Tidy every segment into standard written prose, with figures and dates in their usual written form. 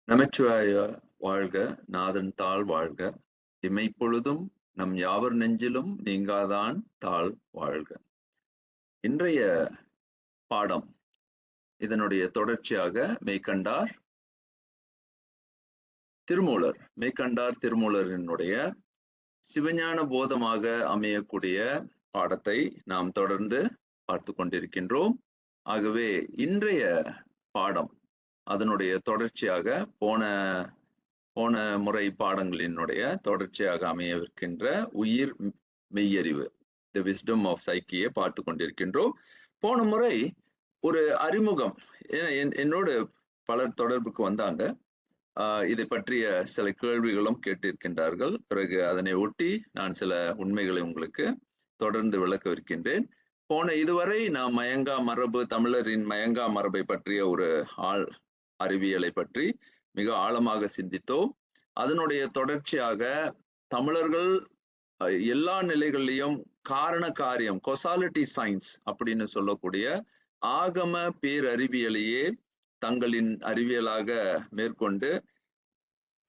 நமச்சிவாய வாழ்க, நாதன் தாள் வாழ்க, இமைப்பொழுதும் நம் யாவர் நெஞ்சிலும் நீங்காதான் தாள் வாழ்க. இன்றைய பாடம் இதனுடைய தொடர்ச்சியாக மெய்கண்டார் திருமூலரினுடைய சிவஞான போதமாக அமையக்கூடிய பாடத்தை நாம் தொடர்ந்து பார்த்து கொண்டிருக்கின்றோம். ஆகவே இன்றைய பாடம் அதனுடைய தொடர்ச்சியாக போன முறை பாடங்களினுடைய தொடர்ச்சியாக அமையவிருக்கின்ற உயிர் மெய்யறிவு, தி விஸ்டம் ஆஃப் சைக்கியை பார்த்து கொண்டிருக்கின்றோம். போன முறை ஒரு அறிமுகம், என்னோடு பலர் தொடர்புக்கு வந்தாங்க, இதை பற்றிய சில கேள்விகளும் கேட்டிருக்கின்றார்கள். பிறகு அதனை ஒட்டி நான் சில உண்மைகளை உங்களுக்கு தொடர்ந்து விளக்கவிருக்கின்றேன். இதுவரை நாம் மயங்கா மரபு, தமிழரின் மயங்கா மரபை பற்றிய ஒரு அறிவியலை பற்றி மிக ஆழமாக சிந்தித்தோம். அதனுடைய தொடர்ச்சியாக தமிழர்கள் எல்லா நிலைகளிலும் காரண காரியம், கொசாலிட்டி சயின்ஸ் அப்படின்னு சொல்லக்கூடிய ஆகம பேரறிவியலையே தங்களின் அறிவியலாக மேற்கொண்டு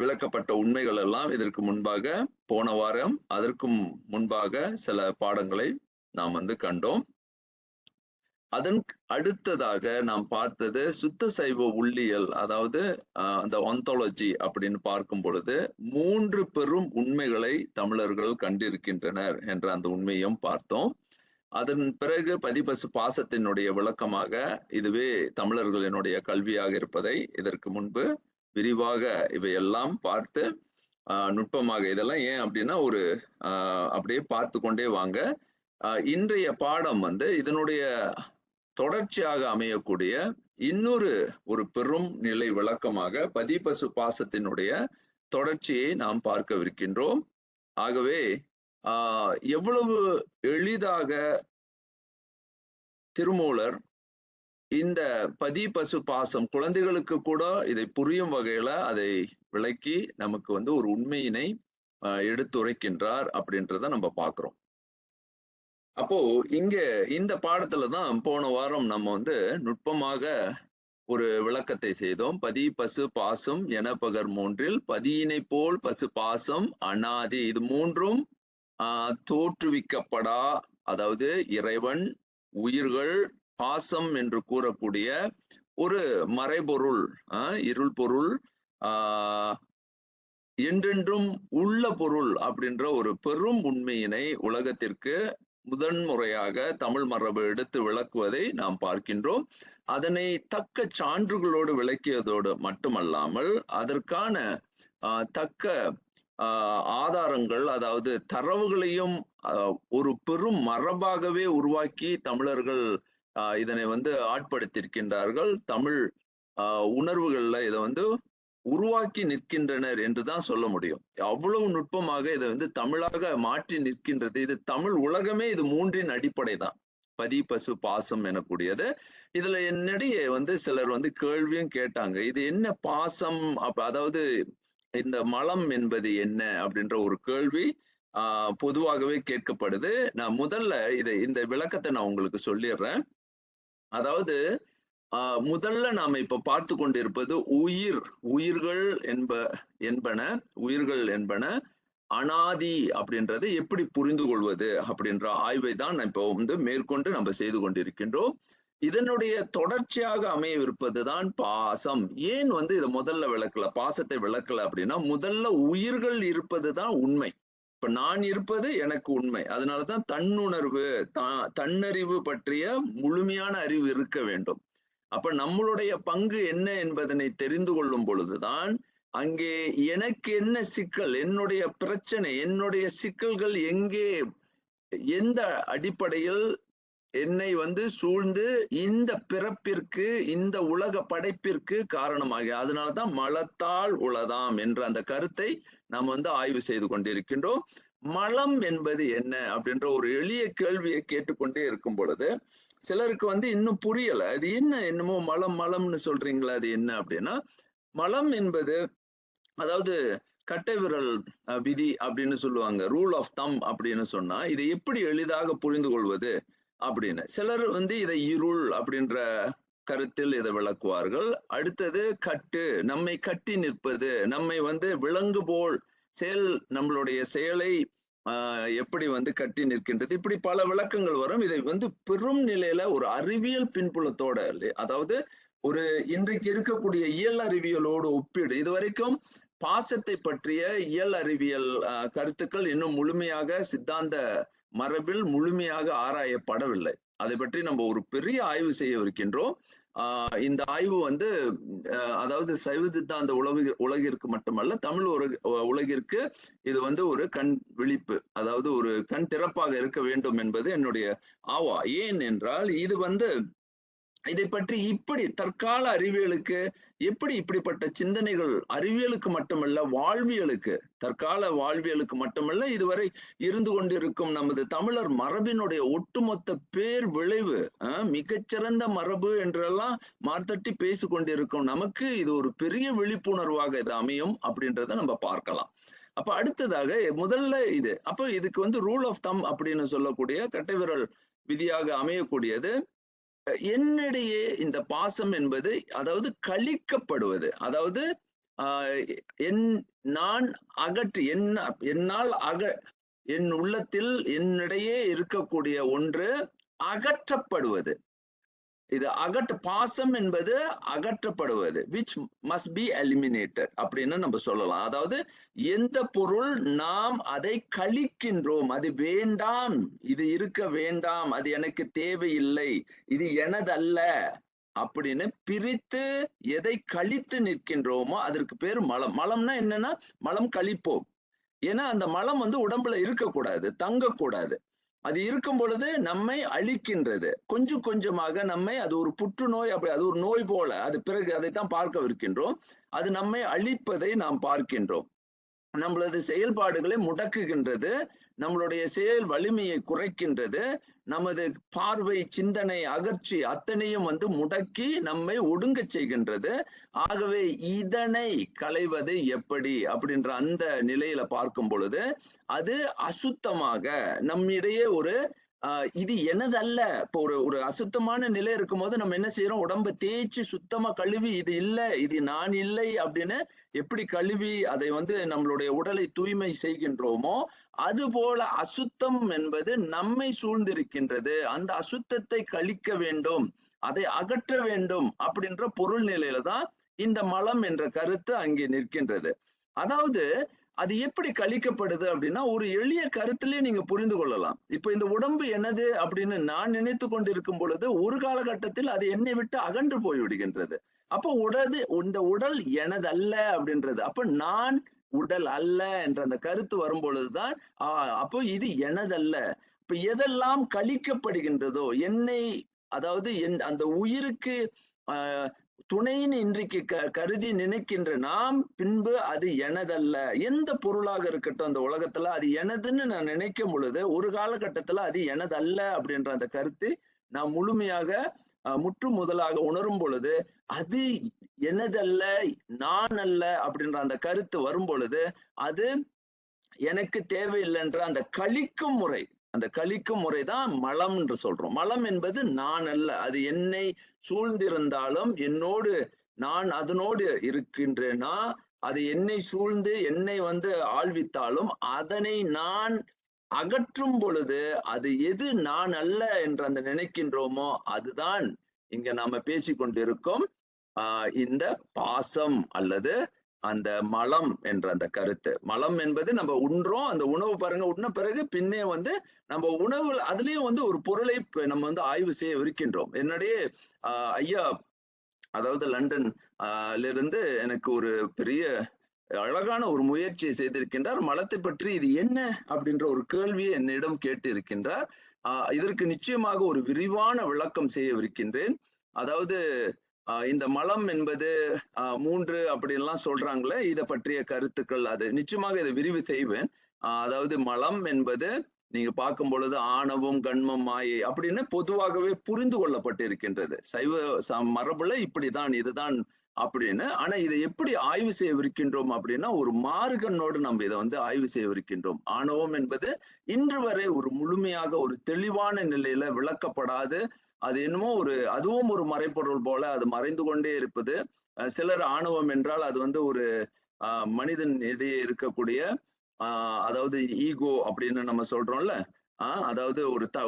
விளக்கப்பட்ட உண்மைகள் எல்லாம் இதற்கு முன்பாக போன வாரம் அதற்கும் முன்பாக சில பாடங்களை நாம் கண்டோம். அதன் அடுத்ததாக நாம் பார்த்தது சுத்த சைவ உள்ளியல், அதாவது அந்த ஒந்தாலஜி அப்படின்னு பார்க்கும் பொழுது 3 பெரும் உண்மைகளை தமிழர்கள் கண்டிருக்கின்றனர் என்ற அந்த உண்மையும் பார்த்தோம். அதன் பிறகு பதிபசு பாசத்தினுடைய விளக்கமாக இதுவே தமிழர்களினுடைய கல்வியாக இருப்பதை இதற்கு முன்பு விரிவாக இவையெல்லாம் பார்த்து நுட்பமாக, இதெல்லாம் ஏன் அப்படின்னா ஒரு அப்படியே பார்த்து கொண்டே வாங்க. இன்றைய பாடம் இதனுடைய தொடர்ச்சியாக அமையக்கூடிய இன்னொரு ஒரு பெரும் நிலை விளக்கமாக பதிபசு பாசத்தினுடைய தொடர்ச்சியை நாம் பார்க்கவிருக்கின்றோம். ஆகவே எவ்வளவு எளிதாக திருமூலர் இந்த பதிபசு பாசம் குழந்தைகளுக்கு கூட இதை புரியும் வகையில அதை விளக்கி நமக்கு ஒரு உண்மையினை எடுத்துரைக்கின்றார் அப்படின்றத நம்ம பார்க்கிறோம். அப்போ இங்க இந்த பாடத்துலதான் போன வாரம் நம்ம நுட்பமாக ஒரு விளக்கத்தை செய்தோம். பதி பசு பாசம் என பகர் மூன்றில் பதியினை போல் பசு பாசம் அனாதி, இது மூன்றும் தோற்றுவிக்கப்படா, அதாவது இறைவன், உயிர்கள், பாசம் என்று கூறக்கூடிய ஒரு மறைபொருள், இருள் பொருள், என்றென்றும் உள்ள பொருள் அப்படின்ற ஒரு பெரும் உண்மையினை உலகத்திற்கு முதன்முறையாக தமிழ் மரபு எடுத்து விளக்குவதை நாம் பார்க்கின்றோம். அதனை தக்க சான்றுகளோடு விளக்கியதோடு மட்டுமல்லாமல் அதற்கான தக்க ஆதாரங்கள், அதாவது தரவுகளையும் ஒரு பெரும் மரபாகவே உருவாக்கி தமிழர்கள் இதனை ஆட்படுத்தியிருக்கின்றார்கள். தமிழ் உணர்வுகள்ல இதை உருவாக்கி நிற்கின்றனர் என்றுதான் சொல்ல முடியும். அவ்வளவு நுட்பமாக இதை தமிழாக மாற்றி நிற்கின்றது. இது தமிழ் உலகமே இது மூன்றின் அடிப்படை தான், பதி பசு பாசம் எனக்கூடியது. இதுல என்னிடையே சிலர் கேள்வியும் கேட்டாங்க, இது என்ன பாசம், அதாவது இந்த மலம் என்பது என்ன அப்படின்ற ஒரு கேள்வி பொதுவாகவே கேட்கப்படுது. நான் முதல்ல இந்த விளக்கத்தை நான் உங்களுக்கு சொல்லிடுறேன். அதாவது முதல்ல நாம இப்ப பார்த்து கொண்டிருப்பது உயிர்கள் என்பன அனாதி அப்படின்றத எப்படி புரிந்து கொள்வது அப்படின்ற ஆய்வை தான் இப்போ மேற்கொண்டு நம்ம செய்து கொண்டிருக்கின்றோம். இதனுடைய தொடர்ச்சியாக அமையவிருப்பதுதான் பாசம். ஏன் இதை முதல்ல விளக்கல, பாசத்தை விளக்கல அப்படின்னா, முதல்ல உயிர்கள் இருப்பதுதான் உண்மை. இப்ப நான் இருப்பது எனக்கு உண்மை. அதனாலதான் தன்னுணர்வு, தன்னறிவு பற்றிய முழுமையான அறிவு இருக்க வேண்டும். அப்ப நம்மளுடைய பங்கு என்ன என்பதனை தெரிந்து கொள்ளும் பொழுதுதான் அங்கே எனக்கு என்ன சிக்கல், என்னுடைய பிரச்சனை, என்னுடைய சிக்கல்கள் எங்கே, எந்த அடிப்படையில் என்னை சூழ்ந்து இந்த பிறப்பிற்கு, இந்த உலக படைப்பிற்கு காரணமாக, அதனாலதான் மலத்தால் உளதாம் என்ற அந்த கருத்தை நாம் ஆய்வு செய்து கொண்டிருக்கின்றோம். மலம் என்பது என்ன அப்படின்ற ஒரு எளிய கேள்வியை கேட்டுக்கொண்டே இருக்கும் பொழுது சிலருக்கு இன்னும் புரியல. அது என்ன, என்னமோ மலம்னு சொல்றீங்களா, அது என்ன அப்படின்னா, மலம் என்பது அதாவது கட்டை விரல் விதி அப்படின்னு சொல்லுவாங்க, ரூல் ஆஃப் தம் அப்படின்னு சொன்னா இதை எப்படி எளிதாக புரிந்து கொள்வது அப்படின்னு. சிலர் இதை இருள் அப்படின்ற கருத்தில் இதை விளக்குவார்கள். அடுத்தது கட்டு, நம்மை கட்டி நிற்பது, நம்மை விலங்கு போல் நம்மளுடைய செயலை எப்படி கட்டி நிற்கின்றது, இப்படி பல விளக்கங்கள் வரும். இதை பெரும் நிலையில ஒரு அறிவியல் பின்புலத்தோட, அதாவது ஒரு இன்றைக்கு இருக்கக்கூடிய இயல் அறிவியலோடு ஒப்பீடு, இதுவரைக்கும் பாசத்தை பற்றிய இயல் அறிவியல் கருத்துக்கள் இன்னும் முழுமையாக சித்தாந்த மரபில் முழுமையாக ஆராயப்படவில்லை. அதை பற்றி நம்ம ஒரு பெரிய ஆய்வு செய்ய இருக்கின்றோம். இந்த ஆய்வு அதாவது சைவ சித்தாந்த உலகிற்கு மட்டுமல்ல, தமிழ் உலகிற்கு இது ஒரு கண் விழிப்பு, அதாவது ஒரு கண் திறப்பாக இருக்க வேண்டும் என்பது என்னுடைய ஆவா. ஏன் என்றால் இது இதை பற்றி இப்படி தற்கால அறிவியலுக்கு எப்படி இப்படிப்பட்ட சிந்தனைகள், அறிவியலுக்கு மட்டுமல்ல வாழ்வியலுக்கு, தற்கால வாழ்வியலுக்கு மட்டுமல்ல, இதுவரை இருந்து கொண்டிருக்கும் நமது தமிழர் மரபினுடைய ஒட்டுமொத்த பேர் விளைவு, மிகச்சிறந்த மரபு என்றெல்லாம் மார்த்தட்டி பேசி கொண்டிருக்கும் நமக்கு இது ஒரு பெரிய விழிப்புணர்வாக இது அமையும் அப்படின்றத நம்ம பார்க்கலாம். அப்ப அடுத்ததாக முதல்ல இது, அப்ப இதுக்கு ரூல் ஆஃப் தம் அப்படின்னு சொல்லக்கூடிய கட்டைவிரல் விதியாக அமையக்கூடியது, என்னிடையே இந்த பாசம் என்பது, அதாவது கழிக்கப்படுவது, அதாவது நான் அகற்றி என்னால் என் உள்ளத்தில் என்னிடையே இருக்கக்கூடிய ஒன்று அகற்றப்படுவது. இது பாசம் என்பது அகற்றப்படுவது, which must be eliminated அப்படின்னு நம்ம சொல்லலாம். அதாவது எந்த பொருள் நாம் அதை கழிக்கின்றோம், அது வேண்டாம், இது இருக்க வேண்டாம், அது எனக்கு தேவையில்லை, இது எனதல்ல அப்படின்னு பிரித்து எதை கழித்து நிற்கின்றோமோ அதற்கு பேர் மலம். மலம்னா என்னன்னா, மலம் கழிப்போம். ஏன்னா அந்த மலம் உடம்புல இருக்கக்கூடாது, தங்கக்கூடாது. அது இருக்கும் பொழுது நம்மை அழிக்கின்றது. கொஞ்சம் கொஞ்சமாக நம்மை, அது ஒரு புற்றுநோய், அப்படி அது ஒரு நோய் போல, அது பிறகு அதைத்தான் பார்க்கவிருக்கின்றோம். அது நம்மை அழிப்பதை நாம் பார்க்கின்றோம். நம்மளது செயல்பாடுகளை முடக்குகின்றது, நம்மளுடைய செயல் வலிமையை குறைக்கின்றது, நமது பார்வை, சிந்தனை, அகற்சி அத்தனையும் முடக்கி நம்மை ஒடுங்க செய்கின்றது. ஆகவே இதனை களைவது எப்படி அப்படின்ற அந்த நிலையில பார்க்கும் பொழுது அது அசுத்தமாக நம்மிடையே ஒரு இது எனதல்ல. இப்போ ஒரு அசுத்தமான நிலை இருக்கும்போது நம்ம என்ன செய்யறோம், உடம்பை தேய்ச்சி சுத்தமா கழுவி இது இல்லை, இது நான் இல்லை அப்படின்னு எப்படி கழுவி அதை நம்மளுடைய உடலை தூய்மை செய்கின்றோமோ, அது போல அசுத்தம் என்பது நம்மை சூழ்ந்திருக்கின்றது. அந்த அசுத்தத்தை கழிக்க வேண்டும், அதை அகற்ற வேண்டும் அப்படின்ற பொருள் நிலையில தான் இந்த மலம் என்ற கருத்து அங்கே நிற்கின்றது. அதாவது அது எப்படி கழிக்கப்படுது அப்படின்னா, ஒரு எளிய கருத்திலே நீங்க புரிந்து கொள்ளலாம். இப்ப இந்த உடம்பு எனது அப்படின்னு நான் நினைத்து கொண்டிருக்கும் பொழுது ஒரு காலகட்டத்தில் அது என்னை விட்டு அகன்று போய் விடுகின்றது. அப்போ இந்த உடல் எனதல்ல அப்படின்றது, அப்ப நான் உடல் அல்ல என்ற அந்த கருத்து வரும் பொழுதுதான் அப்போ இது எனதல்ல. இப்ப எதெல்லாம் கழிக்கப்படுகின்றதோ என்னை, அதாவது அந்த உயிருக்கு துணையின் இன்றைக்கு கருதி நினைக்கின்ற நாம் பின்பு அது எனதல்ல. எந்த பொருளாக இருக்கட்டும் அந்த உலகத்துல அது எனதுன்னு நான் நினைக்கும் பொழுது ஒரு காலகட்டத்துல அது எனதல்ல அப்படின்ற அந்த கருத்து நான் முழுமையாக முற்று முதலாக உணரும் பொழுது அது எனதல்ல, நான் அல்ல அப்படின்ற அந்த கருத்து வரும் பொழுது அது எனக்கு தேவையில்லைன்ற அந்த கழிக்கும் முறை, அந்த கழிக்கும் முறைதான் மலம் என்று சொல்றோம். மலம் என்பது நான் அல்ல, அது என்னை சூழ்ந்திருந்தாலும் என்னோடு நான் அதனோடு இருக்கின்றேனா, அது என்னை சூழ்ந்து என்னை ஆழ்வித்தாலும் அதனை நான் அகற்றும் பொழுது அது எது நான் அல்ல என்று அந்த நினைக்கின்றோமோ அதுதான் இங்க நாம பேசிக்கொண்டிருக்கும் இந்த பாசம் அல்லது அந்த மலம் என்ற அந்த கருத்து. மலம் என்பது நம்ம உண்றோம், அந்த உணவு பாருங்க, உண்ண பிறகு பின்னே நம்ம உணவு அதுலயும் ஒரு பொருளை நம்ம ஆய்வு செய்ய இருக்கின்றோம். என்னுடைய ஐயா, அதாவது லண்டன் இருந்து எனக்கு ஒரு பெரிய அழகான ஒரு முயற்சியை செய்திருக்கின்றார். மலத்தை பற்றி இது என்ன அப்படின்ற ஒரு கேள்வியை என்னிடம் கேட்டு இருக்கின்றார். இதற்கு நிச்சயமாக ஒரு விரிவான விளக்கம் செய்யவிருக்கின்றேன். அதாவது இந்த மலம் என்பது 3 அப்படின்லாம் சொல்றாங்களே, இதை பற்றிய கருத்துக்கள் அது நிச்சயமாக இதை விரிவு செய்வேன். அதாவது மலம் என்பது நீங்க பார்க்கும் பொழுது ஆணவம், கண்மம், மாயை அப்படின்னு பொதுவாகவே புரிந்து கொள்ளப்பட்டிருக்கின்றது. சைவ மரபுல இப்படிதான், இதுதான் அப்படின்னு. ஆனா இதை எப்படி ஆய்வு செய்யவிருக்கின்றோம் அப்படின்னா, ஒரு மாறுகண்ணோடு நம்ம இதை ஆய்வு செய்யவிருக்கின்றோம். ஆணவம் என்பது இன்று வரை ஒரு முழுமையாக ஒரு தெளிவான நிலையில விளக்கப்படாது அது என்னமோ அதுவும் ஒரு மறைப்பொருள் போல அது மறைந்து கொண்டே இருப்பது. சிலர் ஆணவம் என்றால் அது வந்து ஒரு மனிதன் இடையே இருக்கக்கூடிய அதாவது ஈகோ அப்படின்னு நம்ம சொல்றோம்ல. அதாவது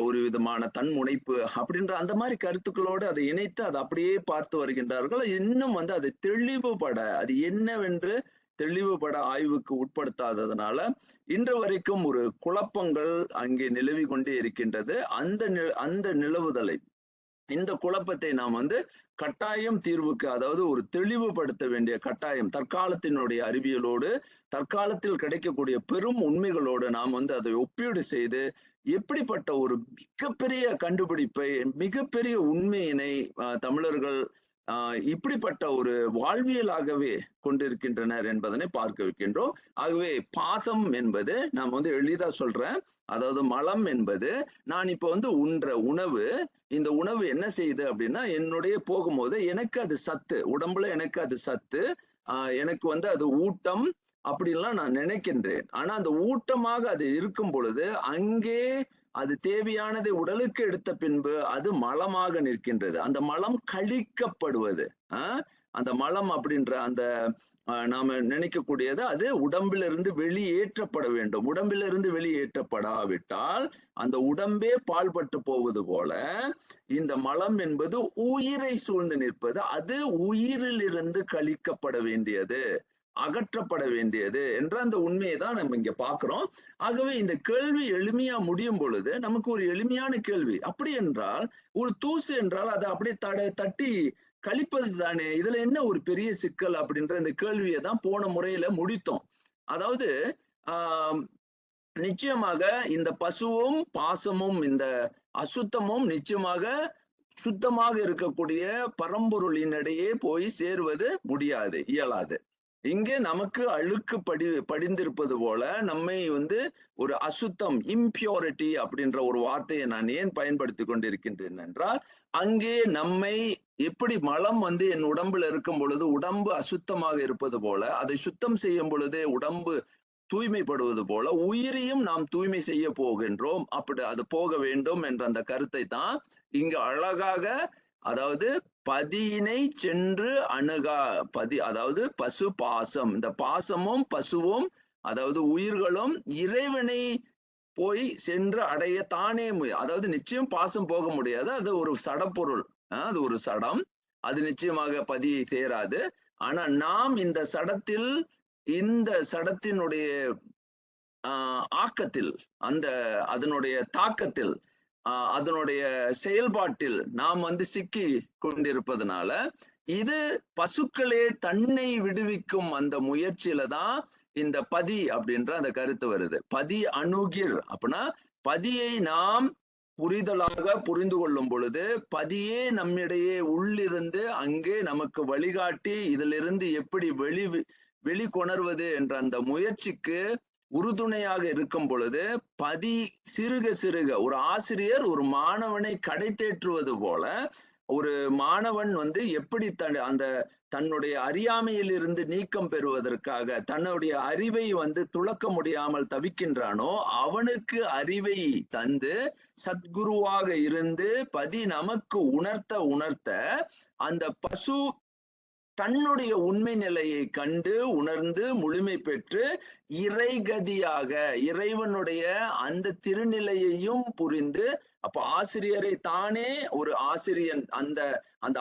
ஒரு விதமான தன்முனைப்பு அப்படின்ற அந்த மாதிரி கருத்துக்களோடு அதை இணைத்து அதை அப்படியே பார்த்து வருகின்றார்கள். இன்னும் வந்து அதை தெளிவுபட அது என்னவென்று தெளிவுபட ஆய்வுக்கு உட்படுத்தாததுனால இன்று வரைக்கும் ஒரு குழப்பங்கள் அங்கே நிலவி கொண்டே இருக்கின்றது. அந்த நிலவுதலை இந்த குழப்பத்தை நாம் வந்து கட்டாயம் தீர்வுக்கு அதாவது ஒரு தெளிவுபடுத்த வேண்டிய கட்டாயம் தற்காலத்தினுடைய அறிவியலோடு தற்காலத்தில் கிடைக்கக்கூடிய பெரும் உண்மைகளோடு நாம் வந்து அதை ஒப்பீடு செய்து எப்படிப்பட்ட ஒரு மிகப்பெரிய கண்டுபிடிப்பை மிகப்பெரிய உண்மையினை தமிழர்கள் இப்படிப்பட்ட ஒரு வாழ்வியலாகவே கொண்டிருக்கின்றனர் என்பதனை பார்க்க வைக்கின்றோம். ஆகவே பாசம் என்பது நாம் வந்து எளிதா சொல்றேன். அதாவது மலம் என்பது நான் இப்ப வந்து உண்ற உணவு, இந்த உணவு என்ன செய்யுது அப்படின்னா என்னுடைய போகும்போது எனக்கு அது சத்து, உடம்புல எனக்கு அது சத்து, எனக்கு வந்து அது ஊட்டம் அப்படின்லாம் நான் நினைக்கின்றேன். ஆனா அந்த ஊட்டமாக அது இருக்கும் பொழுது அங்கே அது தேவையானதை உடலுக்கு எடுத்த பின்பு அது மலமாக நிற்கின்றது. அந்த மலம் கழிக்கப்படுவது. அந்த மலம் அப்படின்ற அந்த நாம நினைக்கக்கூடியது அது உடம்பிலிருந்து வெளியேற்றப்பட வேண்டும். உடம்பிலிருந்து வெளியேற்றப்படாவிட்டால் அந்த உடம்பே பால்பட்டு போவது போல இந்த மலம் என்பது உயிரை சூழ்ந்து நிற்பது. அது உயிரிலிருந்து கழிக்கப்பட வேண்டியது, அகற்றப்பட வேண்டியது என்ற அந்த உண்மையை தான் நம்ம இங்க பாக்குறோம். ஆகவே இந்த கேள்வி எளிமையா முடியும் பொழுது நமக்கு ஒரு எளிமையான கேள்வி. அப்படி என்றால் ஒரு தூசு என்றால் அதை அப்படியே தட்டி கழிப்பது தானே, இதுல என்ன ஒரு பெரிய சிக்கல் அப்படின்ற இந்த கேள்வியை தான் போன முறையில முடித்தோம். அதாவது நிச்சயமாக இந்த பசுவும் பாசமும் இந்த அசுத்தமும் நிச்சயமாக சுத்தமாக இருக்கக்கூடிய பரம்பொருளினிடையே போய் சேருவது முடியாது, இயலாது. இங்கே நமக்கு அழுக்கு படிந்திருப்பது போல நம்மை வந்து ஒரு அசுத்தம் இம்பியூரிட்டி அப்படின்ற ஒரு வார்த்தையை நான் ஏன் பயன்படுத்தி கொண்டிருக்கின்றேன் என்றால் அங்கே நம்மை எப்படி மலம் வந்து என் உடம்புல இருக்கும் பொழுது உடம்பு அசுத்தமாக இருப்பது போல அதை சுத்தம் செய்யும் பொழுதே உடம்பு தூய்மைப்படுவது போல உயிரையும் நாம் தூய்மை செய்ய போகின்றோம். அப்படி அது போக வேண்டும் என்ற அந்த கருத்தை தான் இங்கு அழகாக அதாவது பதியினை சென்று அணுகா அதாவது பசு பாசம், இந்த பாசமும் பசுவும் அதாவது உயிர்களும் இறைவனை போய் சென்று அடைய தானே அதாவது நிச்சயம் பாசம் போக முடியாது, அது ஒரு சடப்பொருள், அது ஒரு சடம், அது நிச்சயமாக பதியை சேராது. ஆனா நாம் இந்த சடத்தினுடைய ஆக்கத்தில் அதனுடைய தாக்கத்தில் அதனுடைய செயல்பாட்டில் நாம் வந்து சிக்கி கொண்டிருப்பதனால இது பசுக்களே தன்னை விடுவிக்கும் அந்த முயற்சியில தான் இந்த பதி அப்படின்ற அந்த கருத்து வருது. பதி அணுகிர் அப்படின்னா பதியை நாம் புரிதலாக புரிந்து கொள்ளும் பொழுது பதியே நம்மிடையே உள்ளிருந்து அங்கே நமக்கு வழிகாட்டி இதிலிருந்து எப்படி வெளிக்கொணர்வது என்ற அந்த முயற்சிக்கு உறுதுணையாக இருக்கும் பொழுது பதி சிறுக சிறுக ஒரு ஆசிரியர் ஒரு மாணவனை கடை தேற்றுவது போல ஒரு மாணவன் வந்து எப்படி தன்னுடைய அறியாமையில் இருந்து நீக்கம் பெறுவதற்காக தன்னுடைய அறிவை வந்து துளக்க முடியாமல் தவிக்கின்றானோ அவனுக்கு அறிவை தந்து சத்குருவாக இருந்து பதி நமக்கு உணர்த்த அந்த பசு தன்னுடைய உண்மை நிலையை கண்டு உணர்ந்து முழுமை பெற்று இறைகதியாக இறைவனுடைய அந்த திருநிலையையும் புரிந்து அப்ப ஆசிரியரை தானே ஒரு ஆசிரியன் அந்த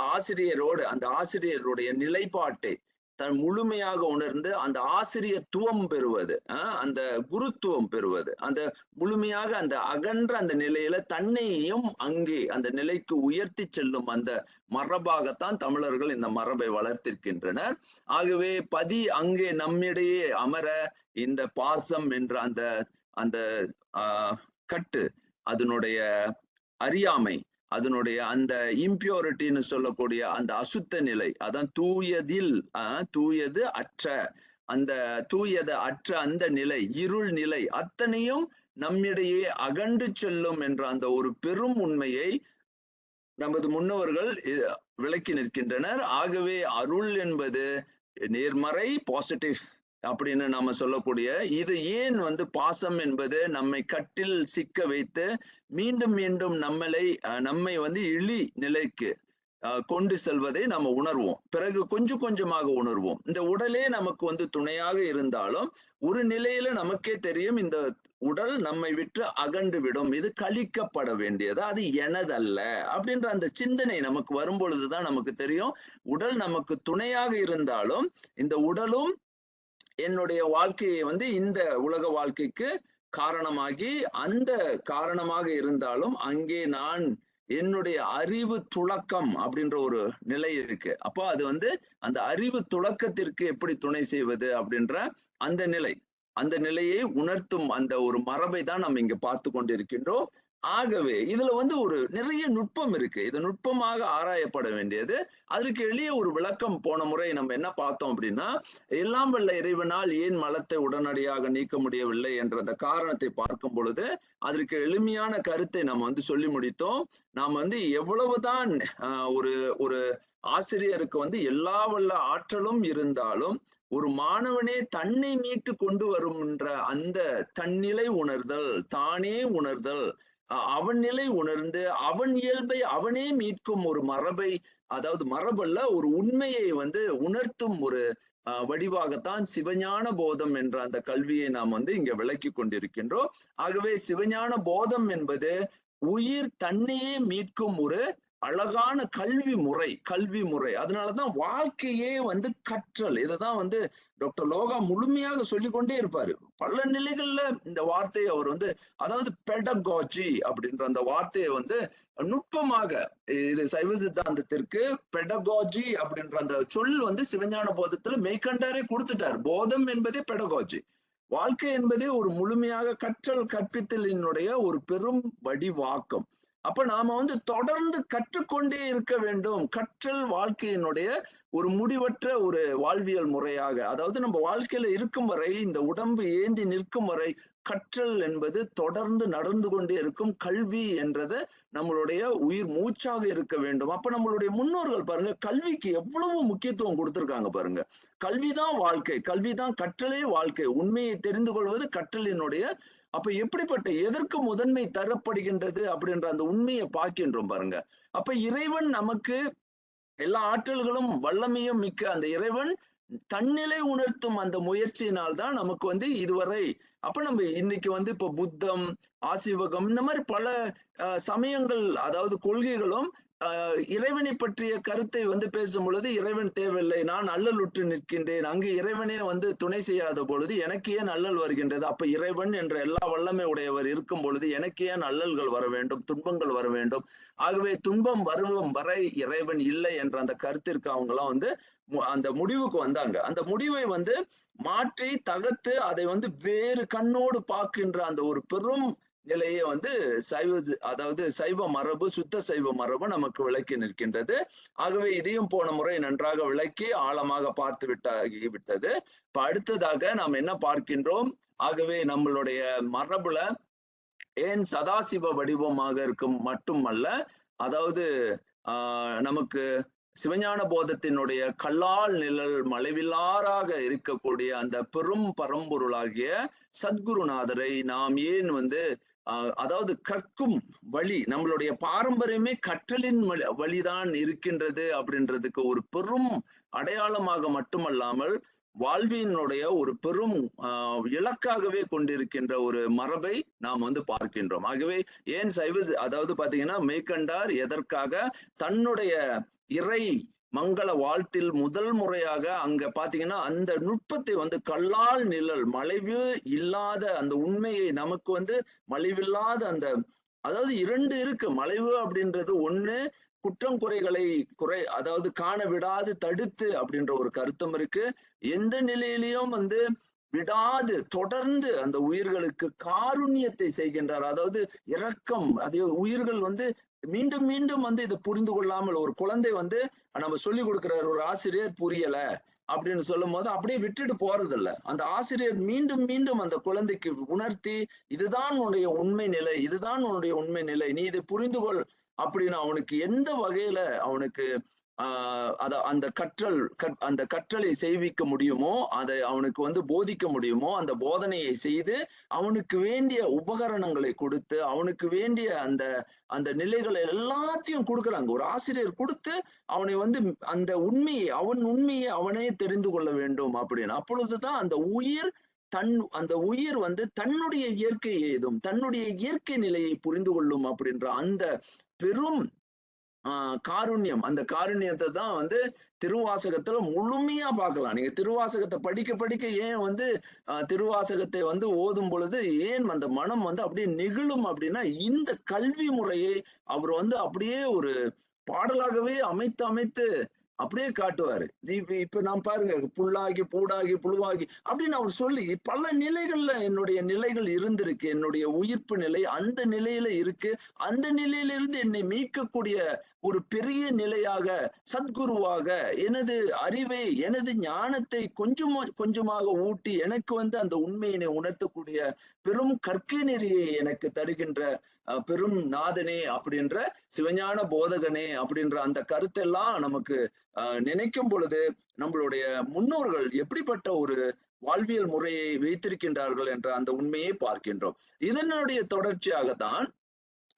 ஆசிரியருடைய நிலைப்பாட்டை தன் முழுமையாக உணர்ந்து அந்த ஆசிரியத்துவம் பெறுவது, அந்த குருத்துவம் பெறுவது, அந்த முழுமையாக அந்த அகன்ற அந்த நிலையில தன்னையும் அங்கே அந்த நிலைக்கு உயர்த்தி செல்லும் அந்த மரபாகத்தான் தமிழர்கள் இந்த மரபை வளர்த்திருக்கின்றனர். ஆகவே பதி அங்கே நம்மிடையே அமர இந்த பாசம் என்ற அந்த கட்டு அதனுடைய அறியாமை அதனுடைய அந்த இம்பியூரிட்டின்னு சொல்லக்கூடிய அந்த அசுத்த நிலை அதான் தூயது அற்ற அந்த நிலை இருள் நிலை அத்தனையும் நம்மிடையே அகன்று செல்லும் என்ற அந்த ஒரு பெரும் உண்மையை நமது முன்னோர்கள் விளக்கி நிற்கின்றனர். ஆகவே அருள் என்பது நேர்மறை பாசிட்டிவ் அப்படின்னு நாம சொல்லக்கூடிய இது ஏன் பாசம் என்பது நம்மை கட்டில் சிக்க வைத்து மீண்டும் மீண்டும் நம்மை இழி நிலைக்கு கொண்டு செல்வதை நம்ம உணர்வோம். பிறகு கொஞ்சம் கொஞ்சமாக உணர்வோம். இந்த உடலே நமக்கு துணையாக இருந்தாலும் ஒரு நிலையில நமக்கே தெரியும் இந்த உடல் நம்மை விட்டு அகன்று விடும், இது கழிக்கப்பட வேண்டியது, அது எனதல்ல அப்படின்ற அந்த சிந்தனை நமக்கு வரும் பொழுதுதான் நமக்கு தெரியும் உடல் நமக்கு துணையாக இருந்தாலும் இந்த உடலும் என்னுடைய வாழ்க்கையை இந்த உலக வாழ்க்கைக்கு காரணமாகி அந்த காரணமாக இருந்தாலும் அங்கே நான் என்னுடைய அறிவு துளக்கம் அப்படின்ற ஒரு நிலை இருக்கு. அப்போ அது அந்த அறிவு துளக்கத்திற்கு எப்படி துணை செய்வது அப்படின்ற அந்த நிலையை உணர்த்தும் அந்த ஒரு மரபை தான் நம்ம இங்க பார்த்து கொண்டிருக்கின்றோம். ஆகவே இதுல ஒரு நிறைய நுட்பம் இருக்கு. இது நுட்பமாக ஆராயப்பட வேண்டியது. அதற்கு எளிய ஒரு விளக்கம் போன முறை நம்ம என்ன பார்த்தோம் அப்படின்னா, எல்லாம் வல்ல இறைவனால் ஏன் மலத்தை உடனடியாக நீக்க முடியவில்லை என்ற அந்த காரணத்தை பார்க்கும் பொழுது அதற்கு எளிமையான கருத்தை நம்ம சொல்லி முடித்தோம். நாம் எவ்வளவுதான் ஒரு ஒரு ஆசிரியருக்கு எல்லா வல்ல ஆற்றலும் இருந்தாலும் ஒரு மாணவனே தன்னை மீட்டு கொண்டு வருகின்ற அந்த தன்னிலை உணர்தல், தானே உணர்தல், அவன் நிலை உணர்ந்து அவன் இயல்பை அவனே மீட்கும் ஒரு மரபை, அதாவது மரபல்ல ஒரு உண்மையை உணர்த்தும் ஒரு வடிவாகத்தான் சிவஞான போதம் என்ற அந்த கல்வியை நாம் இங்க விளக்கி கொண்டிருக்கின்றோம். ஆகவே சிவஞான போதம் என்பது உயிர் தன்னையே மீட்கும் ஒரு அழகான கல்வி முறை. அதனாலதான் வாழ்க்கையே கற்றல். இதைதான் டாக்டர் லோகா முழுமையாக சொல்லிக்கொண்டே இருப்பாரு. பல நிலைகள்ல இந்த வார்த்தையை அவர் அதாவது பெடகாஜி அப்படின்ற அந்த வார்த்தையை நுட்பமாக, இது சைவ சித்தாந்தத்திற்கு பெடகாஜி அப்படின்ற அந்த சொல் சிவஞான போதத்துல மெய்கண்டாரே கொடுத்துட்டார். போதம் என்பதே பெடகாஜி. வாழ்க்கை என்பதே ஒரு முழுமையாக கற்றல் கற்பித்தலினுடைய ஒரு பெரும் வடிவாக்கம். அப்ப நாம தொடர்ந்து கற்றுக்கொண்டே இருக்க வேண்டும். கற்றல் வாழ்க்கையினுடைய ஒரு முடிவற்ற ஒரு வாழ்வியல் முறையாக, அதாவது நம்ம வாழ்க்கையில இருக்கும் வரை, இந்த உடம்பு ஏந்தி நிற்கும் வரை கற்றல் என்பது தொடர்ந்து நடந்து கொண்டே இருக்கும். கல்வி என்றது நம்மளுடைய உயிர் மூச்சாக இருக்க வேண்டும். அப்ப நம்மளுடைய முன்னோர்கள் பாருங்க, கல்விக்கு எவ்வளவு முக்கியத்துவம் கொடுத்திருக்காங்க பாருங்க. கல்விதான் வாழ்க்கை, கல்விதான் கற்றலே வாழ்க்கை. உண்மையை தெரிந்து கொள்வது கற்றலினுடைய. அப்ப எப்படிப்பட்ட எதற்கு முதன்மை தரப்படுகின்றது அப்படின்ற அந்த உண்மையை பார்க்கின்றோம் பாருங்க. அப்ப இறைவன் நமக்கு எல்லா ஆற்றல்களும் வல்லமையும் மிக்க அந்த இறைவன் தன்னிலை உணர்த்தும் அந்த முயற்சியினால்தான் நமக்கு இதுவரை. அப்ப நம்ம இன்னைக்கு இப்ப புத்தம், ஆசிவகம், இந்த மாதிரி பல சமயங்கள், அதாவது கொள்கைகளும் இறைவனை பற்றிய கருத்தை பேசும் பொழுது இறைவன் தேவையில்லை, நான் அல்லலுற்று நிற்கின்றேன், அங்கு இறைவனே துணை செய்யாத பொழுது எனக்கு ஏன் அல்லல் வருகின்றது, அப்ப இறைவன் என்ற எல்லா வல்லமை உடையவர் இருக்கும் பொழுது எனக்கு ஏன் அல்லல்கள் வர வேண்டும், துன்பங்கள் வர வேண்டும், ஆகவே துன்பம் வருவம் வரை இறைவன் இல்லை என்ற அந்த கருத்திற்கு அவங்கெல்லாம் அந்த முடிவுக்கு வந்தாங்க. அந்த முடிவை மாற்றி தகர்த்து அதை வேறு கண்ணோடு பார்க்கின்ற அந்த ஒரு பெரும் நிலையை அதாவது சைவ மரபு, சுத்த சைவ மரபு நமக்கு விளக்கி நிற்கின்றது. ஆகவே இதையும் போன முறை நன்றாக விளக்கி ஆழமாக பார்த்து விட்டது. இப்ப அடுத்ததாக நாம் என்ன பார்க்கின்றோம்? ஆகவே நம்மளுடைய மரபுல ஏன் சதாசிவ வடிவமாக இருக்கும் மட்டுமல்ல, அதாவது நமக்கு சிவஞான போதத்தினுடைய கல்லால் நிழல் மலைவில்லாராக இருக்கக்கூடிய அந்த பெரும் பரம்பொருளாகிய சத்குருநாதரை நாம் ஏன் அதாவது கற்கும் வழி, நம்மளுடைய பாரம்பரியமே கற்றலின் வழிதான் இருக்கின்றது அப்படின்றதுக்கு ஒரு பெரும் அடையாளமாக மட்டுமல்லாமல் வாழ்வினுடைய ஒரு பெரும் இலக்காகவே கொண்டிருக்கின்ற ஒரு மரபை நாம் பார்க்கின்றோம். ஆகவே ஏன் அதாவது பாத்தீங்கன்னா மெய்கண்டார் எதற்காக தன்னுடைய இறை மங்கள வாழ்த்தில் முதல் முறையாக அங்க பாத்தீங்கன்னா அந்த நுட்பத்தை கல்லால் நிழல் மலைவு இல்லாத அந்த உண்மையை நமக்கு மலிவில்லாத அந்த, அதாவது இரண்டு இருக்கு. மலைவு அப்படின்றது ஒண்ணு, குற்றம் குறைகளை அதாவது காண விடாது தடுத்து அப்படின்ற ஒரு கருத்தம் இருக்கு. எந்த நிலையிலையும் விடாது தொடர்ந்து அந்த உயிர்களுக்கு காருண்யத்தை செய்கின்றார். அதாவது இரக்கம், அதே உயிர்கள் மீண்டும் மீண்டும் இதை புரிந்து கொள்ளாமல், ஒரு குழந்தை நம்ம சொல்லி கொடுக்கிறார், ஒரு ஆசிரியர் புரியல அப்படின்னு சொல்லும் போது அப்படியே விட்டுட்டு போறதில்ல. அந்த ஆசிரியர் மீண்டும் மீண்டும் அந்த குழந்தைக்கு உணர்த்தி, இதுதான் உன்னுடைய உண்மை நிலை, இதுதான் உன்னுடைய உண்மை நிலை, நீ இதை புரிந்து கொள் அப்படின்னு அவனுக்கு எந்த வகையில அவனுக்கு அந்த அந்த கற்றலை செய்விக்க முடியுமோ, அதை அவனுக்கு வந்து போதிக்க முடியுமோ, அந்த போதனையை செய்து அவனுக்கு வேண்டிய உபகரணங்களை கொடுத்து, அவனுக்கு வேண்டிய அந்த அந்த நிலைகளை எல்லாத்தையும் கொடுக்குறாங்க. ஒரு ஆசிரியர் கொடுத்து அவனை வந்து அவன் உண்மையை அவனே தெரிந்து கொள்ள வேண்டும் அப்படின்னு. அப்பொழுதுதான் அந்த உயிர் வந்து தன்னுடைய இயற்கை ஏதும், தன்னுடைய இயற்கை நிலையை புரிந்து கொள்ளும் அப்படின்ற அந்த பெரும் காருண்யம். அந்த காருண்யத்தை தான் வந்து திருவாசகத்துல முழுமையா பார்க்கலாம். நீங்க திருவாசகத்தை படிக்க படிக்க ஏன் வந்து திருவாசகத்தை வந்து ஓதும் பொழுது ஏன் அந்த மனம் வந்து அப்படியே நெகிழும் அப்படின்னா, இந்த கல்வி முறையை அவர் வந்து அப்படியே ஒரு பாடலாகவே அமைத்து அமைத்து அப்படியே காட்டுவாரு. இப்ப நான் பாருங்க, புல்லாகி பூடாகி புழுவாகி அப்படின்னு அவர் சொல்லி பல நிலைகள்ல என்னுடைய நிலைகள் இருந்திருக்கு. என்னுடைய உயிர்ப்பு நிலை அந்த நிலையில இருக்கு. அந்த நிலையிலிருந்து என்னை மீட்கக்கூடிய ஒரு பெரிய நிலையாக, சத்குருவாக எனது அறிவை, எனது ஞானத்தை கொஞ்சமாக ஊட்டி எனக்கு வந்து அந்த உண்மையினை உணர்த்தக்கூடிய பெரும் கற்கை நெறியை எனக்கு தருகின்ற பெரும் நாதனே அப்படின்ற, சிவஞான போதகனே அப்படின்ற அந்த கருத்தெல்லாம் நமக்கு நினைக்கும் பொழுது நம்மளுடைய முன்னோர்கள் எப்படிப்பட்ட ஒரு வாழ்வியல் முறையை வைத்திருக்கின்றார்கள் என்ற அந்த உண்மையை பார்க்கின்றோம். இதனுடைய தொடர்ச்சியாகத்தான்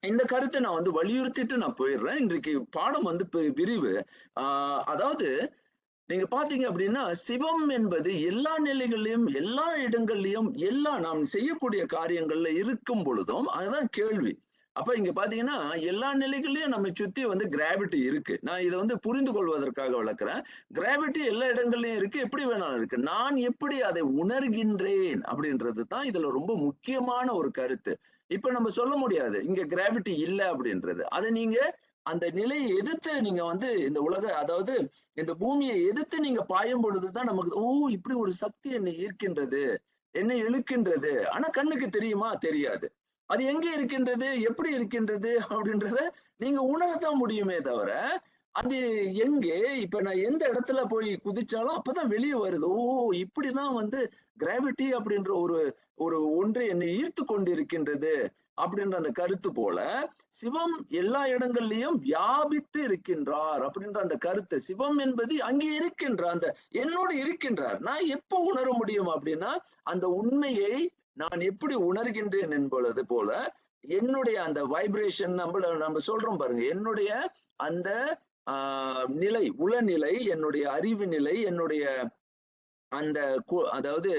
இந்த கருத்தை நான் வந்து வலியுறுத்திட்டு நான் போயிடுறேன். இன்றைக்கு பாடம் வந்து விரிவு. அதாவது நீங்க பாத்தீங்க அப்படின்னா, சிவம் என்பது எல்லா நிலைகளிலும், எல்லா இடங்கள்லயும், நாம் செய்யக்கூடிய காரியங்கள்ல இருக்கும் பொழுதும் அதுதான் கேள்வி. அப்ப இங்க பாத்தீங்கன்னா, எல்லா நிலைகள்லயும் நம்மை சுத்தி வந்து கிராவிட்டி இருக்கு. நான் இதை வந்து புரிந்து கொள்வதற்காக விளக்குறேன். கிராவிட்டி எல்லா இடங்கள்லயும் இருக்கு. எப்படி வேணாலும் இருக்கு. நான் எப்படி அதை உணர்கின்றேன் அப்படின்றது தான் இதுல ரொம்ப முக்கியமான ஒரு கருத்து. இப்ப நம்ம சொல்ல முடியாது இங்க கிராவிட்டி இல்ல அப்படின்றது. அதை நீங்க அந்த நிலையை எதிர்த்து நீங்க வந்து இந்த அதாவது இந்த பூமியை எதிர்த்து நீங்க பாயும் பொழுதுதான் நமக்கு இப்படி ஒரு சக்தி என்னை ஈர்க்கின்றது, என்னை இழுக்கின்றது. ஆனா கண்ணுக்கு தெரியுமா? தெரியாது. அது எங்க இருக்கின்றது, எப்படி இருக்கின்றது அப்படின்றத நீங்க உணரத்தான் முடியுமே தவிர, அது எங்கே, இப்ப நான் எந்த இடத்துல போய் குதிச்சாலும் அப்பதான் வெளியே வருது. இப்படிதான் வந்து கிராவிட்டி அப்படின்ற ஒரு ஒரு ஒன்று என்னை ஈர்த்து கொண்டிருக்கின்றது அப்படின்ற அந்த கருத்து போல, சிவம் எல்லா இடங்கள்லயும் வியாபித்து இருக்கின்றார் அப்படின்ற அந்த கருத்து. சிவம் என்பது அங்கே இருக்கின்ற அந்த என்னோடு இருக்கின்றார். நான் எப்போ உணர முடியும் அப்படின்னா, அந்த உண்மையை நான் எப்படி உணர்கின்றேன் என்பது போல, என்னுடைய அந்த வைப்ரேஷன் நம்ம சொல்றோம் பாருங்க, என்னுடைய அந்த நிலை, உளநிலை, என்னுடைய அறிவு நிலை, என்னுடைய அந்த அதாவது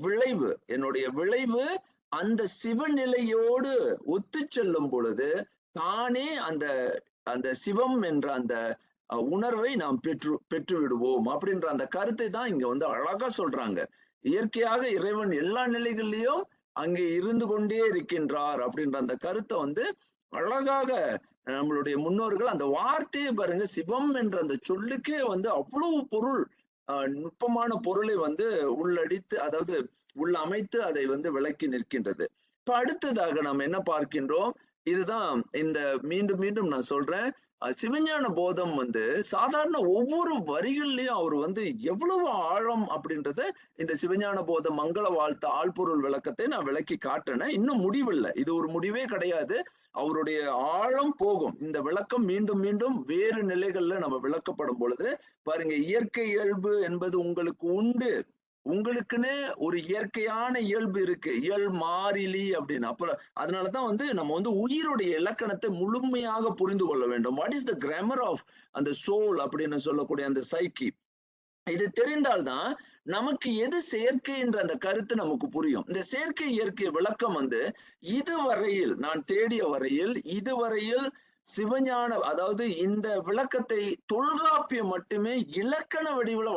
விளைவு, என்னுடைய விளைவு அந்த சிவநிலையோடு ஒத்து செல்லும் பொழுது தானே அந்த அந்த சிவம் என்ற அந்த உணர்வை நாம் பெற்று விடுவோம் அப்படின்ற அந்த கருத்தை தான் இங்க வந்து அழகா சொல்றாங்க. இயற்கையாக இறைவன் எல்லா நிலைகளிலும் அங்கே இருந்து கொண்டே இருக்கின்றார் அப்படின்ற அந்த கருத்தை வந்து அழகாக நம்மளுடைய முன்னோர்கள் அந்த வார்த்தையை பாருங்க, சிவம் என்ற அந்த சொல்லுக்கே வந்து அவ்வளவு பொருள், நுட்பமான பொருளை வந்து உள்ளடித்து, அதாவது அமைத்து அதை வந்து விளக்கி நிற்கின்றது. இப்ப அடுத்ததாக நாம் என்ன பார்க்கின்றோம், இதுதான் இந்த மீண்டும் மீண்டும் நான் சொல்றேன், சிவஞான போதம் வந்து சாதாரண ஒவ்வொரு வரிகள்லயும் அவர் வந்து எவ்வளவு ஆழம் அப்படின்றத இந்த சிவஞான போதம் மங்கள வாழ்த்து ஆழ்பொருள் விளக்கத்தை நான் விளக்கி காட்டினேன். இன்னும் முடிவில்லை, இது ஒரு முடிவே கிடையாது. அவருடைய ஆழம் போகும். இந்த விளக்கம் மீண்டும் மீண்டும் வேறு நிலைகள்ல நம்ம விளக்கப்படும் பொழுது பாருங்க, இயற்கை இயல்பு என்பது உங்களுக்கு உண்டு, உங்களுக்குன்னு ஒரு இயற்கையான இயல்பு இருக்கு, இயல் மாறிலி அப்படின்னு. அப்புறம் அதனாலதான் வந்து நம்ம வந்து உயிருடைய இலக்கணத்தை முழுமையாக புரிந்து கொள்ள வேண்டும். What is the grammar of அந்த சோல் அப்படின்னு சொல்லக்கூடிய அந்த சைக்கி. இது தெரிந்தால்தான் நமக்கு எது செயற்கை என்ற அந்த கருத்து நமக்கு புரியும். இந்த செயற்கை இயற்கை விளக்கம் வந்து இதுவரையில் நான் தேடிய வரையில், இதுவரையில் சிவஞான, அதாவது இந்த விளக்கத்தை தொல்காப்பியம் மட்டுமே இலக்கண வடிவுல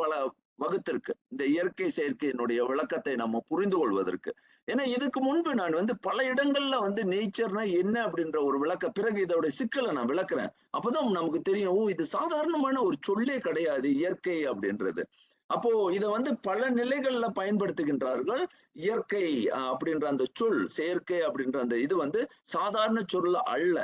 வகுத்திருக்கு, இந்த இயற்கை செயற்கையினுடைய விளக்கத்தை நம்ம புரிந்து கொள்வதற்கு. ஏன்னா இதுக்கு முன்பு நான் வந்து பல இடங்கள்ல வந்து நேச்சர்னா என்ன அப்படின்ற ஒரு பிறகு இதோட சிக்கலை நான் விளக்குறேன். அப்பதான் நமக்கு தெரியும், இது சாதாரணமான ஒரு சொல்லே கிடையாது இயற்கை அப்படின்றது. அப்போ இத வந்து பல நிலைகள்ல பயன்படுத்துகின்றார்கள். இயற்கை அப்படின்ற அந்த சொல், செயற்கை அப்படின்ற அந்த இது வந்து சாதாரண சொல் அல்ல.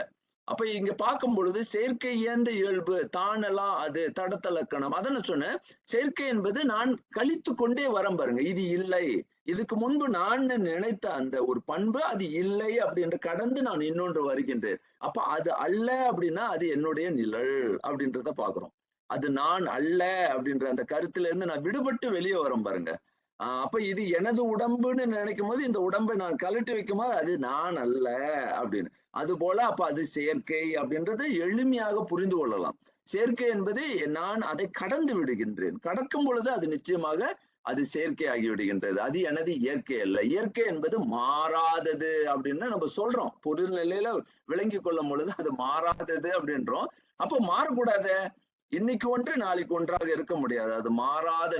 அப்ப இங்க பார்க்கும் பொழுது செயற்கை இயந்த இயல்பு தானெல்லாம் அது தடத்தலக்கணம் அதான் சொன்னேன். செயற்கை என்பது நான் கழித்து கொண்டே வரம் பாருங்க, இது இல்லை, இதுக்கு முன்பு நான் நினைத்த அந்த ஒரு பண்பு அது இல்லை அப்படின்ற கடந்து நான் இன்னொன்று வருகின்றேன். அப்ப அது அல்ல அப்படின்னா அது என்னுடைய நிழல் அப்படின்றத பாக்குறோம். அது நான் அல்ல அப்படின்ற அந்த கருத்துல இருந்து நான் விடுபட்டு வெளியே வரேன் பாருங்க. அப்ப இது எனது உடம்புன்னு நினைக்கும் போது இந்த உடம்பை நான் கழட்டி வைக்கும் போது அது நான் அல்ல அப்படின்னு. அது போல அப்ப அது செயற்கை அப்படின்றத எளிமையாக புரிந்து கொள்ளலாம். செயற்கை என்பது நான் அதை கடந்து விடுகின்றேன். கடக்கும் பொழுது அது நிச்சயமாக அது செயற்கையாகி விடுகின்றது. அது எனது இயற்கை அல்ல. இயற்கை என்பது மாறாதது அப்படின்னு நம்ம சொல்றோம். பொருள் நிலையில விளங்கிக் கொள்ளும் பொழுது அது மாறாதது அப்படின்றோம். அப்போ மாறக்கூடாது. இன்னைக்கு ஒன்று நாளைக்கு ஒன்றாக இருக்க முடியாது. அது மாறாத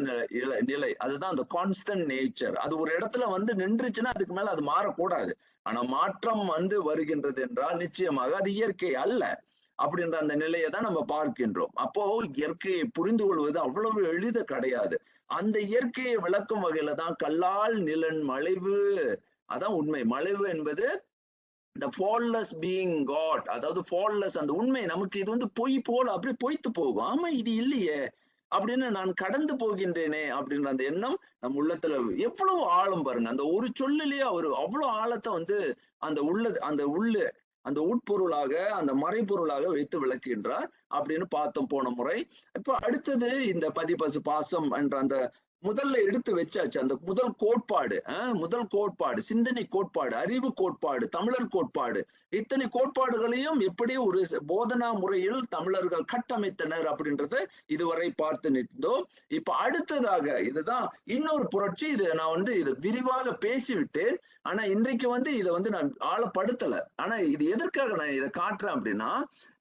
நிலை. அதுதான் அந்த கான்ஸ்டன்ட் நேச்சர். அது ஒரு இடத்துல வந்து நின்றுச்சுன்னா அதுக்கு மேல அது மாறக்கூடாது. ஆனா மாற்றம் வந்து வருகின்றது என்றால் நிச்சயமாக அது இயற்கை அல்ல அப்படின்ற அந்த நிலையை தான் நம்ம பார்க்கின்றோம். அப்போ இயற்கையை புரிந்து கொள்வது அவ்வளவு எளிது கிடையாது. அந்த இயற்கையை விளக்கும் வகையில தான் கல்லால் நிலன் மலைவு. அதான் உண்மை. மலைவு என்பது the faultless being God, அதாவது faultless அந்த உண்மை நமக்கு இது வந்து பொய் போல அப்படியே பொய்த்து போகும். ஆமா இது இல்லையே அப்படின்னு நான் கடந்து போகின்றேனே அப்படின்ற அந்த எண்ணம் நம்ம உள்ளத்துல எவ்வளவு ஆழம் பாருங்க. அந்த ஒரு சொல்லிலேயே அவர் அவ்வளவு ஆழத்தை வந்து அந்த உட்பொருளாக அந்த மறைபொருளாக வைத்து விளக்குகின்றார் அப்படின்னு பார்த்தோம் போன முறை. இப்ப அடுத்தது இந்த பதி பசு பாசம் என்ற அந்த முதல்ல எடுத்து வச்சாச்சு. அந்த முதல் கோட்பாடு சிந்தனை கோட்பாடு, அறிவு கோட்பாடு, தமிழர் கோட்பாடு, இத்தனை கோட்பாடுகளையும் எப்படி ஒரு போதனா முறையில் தமிழர்கள் கட்டமைத்தனர் அப்படின்றத இதுவரை பார்த்து நிற்ந்தோம். இப்ப அடுத்ததாக இதுதான் இன்னொரு புரட்சி. இது நான் வந்து இது விரிவாக பேசிவிட்டேன். ஆனா இன்றைக்கு வந்து இதை வந்து நான் ஆழப்படுத்தல. ஆனா இது எதற்காக நான் இதை காட்டுறேன் அப்படின்னா,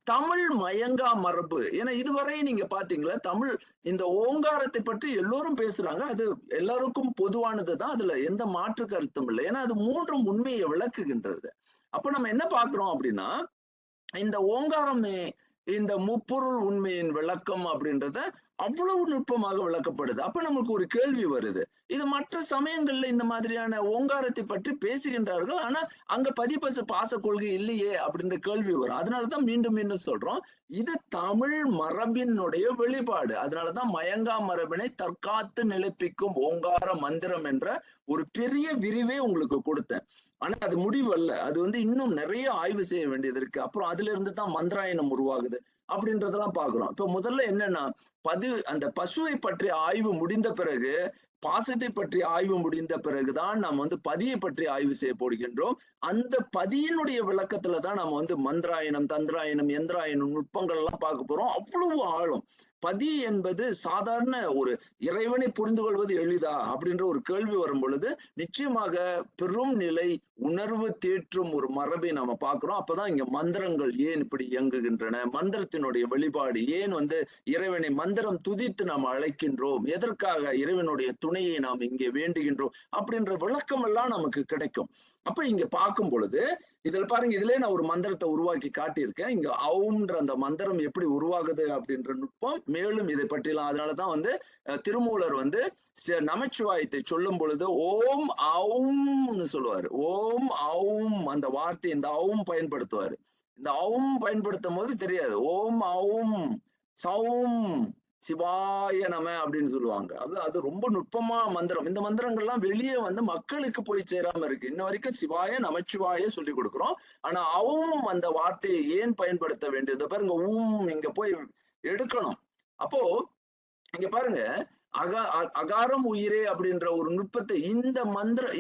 தமிழ் மயங்கா மரபு. ஏன்னா இதுவரை நீங்க பாத்தீங்களா, தமிழ் இந்த ஓங்காரத்தை பற்றி எல்லோரும் பேசுறாங்க. அது எல்லாருக்கும் பொதுவானதுதான். அதுல எந்த மாற்று கருத்தும் இல்லை. ஏன்னா அது மூன்றும் உண்மையை விளக்குகின்றது. அப்ப நம்ம என்ன பாக்குறோம் அப்படின்னா, இந்த ஓங்காரமே இந்த முப்பொருள் உண்மையின் விளக்கம் அப்படின்றத அவ்வளவு நுட்பமாக விளக்கப்படுது. அப்ப நமக்கு ஒரு கேள்வி வருது. இது மற்ற சமயங்கள்ல இந்த மாதிரியான ஓங்காரத்தை பற்றி பேசுகின்றார்கள். ஆனா அங்க பதிபசு பாச கொள்கை இல்லையே அப்படின்ற கேள்வி வரும். அதனாலதான் மீண்டும் மீண்டும் சொல்றோம், இது தமிழ் மரபினுடைய வெளிப்பாடு. அதனாலதான் மயங்கா மரபினை தற்காத்து நிலைப்பிக்கும் ஓங்கார மந்திரம் என்ற ஒரு பெரிய விரிவே உங்களுக்கு கொடுத்தேன். ஆனா அது முடிவு அல்ல. அது வந்து இன்னும் நிறைய ஆய்வு செய்ய வேண்டியது இருக்கு. அப்புறம் அதுல இருந்து தான் மந்திராயணம் உருவாகுது அப்படின்றதெல்லாம் பாக்குறோம். இப்ப முதல்ல என்னன்னா, அந்த பசுவை பற்றி ஆய்வு முடிந்த பிறகு, பாசத்தை பற்றி ஆய்வு முடிந்த பிறகுதான் நாம் வந்து பதியை பற்றி ஆய்வு செய்ய போடுகின்றோம். அந்த பதியினுடைய விளக்கத்துல தான் நம்ம வந்து மந்திராயணம், தந்திராயணம், எந்திராயணம் நுட்பங்கள் எல்லாம் பார்க்க போறோம். அவ்வளவு ஆழம். பதி என்பது சாதாரண ஒரு இறைவனை புரிந்து கொள்வது எளிதா அப்படின்ற ஒரு கேள்வி வரும் பொழுது நிச்சயமாக பெரும் நிலை உணர்வு தேற்றும் ஒரு மரபை நாம பார்க்கிறோம். அப்பதான் இங்க மந்திரங்கள் ஏன் இப்படி இயங்குகின்றன, மந்திரத்தினுடைய வெளிப்பாடு ஏன் வந்து இறைவனை மந்திரம் துதித்து நாம் அழைக்கின்றோம், எதற்காக இறைவனுடைய துணையை நாம் இங்கே வேண்டுகின்றோம் அப்படின்ற விளக்கம் எல்லாம் நமக்கு கிடைக்கும். அப்ப இங்க பார்க்கும் பொழுது இதுல பாருங்க, இதுலயே நான் ஒரு மந்திரத்தை உருவாக்கி காட்டியிருக்கேன். இங்க அவும்ன்ற அந்த மந்திரம் எப்படி உருவாகுது அப்படின்ற நுட்பம் மேலும் இதை பற்றிலாம். அதனாலதான் வந்து திருமூலர் வந்து நமச்சிவாயத்தை சொல்லும் பொழுது ஓம் அவும்னு சொல்லுவாரு. ஓம் அவும் அந்த வார்த்தை இந்த அவும் பயன்படுத்துவாரு. இந்த அவும் பயன்படுத்தும் போது தெரியாது. ஓம் அவும் சவும் சிவாய நம அப்படின்னு சொல்லுவாங்க. அது ரொம்ப நுட்பமா மந்திரம். இந்த மந்திரங்கள்லாம் வெளியே வந்து மக்களுக்கு போய் சேராம இருக்கு. இன்ன வரைக்கும் சிவாய நமச்சிவாய சொல்லி கொடுக்குறோம். ஆனா அவும் அந்த வார்த்தையை ஏன் பயன்படுத்த வேண்டியது பாருங்க. இங்க போய் எடுக்கணும். அப்போ இங்க பாருங்க, அகாரம் உயிரே அப்படின்ற ஒரு நுட்பத்தை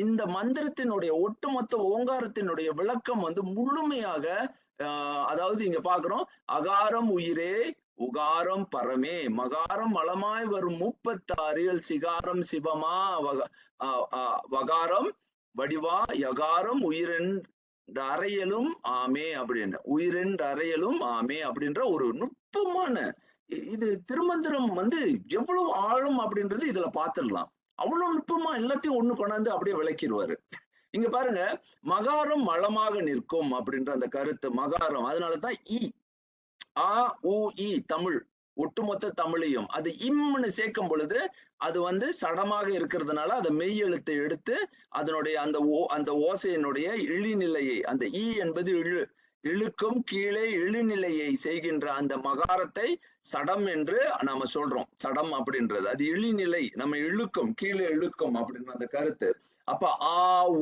இந்த மந்திரத்தினுடைய ஒட்டுமொத்த ஓங்காரத்தினுடைய விளக்கம் வந்து முழுமையாக அதாவது இங்க பாக்குறோம், அகாரம் உயிரே உகாரம் பரமே மகாரம் மலமாய் வரும் 36 சிகாரம் சிவமா வகாரம் வடிவா யகாரம் உயிரென்ற அறையலும் ஆமே அப்படின்னு, உயிரென்ற அறையலும் ஆமே அப்படின்ற ஒரு நுட்பமான இது திருமந்திரம் வந்து எவ்வளவு ஆழம் அப்படின்றது இதுல பாத்துடலாம். அவ்வளவு நுட்பமா எல்லாத்தையும் ஒண்ணு கொண்டாந்து அப்படியே விளக்கிடுவாரு. இங்க பாருங்க, மகாரம் மலமாக நிற்கும் அப்படின்ற அந்த கருத்து மகாரம். அதனாலதான் ஆ உ இ தமிழ் ஒட்டுமொத்த தமிழையும் அது இம்னு சேர்க்கும் பொழுது அது வந்து சடமாக இருக்கிறதுனால அதை மெய் எழுத்தை எடுத்து அதனுடைய அந்த ஓசையினுடைய இழிநிலையை, அந்த ஈ என்பது இழுக்கும் கீழே இழிநிலையை செய்கின்ற அந்த மகாரத்தை சடம் என்று நாம சொல்றோம். சடம் அப்படின்றது அது இழிநிலை, நம்ம இழுக்கும் கீழே இழுக்கும் அப்படின்ற அந்த கருத்து. அப்ப ஆ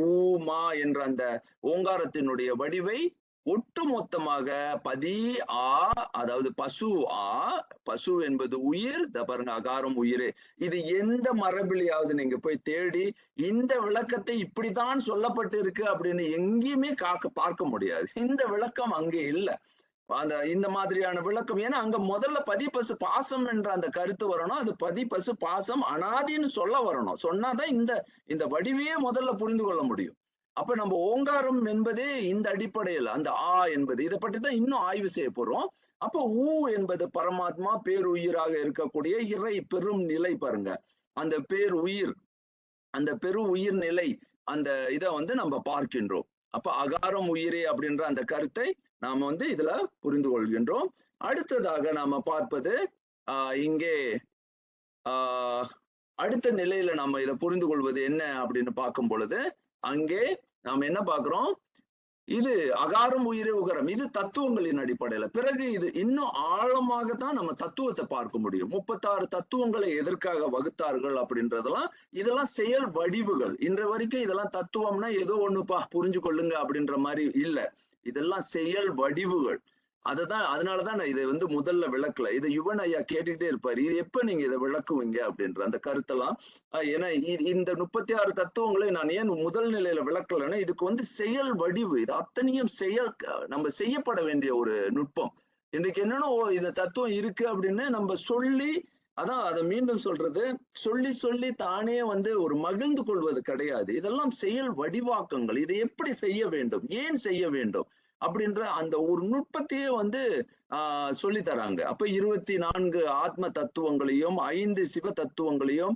ஊ மா என்ற அந்த ஓங்காரத்தினுடைய வடிவை ஒட்டு மொத்தமாக பதி ஆ, அதாவது பசு ஆ, பசு என்பது உயிர், பாருங்க அகாரம் உயிர். இது எந்த மரபிலையாவது நீங்க போய் தேடி இந்த விளக்கத்தை இப்படித்தான் சொல்லப்பட்டு இருக்கு அப்படின்னு எங்கேயுமே பார்க்க முடியாது. இந்த விளக்கம் அங்கே இல்லை. அந்த இந்த மாதிரியான விளக்கம், ஏன்னா அங்க முதல்ல பதி பசு பாசம் என்ற அந்த கருத்து வரணும். அது பதி பசு பாசம் அனாதின்னு சொல்ல வரணும். சொன்னாதான் இந்த இந்த வடிவையே முதல்ல புரிந்து கொள்ள முடியும். அப்ப நம்ம ஓங்காரம் என்பதே இந்த அடிப்படையில் அந்த ஆ என்பது இதை பற்றி தான் இன்னும் ஆய்வு செய்ய போறோம். அப்ப ஊ என்பது பரமாத்மா பேருயிராக இருக்கக்கூடிய இறை பெரும் நிலை. பாருங்க, அந்த பேருயிர், அந்த பெரு உயிர் நிலை, அந்த இதை வந்து நம்ம பார்க்கின்றோம். அப்ப அகாரம் உயிரே அப்படின்ற அந்த கருத்தை நாம வந்து இதுல புரிந்து கொள்கின்றோம். அடுத்ததாக நாம பார்ப்பது இங்கே அடுத்த நிலையில நாம இதை புரிந்து கொள்வது என்ன அப்படின்னு பார்க்கும் பொழுது, அங்கே நாம் என்ன பார்க்கிறோம், இது அகாரம் உயிரே உகரம், இது தத்துவங்களின் அடிப்படையில. பிறகு இது இன்னும் ஆழமாக தான் நம்ம தத்துவத்தை பார்க்க முடியும். 36 தத்துவங்களை எதற்காக வகுத்தார்கள் அப்படின்றதெல்லாம், இதெல்லாம் செயல் வடிவுகள். இன்ற வரைக்கும் இதெல்லாம் தத்துவம்னா ஏதோ ஒண்ணுப்பா புரிஞ்சு கொள்ளுங்க அப்படின்ற மாதிரி இல்ல. இதெல்லாம் செயல் வடிவுகள். அதனாலதான் நான் இதை வந்து முதல்ல விளக்கல. இதை யுவன் ஐயா கேட்டுக்கிட்டே இருப்பாரு, இது எப்ப நீங்க இதை விளக்குவீங்க அப்படின்ற அந்த கருத்தெல்லாம். ஏன்னா இந்த 36 தத்துவங்களை நான் ஏன் முதல் நிலையில விளக்கலைன்னா, இதுக்கு வந்து செயல் வடிவு, இது அத்தனையும் நம்ம செய்யப்பட வேண்டிய ஒரு நுட்பம். இன்றைக்கு என்னன்னா, இந்த தத்துவம் இருக்கு அப்படின்னு நம்ம சொல்லி, அதான் அதை மீண்டும் சொல்றது, சொல்லி சொல்லி தானே வந்து ஒரு மகிழ்ந்து கொள்வது கிடையாது. இதெல்லாம் செயல் வடிவாக்கங்கள். இதை எப்படி செய்ய வேண்டும், ஏன் செய்ய வேண்டும் அப்படின்ற அந்த ஒரு நுட்பத்தையே வந்து சொல்லி தராங்க. அப்ப 24 ஆத்ம தத்துவங்களையும், 5 சிவ தத்துவங்களையும்,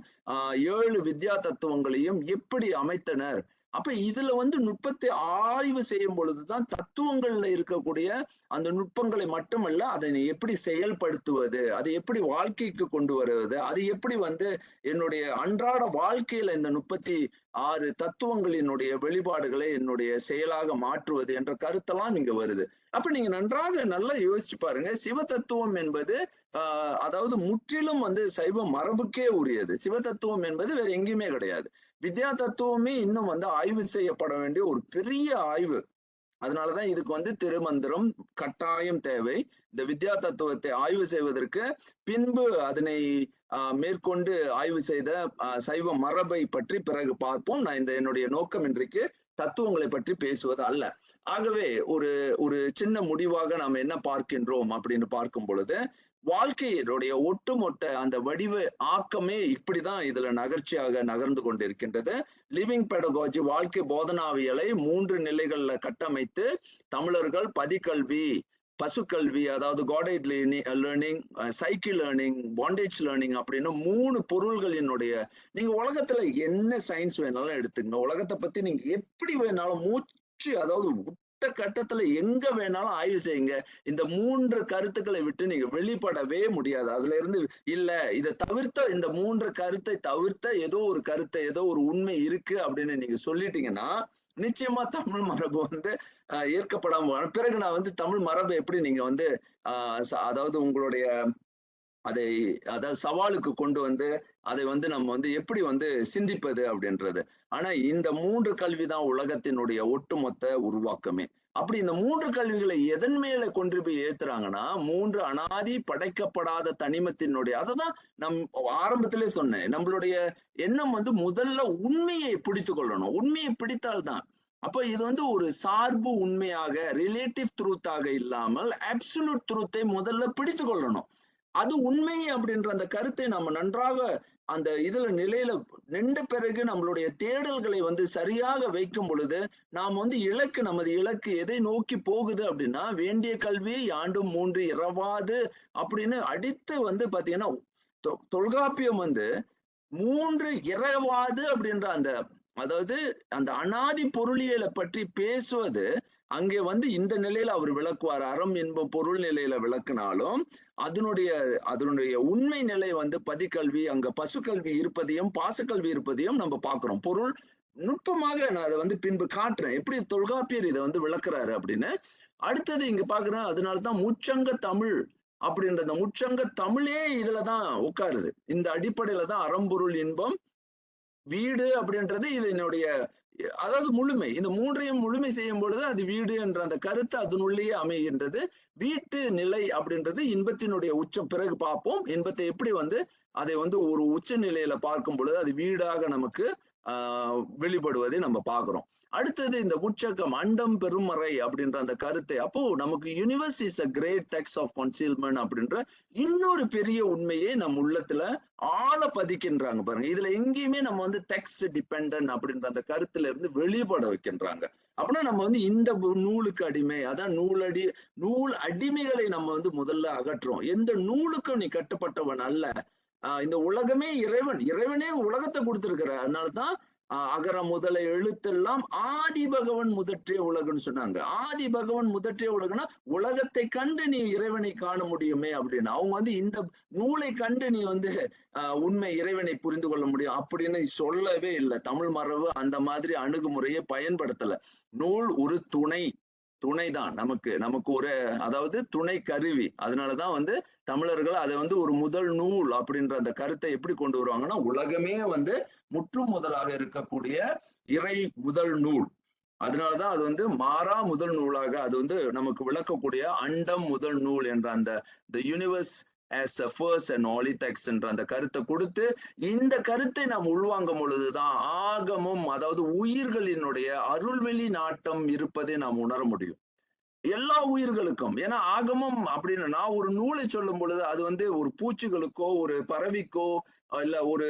7 வித்யா தத்துவங்களையும் எப்படி அமைத்தனர். அப்ப இதுல வந்து நுட்பத்தை ஆய்வு செய்யும் பொழுதுதான் தத்துவங்கள்ல இருக்கக்கூடிய அந்த நுட்பங்களை மட்டுமல்ல, அதை எப்படி செயல்படுத்துவது, அதை எப்படி வாழ்க்கைக்கு கொண்டு வருவது, அது எப்படி வந்து என்னுடைய அன்றாட வாழ்க்கையில இந்த 36 தத்துவங்களினுடைய வெளிப்பாடுகளை என்னுடைய செயலாக மாற்றுவது என்ற கருத்தெல்லாம் இங்க வருது. அப்ப நீங்க நன்றாக நல்லா யோசிச்சு பாருங்க. சிவ தத்துவம் என்பது அதாவது முற்றிலும் வந்து சைவ மரபுக்கே உரியது. சிவ தத்துவம் என்பது வேற எங்கேயுமே கிடையாது. வித்யா தத்துவமே இன்னும் வந்து ஆய்வு செய்யப்பட வேண்டிய ஒரு பெரிய ஆய்வு. அதனாலதான் இதுக்கு வந்து திருமந்திரம் கட்டாயம் தேவை. இந்த வித்யா தத்துவத்தை ஆய்வு செய்வதற்கு பின்பு அதனை மேற்கொண்டு ஆய்வு செய்த சைவ மரபை பற்றி பிறகு பார்ப்போம். நான் என்னுடைய நோக்கம் இன்றைக்கு தத்துவங்களை பற்றி பேசுவது அல்ல. ஆகவே ஒரு ஒரு சின்ன முடிவாக நாம் என்ன பார்க்கின்றோம் அப்படின்னு பார்க்கும் பொழுது, வாழ்க்கையினுடைய ஒட்டுமொத்த அந்த வடிவ ஆக்கமே இப்படிதான் இதுல நகர்ச்சியாக நகர்ந்து கொண்டிருக்கின்றது. லிவிங் பெடகாஜி, வாழ்க்கை போதனாவியலை 3 நிலைகள்ல கட்டமைத்து தமிழர்கள் பதிக்கல்வி, பசுக்கல்வி, அதாவது காடைட் learning, cycle learning, bondage learning அப்படின்னு 3 பொருள்களினுடைய, நீங்க உலகத்துல என்ன சயின்ஸ் வேணாலும் எடுத்துங்க, உலகத்தை பத்தி நீங்க எப்படி வேணாலும் மூச்சு, அதாவது கட்டத்துல எங்க வேணாலும் ஆய்வு செய்யுங்க, இந்த 3 கருத்துக்களை விட்டு நீங்க வெளிப்படவே முடியாது. அதுல இருந்து இல்ல இதை தவிர்த்த, இந்த 3 கருத்தை தவிர்த்த ஏதோ ஒரு கருத்தை, ஏதோ ஒரு உண்மை இருக்கு அப்படின்னு நீங்க சொல்லிட்டீங்கன்னா, நிச்சயமா தமிழ் மரபு வந்து ஏற்கப்படாம. பிறகு நான் வந்து தமிழ் மரபை எப்படி நீங்க வந்து அதாவது உங்களுடைய அதாவது சவாலுக்கு கொண்டு வந்து அதை வந்து நம்ம வந்து எப்படி வந்து சிந்திப்பது அப்படின்றது. ஆனா இந்த 3 கல்விதான் உலகத்தினுடைய ஒட்டுமொத்த உருவாக்கமே. அப்படி இந்த 3 கல்விகளை எதன் மேல கொண்டு போய் ஏத்துறாங்கன்னா, 3 அனாதி படைக்கப்படாத தனிமத்தினுடைய, அததான் நம் ஆரம்பத்திலே சொன்னேன், நம்மளுடைய எண்ணம் வந்து முதல்ல உண்மையை பிடித்து கொள்ளணும். உண்மையை பிடித்தால்தான். அப்ப இது வந்து ஒரு சார்பு உண்மையாக, ரிலேட்டிவ் ட்ரூத்தாக இல்லாமல் அப்சல்யூட் ட்ரூத்தை முதல்ல பிடித்து கொள்ளணும். அது உண்மை அப்படின்ற அந்த கருத்தை நம்ம நன்றாக அந்த இதுல நிலையில நின்ற பிறகு நம்மளுடைய தேடல்களை வந்து சரியாக வைக்கும் பொழுது, நாம் வந்து நமது இலக்கு எதை நோக்கி போகுது அப்படின்னா, வேண்டிய கல்வி ஆண்டும் 3 இரவாது அப்படின்னு அடித்து வந்து பாத்தீங்கன்னா, தொல்காப்பியம் வந்து 3 இரவாது அப்படின்ற அந்த, அதாவது அந்த அனாதி பொருளியலை பற்றி பேசுவது அங்கே வந்து இந்த நிலையில அவர் விளக்குவார். அறம் என்ப பொருள் நிலையில விளக்குனாலும் அதனுடைய உண்மை நிலை வந்து பதிக்கல்வி, அங்க பசுக்கல்வி இருப்பதையும் பாசக்கல்வி இருப்பதையும் நம்ம பார்க்கிறோம். பொருள் நுட்பமாக நான் அதை வந்து பின்பு காட்டுறேன், எப்படி தொல்காப்பியர் இதை வந்து விளக்குறாரு அப்படின்னு. அடுத்தது இங்க பாக்குறேன், அதனாலதான் முச்சங்க தமிழ் அப்படின்ற அந்த முச்சங்க தமிழே இதுலதான் உட்காருது. இந்த அடிப்படையில தான் அறம்பொருள் இன்பம் வீடு அப்படின்றது இது என்னுடைய அதாவது முழுமை. இந்த மூன்றையும் முழுமை செய்யும் பொழுது அது வீடு என்ற அந்த கருத்து அதனுள்ளேயே அமைகின்றது. வீட்டு நிலை அப்படின்றது இன்பத்தினுடைய உச்சம். பிறகு பார்ப்போம். இன்பத்தை எப்படி அதை ஒரு உச்ச நிலையில பார்க்கும் பொழுது அது வீடாக நமக்கு வெளிப்படுவதை நம்ம பார்க்கிறோம். அடுத்தது இந்த உச்சகம் அண்டம் பெருமறை அப்படின்ற அந்த கருத்தை அப்போ நமக்கு universe is a great text of concealment அப்படின்ற இன்னொரு பெரிய உண்மையை நம் உள்ளத்துல ஆழ பதிக்கின்றாங்க பாருங்க. இதுல எங்கேயுமே நம்ம டெக்ஸ்ட் டிபெண்டன்ட் அப்படின்ற அந்த கருத்துல இருந்து வெளிப்பட வைக்கின்றாங்க. அப்படின்னா நம்ம இந்த நூலுக்கு அடிமை, அதான் நூல் அடிமைகளை நம்ம முதல்ல அகற்றுறோம். எந்த நூலுக்கும் நீ கட்டுப்பட்டவன் அல்ல. இந்த உலகமே இறைவனே உலகத்தை கொடுத்திருக்கிறார். அதனாலதான் அகர முதல எழுத்தெல்லாம் ஆதி பகவன் முதற்றிய உலகன்னு சொன்னாங்க. ஆதி பகவன் முதற்றிய உலகம்னா உலகத்தை கண்டு நீ இறைவனை காண முடியுமே அப்படின்னு. அவங்க இந்த நூலை கண்டு நீ உண்மை இறைவனை புரிந்து கொள்ள முடியும் அப்படின்னு சொல்லவே இல்லை. தமிழ் மரபு அந்த மாதிரி அணுகுமுறையை பயன்படுத்தல. நூல் ஒரு துணைதான் நமக்கு ஒரு அதாவது துணை கருவி. அதனாலதான் தமிழர்கள் அதை ஒரு முதல் நூல் அப்படின்ற அந்த கருத்தை எப்படி கொண்டு வருவாங்கன்னா, உலகமே முற்றும் முதலாக இருக்கக்கூடிய இறை முதல் நூல். அதனாலதான் அது மாறா முதல் நூலாக அது நமக்கு விளக்கக்கூடிய அண்டம் முதல் நூல் என்ற அந்த universe as a first and holy text என்ற அந்த கருத்தை கொடுத்து, இந்த கருத்தை நாம் உள்வாங்கும் பொழுதுதான் ஆகமும் அதாவது உயிர்களினுடைய அருள்வெளி நாட்டம் இருப்பதை நாம் உணர முடியும். எல்லா உயிர்களுக்கும். ஏன்னா ஆகமம் அப்படின்னு நான் ஒரு நூலை சொல்லும் பொழுது அது ஒரு பூச்சிகளுக்கோ ஒரு பறவைக்கோ இல்ல ஒரு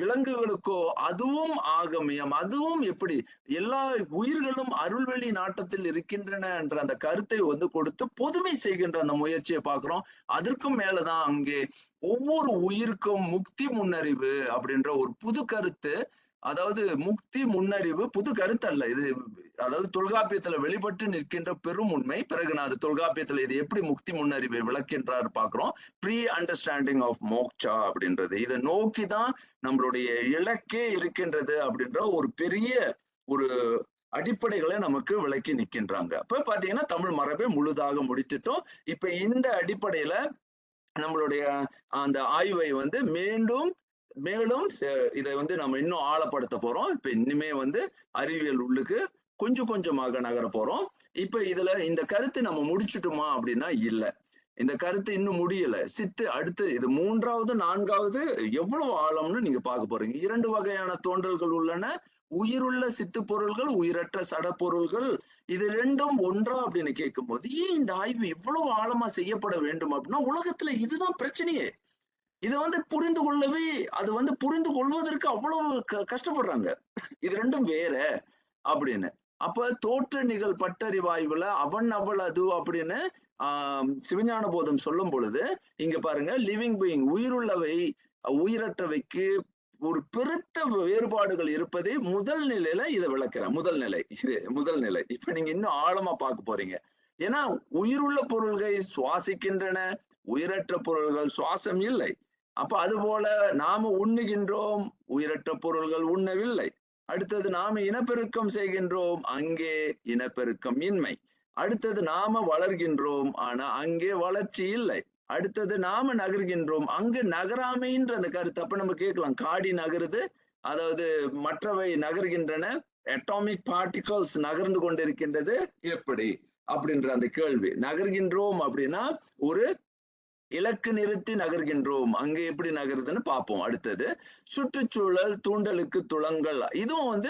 விலங்குகளுக்கோ அதுவும் ஆகமியம். அதுவும் எப்படி எல்லா உயிர்களும் அருள்வெளி நாட்டத்தில் இருக்கின்றன என்ற அந்த கருத்தை கொடுத்து பொதுமை செய்கின்ற அந்த முயற்சியை பார்க்கிறோம். அதற்கும் மேலதான் அங்கே ஒவ்வொரு உயிருக்கும் முக்தி முன்னறிவு அப்படின்ற ஒரு புது கருத்து. அதாவது முக்தி முன்னறிவு புது கருத்து அல்ல இது. அதாவது தொல்காப்பியத்துல வெளிப்பட்டு நிற்கின்ற பெரும் உண்மை. பிறகு நான் அது தொல்காப்பியத்துல இது எப்படி முக்தி முன்னறிவை விளக்கின்றார் பாக்குறோம். ப்ரீ அண்டர்ஸ்டாண்டிங் ஆஃப் மோக்ஷா அப்படின்றது இதை நோக்கிதான் நம்மளுடைய இலக்கே இருக்கின்றது அப்படின்ற ஒரு பெரிய ஒரு அடிப்படைகளை நமக்கு விளக்கி நிற்கின்றாங்க. அப்ப பாத்தீங்கன்னா தமிழ் மரபை முழுதாக முடித்துட்டோம். இப்ப இந்த அடிப்படையில நம்மளுடைய அந்த ஆய்வை மேலும் இதை நம்ம இன்னும் ஆழப்படுத்த போறோம். இப்ப இன்னுமே அறிவியல் உள்ளுக்கு கொஞ்சமாக நகர போறோம். இப்ப இதுல இந்த கருத்து நம்ம முடிச்சுட்டோமா அப்படின்னா இல்ல, இந்த கருத்து இன்னும் முடியல. அடுத்து இது 3வது 4வது எவ்வளவு ஆழம்னு நீங்க பார்க்க போறீங்க. 2 வகையான தோன்றல்கள் உள்ளன. உயிருள்ள சித்து பொருள்கள், உயிரற்ற சடப்பொருள்கள். இது ரெண்டும் ஒன்றா அப்படின்னு கேட்கும் போது ஏன் இந்த ஆய்வு இவ்வளவு ஆழமா செய்யப்பட வேண்டும் அப்படின்னா, உலகத்துல இதுதான் பிரச்சனையே. இதை புரிந்து கொள்ளவே அது புரிந்து கொள்வதற்கு அவ்வளவு கஷ்டப்படுறாங்க. இது ரெண்டும் வேற அப்படின்னு. அப்ப தோற்ற நிகழ் பட்டறிவாய்வுல அவன் அவள் அது அப்படின்னு சிவஞான போதம் சொல்லும் பொழுது இங்க பாருங்க, லிவிங் பீயிங் உயிருள்ளவை உயிரற்றவைக்கு ஒரு பெருத்த வேறுபாடுகள் இருப்பதை முதல் நிலையில இதை விளக்குறேன். முதல் நிலை. இப்ப நீங்க இன்னும் ஆழமா பார்க்க போறீங்க. ஏன்னா உயிருள்ள பொருள்கள் சுவாசிக்கின்றன, உயிரற்ற பொருள்கள் சுவாசம் இல்லை. அப்ப அது போல நாம உண்ணுகின்றோம், உயிரற்ற பொருள்கள் உண்ணவில்லை. அடுத்தது நாம இனப்பெருக்கம் செய்கின்றோம், அங்கே இனப்பெருக்கம் இன்மை. அடுத்தது நாம வளர்கின்றோம், ஆனா அங்கே வளர்ச்சி இல்லை. அடுத்தது நாம நகர்கின்றோம், அங்கு நகராமைன்ற அந்த கருத்து. அப்ப நம்ம கேட்கலாம், காடி நகருது, அதாவது மற்றவை நகர்கின்றன, அட்டாமிக் பார்ட்டிகல்ஸ் நகர்ந்து கொண்டிருக்கின்றது எப்படி அப்படின்ற அந்த கேள்வி. நகர்கின்றோம் அப்படின்னா ஒரு இலக்கு நிறுத்தி நகர்கின்றோம், அங்கே எப்படி நகருதுன்னு பார்ப்போம். அடுத்தது சுற்றுச்சூழல் தூண்டலுக்கு துளங்கல். இதுவும்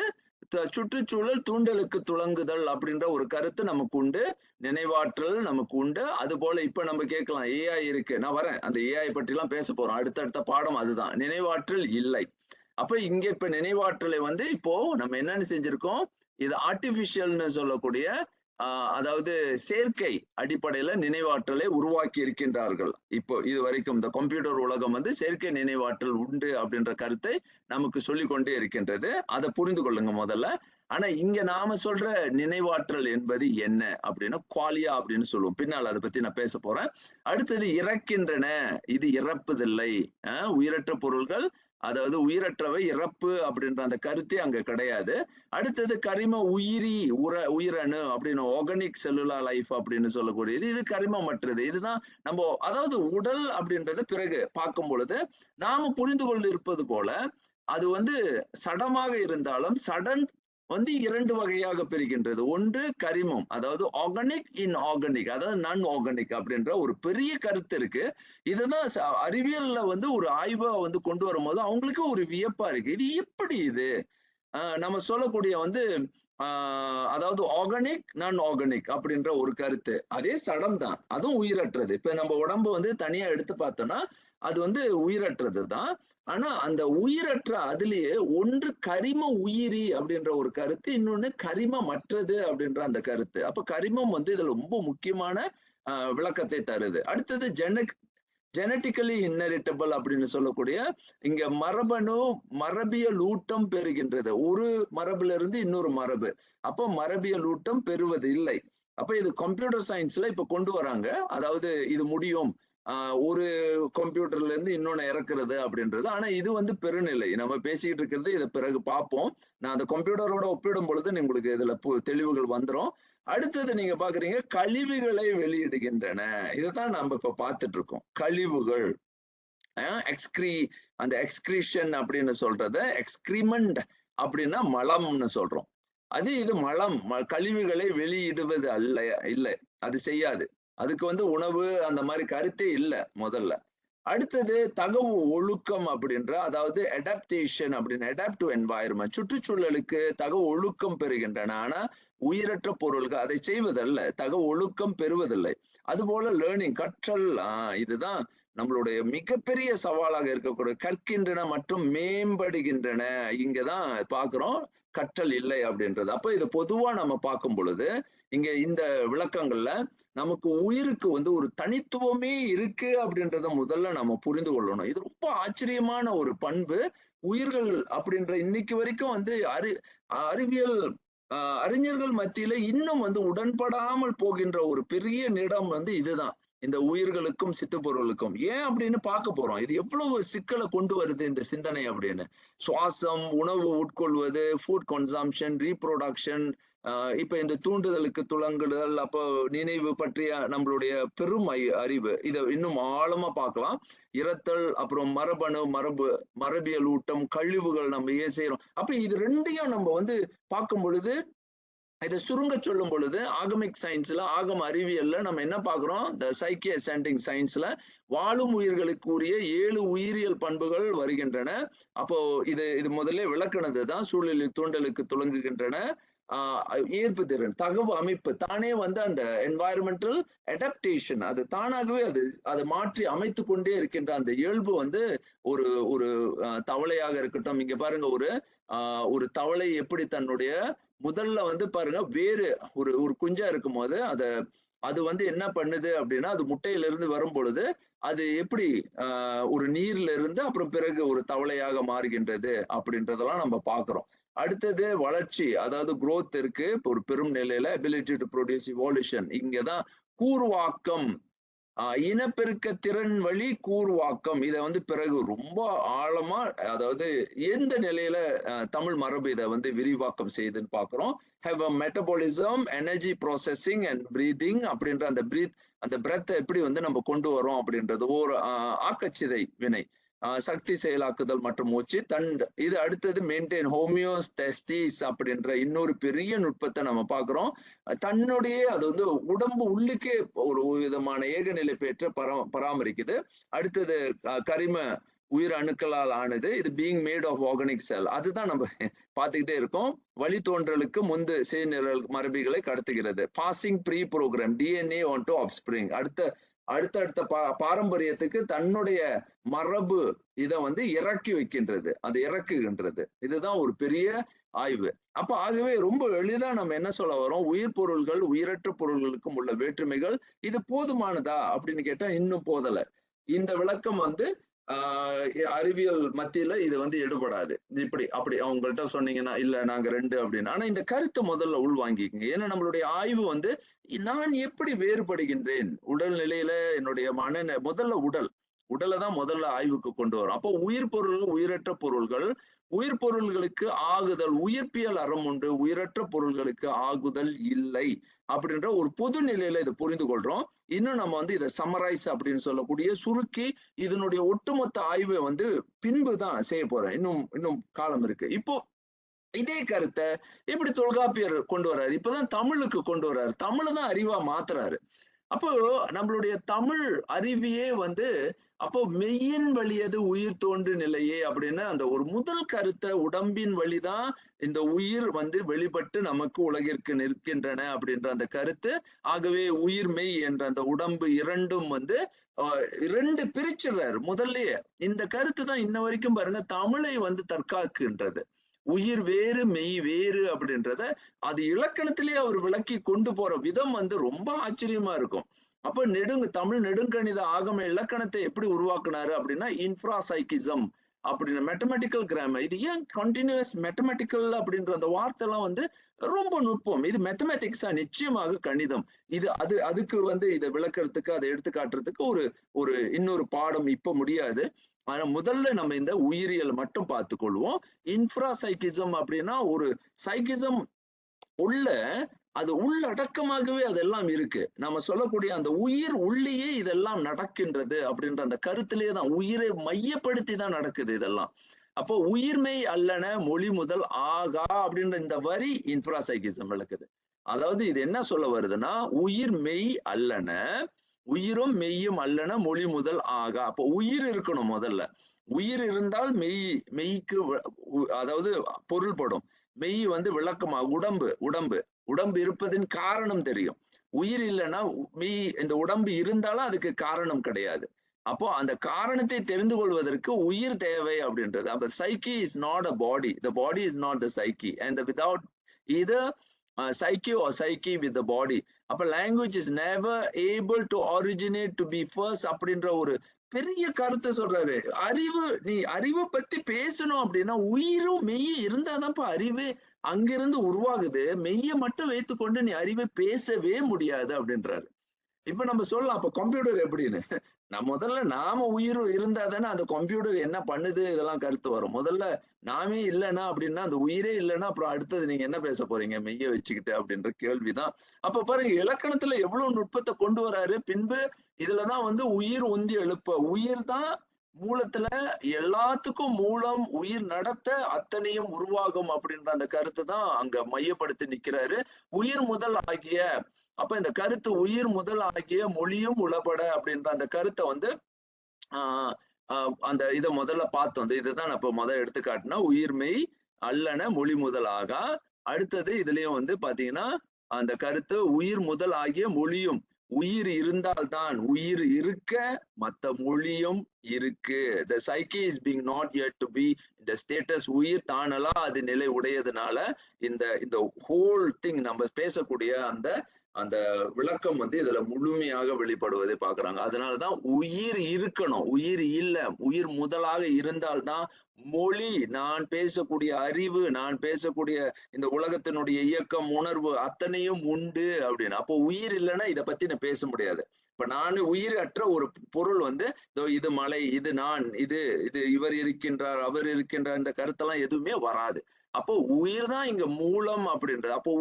சுற்றுச்சூழல் தூண்டலுக்கு துளங்குதல் அப்படின்ற ஒரு கருத்து நமக்கு உண்டு. நினைவாற்றல் நமக்கு உண்டு. அது போல இப்ப நம்ம கேட்கலாம், ஏஐ இருக்கு, நான் வரேன், அந்த ஏஐ பற்றி எல்லாம் பேச போறோம். அடுத்தடுத்த பாடம் அதுதான். நினைவாற்றல் இல்லை. அப்ப இங்க இப்ப நினைவாற்றலை இப்போ நம்ம என்னன்னு செஞ்சிருக்கோம், இது ஆர்டிபிஷியல்னு சொல்லக்கூடிய அதாவது செயற்கை அடிப்படையில நினைவாற்றலை உருவாக்கி இருக்கின்றார்கள். இப்போ இது வரைக்கும் இந்த கம்ப்யூட்டர் உலகம் செயற்கை நினைவாற்றல் உண்டு அப்படின்ற கருத்தை நமக்கு சொல்லிக்கொண்டே இருக்கின்றது. அதை புரிந்து கொள்ளுங்க முதல்ல. ஆனா இங்க நாம சொல்ற நினைவாற்றல் என்பது என்ன அப்படின்னா குவாலியா அப்படின்னு சொல்லுவோம். பின்னால் அதை பத்தி நான் பேச போறேன். அடுத்தது இறக்கின்றன, இது இறப்புதில்லை. உயிரற்ற பொருள்கள், அதாவது உயிரற்றவை இறப்பு அப்படின்ற அந்த கருத்தே அங்க கிடையாது. அடுத்தது கரிம உயிரணு அப்படின்னு ஆர்கானிக் செல்லுலா லைஃப் அப்படின்னு சொல்லக்கூடியது, இது கரிமமற்றது. இதுதான் நம்ம அதாவது உடல் அப்படின்றத பிறகு பார்க்கும் பொழுது நாம புரிந்து கொண்டு இருப்பது போல அது வந்து சடமாக இருந்தாலும் சடன் வந்து 2 வகையாக பிரிக்கின்றது. ஒன்று கரிமம், அதாவது ஆர்கானிக், இன்ஆர்கானிக், அதாவது நான் ஆர்கானிக் அப்படின்ற ஒரு பெரிய கருத்து இருக்கு. இதுதான் அறிவியல்ல வந்து ஒரு ஆய்வா வந்து கொண்டு வரும்போது அவங்களுக்கு ஒரு வியப்பா இருக்கு. இது எப்படி இது? நம்ம சொல்லக்கூடிய வந்து அதாவது ஆர்கானிக், நான் ஆர்கானிக் அப்படின்ற ஒரு கருத்து. அதே சடம் தான். அதுவும் உயிரற்றது. இப்ப நம்ம உடம்பு வந்து தனியா எடுத்து பார்த்தோம்னா, அது வந்து உயிரற்றது தான். ஆனா அந்த உயிரற்ற அதிலேயே ஒன்று கரிம உயிரி அப்படின்ற ஒரு கருத்து, இன்னொன்னு கரிமமற்றது அப்படின்ற அந்த கருத்து. அப்ப கரிமம் வந்து இதுல ரொம்ப முக்கியமான விளக்கத்தை தருது. அடுத்தது ஜெனட்டிக்கலி இன்னெரிட்டபிள் அப்படின்னு சொல்லக்கூடிய இங்க மரபியல் ஊட்டம் பெறுகின்றது. ஒரு மரபுல இருந்து இன்னொரு மரபு. அப்போ மரபியல் ஊட்டம் பெறுவது இல்லை. அப்ப இது கம்ப்யூட்டர் சயின்ஸ்ல இப்ப கொண்டு வராங்க. அதாவது இது முடியும். ஒரு கம்ப்யூட்டர்ல இருந்து இன்னொன்னு இறக்குறது அப்படின்றது. ஆனா இது வந்து பெருநிலை. நம்ம பேசிக்கிட்டு இருக்கிறது இத பிறகு பார்ப்போம். நான் அந்த கம்ப்யூட்டரோட ஒப்பிடும் பொழுது உங்களுக்கு இதுல தெளிவுகள் வந்துரும். அடுத்தது நீங்க பாக்குறீங்க கழிவுகளை வெளியிடுகின்றன. இதைத்தான் நம்ம இப்ப பார்த்துட்டு இருக்கோம். கழிவுகள் அந்த எக்ஸ்கிரீஷன் அப்படின்னு சொல்றத எக்ஸ்கிரிமெண்ட் அப்படின்னா மலம்னு சொல்றோம். இது மலம் கழிவுகளை வெளியிடுவது அல்ல, இல்லை, அது செய்யாது. அதுக்கு வந்து உணவு அந்த மாதிரி கருத்தே இல்லை முதல்ல. அடுத்தது தகவு ஒழுக்கம் அப்படின்ற, அதாவது அடாப்டேஷன் அப்படின்னு, அடாப்ட் டு என்வாயர்மெண்ட், சுற்றுச்சூழலுக்கு தகவு ஒழுக்கம் பெறுகின்றன. ஆனா உயிரற்ற பொருள்கள் அதை செய்வதல்ல, தகவு ஒழுக்கம் பெறுவதில்லை. அதுபோல லேர்னிங், கற்றல், இதுதான் நம்மளுடைய மிகப்பெரிய சவாலாக இருக்கக்கூடிய, கற்கின்றன மற்றும் மேம்படுகின்றன. இங்கதான் பாக்குறோம் கற்றல் இல்லை அப்படின்றது. அப்ப இது பொதுவா நம்ம பார்க்கும் பொழுது இங்க இந்த விளக்கங்கள்ல நமக்கு உயிருக்கு வந்து ஒரு தனித்துவமே இருக்கு அப்படின்றத முதல்ல நம்ம புரிந்து கொள்ளணும். இது ரொம்ப ஆச்சரியமான ஒரு பண்பு. உயிர்கள் அப்படின்ற இன்னைக்கு வரைக்கும் வந்து அறிவியல் அறிஞர்கள் மத்தியில இன்னும் வந்து உடன்படாமல் போகின்ற ஒரு பெரிய நிடம் வந்து இதுதான். இந்த உயிர்களுக்கும் சித்துப்பொருளுக்கும். ஏன் அப்படின்னு பார்க்க போறோம். இது எவ்வளவு சிக்கலை கொண்டு வருது இந்த சிந்தனை அப்படின்னு. சுவாசம், உணவு உட்கொள்வது, ஃபுட் கன்சம்ஷன், ரீப்ரொடக்ஷன், இப்ப இந்த தூண்டுதலுக்கு துலங்குதல், அப்போ நினைவு பற்றிய நம்மளுடைய பெரும் அறிவு, இதை இன்னும் ஆழமா பார்க்கலாம். இறத்தல், அப்புறம் மரபியல் ஊட்டம், கழிவுகள் நம்ம ஏன் செய்யறோம். அப்ப இது ரெண்டையும் நம்ம வந்து பார்க்கும் பொழுது, இதை சுருங்க சொல்லும் பொழுது ஆகமிக் சயின்ஸ்ல, ஆகம அறிவியல்ல நம்ம என்ன பார்க்கிறோம், இந்த சைக்கி அசெண்டிங் சயின்ஸ்ல வாழும் உயிர்களுக்கு உரிய 7 உயிரியல் பண்புகள் வருகின்றன. அப்போ இது முதல்ல விளக்குனதுதான். சூழலில் தூண்டலுக்கு துலங்குகின்றன, ஈர்ப்பு திறன், தகவு அமைப்பு, தானே வந்து அந்த என்வாயர்மெண்டல் அடாப்டேஷன், அது தானாகவே அதை மாற்றி அமைத்து கொண்டே இருக்கின்ற அந்த இயல்பு வந்து ஒரு ஒரு தவளையாக இருக்கட்டும். இங்க பாருங்க, ஒரு தவளை எப்படி தன்னுடைய முதல்ல வந்து பாருங்க, வேறு ஒரு குஞ்சா இருக்கும் போது அது வந்து என்ன பண்ணுது அப்படின்னா, அது முட்டையில இருந்து வரும் பொழுது அது எப்படி ஒரு நீர்ல இருந்து அப்புறம் பிறகு ஒரு தவளையாக மாறுகின்றது அப்படின்றதெல்லாம் நம்ம பார்க்கிறோம். அடுத்தது வளர்ச்சி, அதாவது growth இருக்கு. ஒரு பெரும் நிலையில ability to produce evolution. இங்கதான் கூர்வாக்கம், இனப்பெருக்க திறன் வழி கூர்வாக்கம். இதை வந்து பிறகு ரொம்ப ஆழமா, அதாவது எந்த நிலையில தமிழ் மரபு இதை வந்து விரிவாக்கம் செய்யுதுன்னு பாக்குறோம். Have a metabolism, energy processing and breathing அப்படின்ற அந்த பிரெத்தை எப்படி வந்து நம்ம கொண்டு வரோம் அப்படின்றது ஒரு ஆக்கச்சிதை வினை, சக்தி செயலாக்குதல் மற்றும் மூச்சு இது அடுத்தது மெயின்டைன் ஹோமியோஸ்டெஸ்டிஸ் அப்படின்ற இன்னொரு பெரிய நுட்பத்தை நம்ம பார்க்கிறோம். தன்னுடைய அது வந்து உடம்பு உள்ளுக்கே ஒரு விதமான ஏகநிலை பெற்ற பராமரிக்குது. அடுத்தது கரிம உயிர் அணுக்களால் ஆனது. இது being made of organic cell. அதுதான் நம்ம பார்த்துக்கிட்டே இருக்கோம். வழித்தோன்றலுக்கு முந்து செய்நிரல் மரபிகளை கடத்துகிறது. Passing pre program, DNA on to offspring, அடுத்தடுத்த பாரம்பரியத்துக்கு தன்னுடைய மரபு இதை வந்து இறக்கி வைக்கின்றது, அது இறக்குகின்றது. இதுதான் ஒரு பெரிய ஆய்வு. அப்ப ஆகவே ரொம்ப எளிதா நம்ம என்ன சொல்ல வரோம், உயிர் பொருள்கள் உயிரற்ற பொருள்களுக்கும் உள்ள வேற்றுமைகள் இது போதுமானதா அப்படின்னு கேட்டா இன்னும் போதல. இந்த விளக்கம் வந்து அறிவியல் மத்தியில இது வந்து எடுபடாது. இப்படி அப்படி அவங்கள்ட்ட சொன்னீங்கன்னா, இல்ல நாங்க 2 அப்படின்னு. ஆனா இந்த கருத்தை முதல்ல உள்வாங்கிக்கங்க. ஏன்னா நம்மளுடைய ஆய்வு வந்து நான் எப்படி வேறுபடுகின்றேன் உடல் நிலையில, என்னுடைய முதல்ல உடல் உடலை தான் முதல்ல ஆய்வுக்கு கொண்டு வரும். அப்போ உயிர் பொருள்கள், உயிரற்ற பொருள்கள், உயிர் பொருள்களுக்கு ஆகுதல், உயிர்ப்பியல் அறம் உண்டு, உயிரற்ற பொருள்களுக்கு ஆகுதல் இல்லை அப்படின்ற ஒரு பொது நிலையில இதை புரிந்து கொள்றோம். இன்னும் நம்ம இதை சம்மரைஸ் அப்படின்னு சொல்லக்கூடிய சுருக்கி இதனுடைய ஒட்டுமொத்த ஆய்வை பின்பு தான் செய்ய போறேன். இன்னும் காலம் இருக்கு. இப்போ இதே கருத்தை எப்படி தொல்காப்பியர் கொண்டு வர்றாரு? இப்பதான் தமிழுக்கு கொண்டு வர்றாரு. தமிழ் தான் அறிவா மாத்துறாரு. அப்போ நம்மளுடைய தமிழ் அறிவியே அப்போ மெய்யின் வழியது உயிர் தோன்று நிலையே அப்படின்னு அந்த ஒரு முதல் கருத்தை உடம்பின் வழிதான் இந்த உயிர் வெளிப்பட்டு நமக்கு உலகிற்கு நிற்கின்றன அப்படின்ற அந்த கருத்து. ஆகவே உயிர் மெய் என்ற அந்த உடம்பு இரண்டும் இரண்டு பிரிச்சிடுறாரு முதல்லயே. இந்த கருத்து தான் இன்ன வரைக்கும் பாருங்க தமிழை தற்காக்குன்றது. உயிர் வேறு மெய் வேறு அப்படின்றத அது இலக்கணத்திலேயே அவர் விளக்கி கொண்டு போற விதம் ரொம்ப ஆச்சரியமா இருக்கும். அப்ப தமிழ் நெடுங்கணித ஆகம இலக்கணத்தை எப்படி உருவாக்குனாரு அப்படின்னா இன்ஃப்ராசைக்கிசம் அப்படின்னு மெத்தமெட்டிக்கல் கிராமர். இது ஏன் கண்டினியூஸ் மெத்தமெட்டிக்கல் அப்படின்ற அந்த வார்த்தை எல்லாம் ரொம்ப நுட்பம். இது மெத்தமெட்டிக்ஸா நிச்சயமாக கணிதம். இது அதுக்கு இதை விளக்கறதுக்கு அதை எடுத்து காட்டுறதுக்கு ஒரு இன்னொரு பாடம் இப்ப முடியாது. ஆனா முதல்ல நம்ம இந்த உயிரியல் மட்டும் பார்த்துக்கொள்வோம். இன்ஃப்ராசைக்கிசம் அப்படின்னா ஒரு சைக்கிசம் அது உள்ளடக்கமாகவே அதெல்லாம் இருக்கு. நம்ம சொல்லக்கூடிய அந்த உயிர் உள்ளேயே இதெல்லாம் நடக்கின்றது அப்படின்ற அந்த கருத்திலேயே தான் உயிரை மையப்படுத்தி தான் நடக்குது இதெல்லாம். அப்போ உயிர்மை அல்லன மொழி முதல் ஆகா அப்படின்ற இந்த வரி இன்ஃப்ராசைக்கிசம் விளக்குது. அதாவது இது என்ன சொல்ல வருதுன்னா உயிர் மெய் அல்லன, உயிரும் மெய்யும் அல்லன மொழி முதல் ஆகா. அப்போ உயிர் இருக்கணும் முதல்ல. உயிர் இருந்தால் மெய்க்கு அதாவது பொருள்படும். மெய் விளக்கமா உடம்பு இருப்பதின் காரணம் தெரியும். உயிர் இல்லைன்னா மெய் இந்த உடம்பு இருந்தாலும் அதுக்கு காரணம் கிடையாது. அப்போ அந்த காரணத்தை தெரிந்து கொள்வதற்கு உயிர் தேவை அப்படின்றது. அப்ப psyche is not a body, the body is not the psyche, and without either psyche or psyche with the body, அப்ப language is never able to originate to be first அப்படின்ற ஒரு பெரிய கருத்தை சொல்றாரு. நீ அறிவை பத்தி பேசணும் அப்படின்னா உயிரும் மெய்யும் இருந்தாதான்ப்பா அறிவு அங்கிருந்து உருவாகுது. மெய்யை மட்டும் வைத்துக்கொண்டு நீ அறிவை பேசவே முடியாது அப்படின்றாரு. இப்ப நம்ம சொல்லலாம் அப்ப கம்ப்யூட்டர் எப்படின்னு. முதல்ல நாம உயிர் இருந்தா தானே அந்த கம்ப்யூட்டர் என்ன பண்ணுது இதெல்லாம் கருத்து வரும். முதல்ல நாமே இல்லைன்னா அப்படின்னா அந்த உயிரே இல்லைன்னா அப்புறம் அடுத்தது நீங்க என்ன பேச போறீங்க மெய்ய வச்சுக்கிட்டு அப்படின்ற கேள்விதான். அப்ப பாருங்க இலக்கணத்துல எவ்வளவு நுட்பத்தை கொண்டு வராரு. பின்பு இதுலதான் உயிர் உந்தி எழுப்ப உயிர் தான் மூலத்துல எல்லாத்துக்கும் மூலம் உயிர் நடத்த அத்தனையும் உருவாகும் அப்படின்ற அந்த கருத்து தான் அங்க மையப்படுத்தி நிக்கிறாரு. உயிர் முதல் ஆகிய அப்ப இந்த கருத்து உயிர் முதல் ஆகிய மொழியும் உளப்பட அப்படின்ற அந்த கருத்தை அந்த இதை முதல்ல பார்த்தோம். இதுதான் அப்ப முதல் எடுத்துக்காட்டுனா உயிர்மெய் அல்லன மொழி முதல் ஆகா. அடுத்தது இதுலயும் பாத்தீங்கன்னா அந்த கருத்து உயிர் முதல் ஆகிய மொழியும் உயிர் இருந்தால்தான் உயிர் இருக்க மத்த மொழியும் இருக்கு. The psyche is being not yet to be the status. உயிர் தானலா அது நிலை உடையதுனால இந்த ஹோல் திங் நம்ம பேசக்கூடிய அந்த விளக்கம் இதுல முழுமையாக வெளிப்படுவதை பாக்குறாங்க. அதனாலதான் உயிர் இருக்கணும், உயிர் இல்ல, உயிர் முதலாக இருந்தால்தான் மொழி, நான் பேசக்கூடிய அறிவு, நான் பேசக்கூடிய இந்த உலகத்தினுடைய இயக்கம், உணர்வு அத்தனையும் உண்டு அப்படின்னு. அப்போ உயிர் இல்லைன்னா இதை பத்தி நான் பேச முடியாது. இப்ப நான் உயிர் அற்ற ஒரு பொருள் இது மலை, இது நான், இது இவர் இருக்கின்றார், அவர் இருக்கின்றார், இந்த கருத்தெல்லாம் எதுவுமே வராது. அப்போ உயிர் தான் இங்க மூலம் அப்படின்றது. அப்போ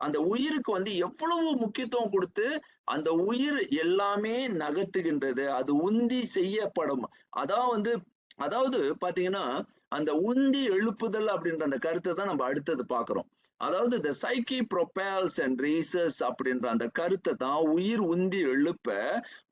அந்த உயிருக்கு எவ்வளவு முக்கியத்துவம் கொடுத்து அந்த உயிர் எல்லாமே நகர்த்துகின்றது, அது உந்தி செய்யப்படும். அதாவது பாத்தீங்கன்னா அந்த உந்தி எழுப்புதல் அப்படின்ற அந்த கருத்தை தான் நம்ம அடுத்தது பாக்குறோம். அதாவது the psyche propels and raises அப்படின்ற அந்த கருத்தை தான் உயிர் உந்தி எழுப்ப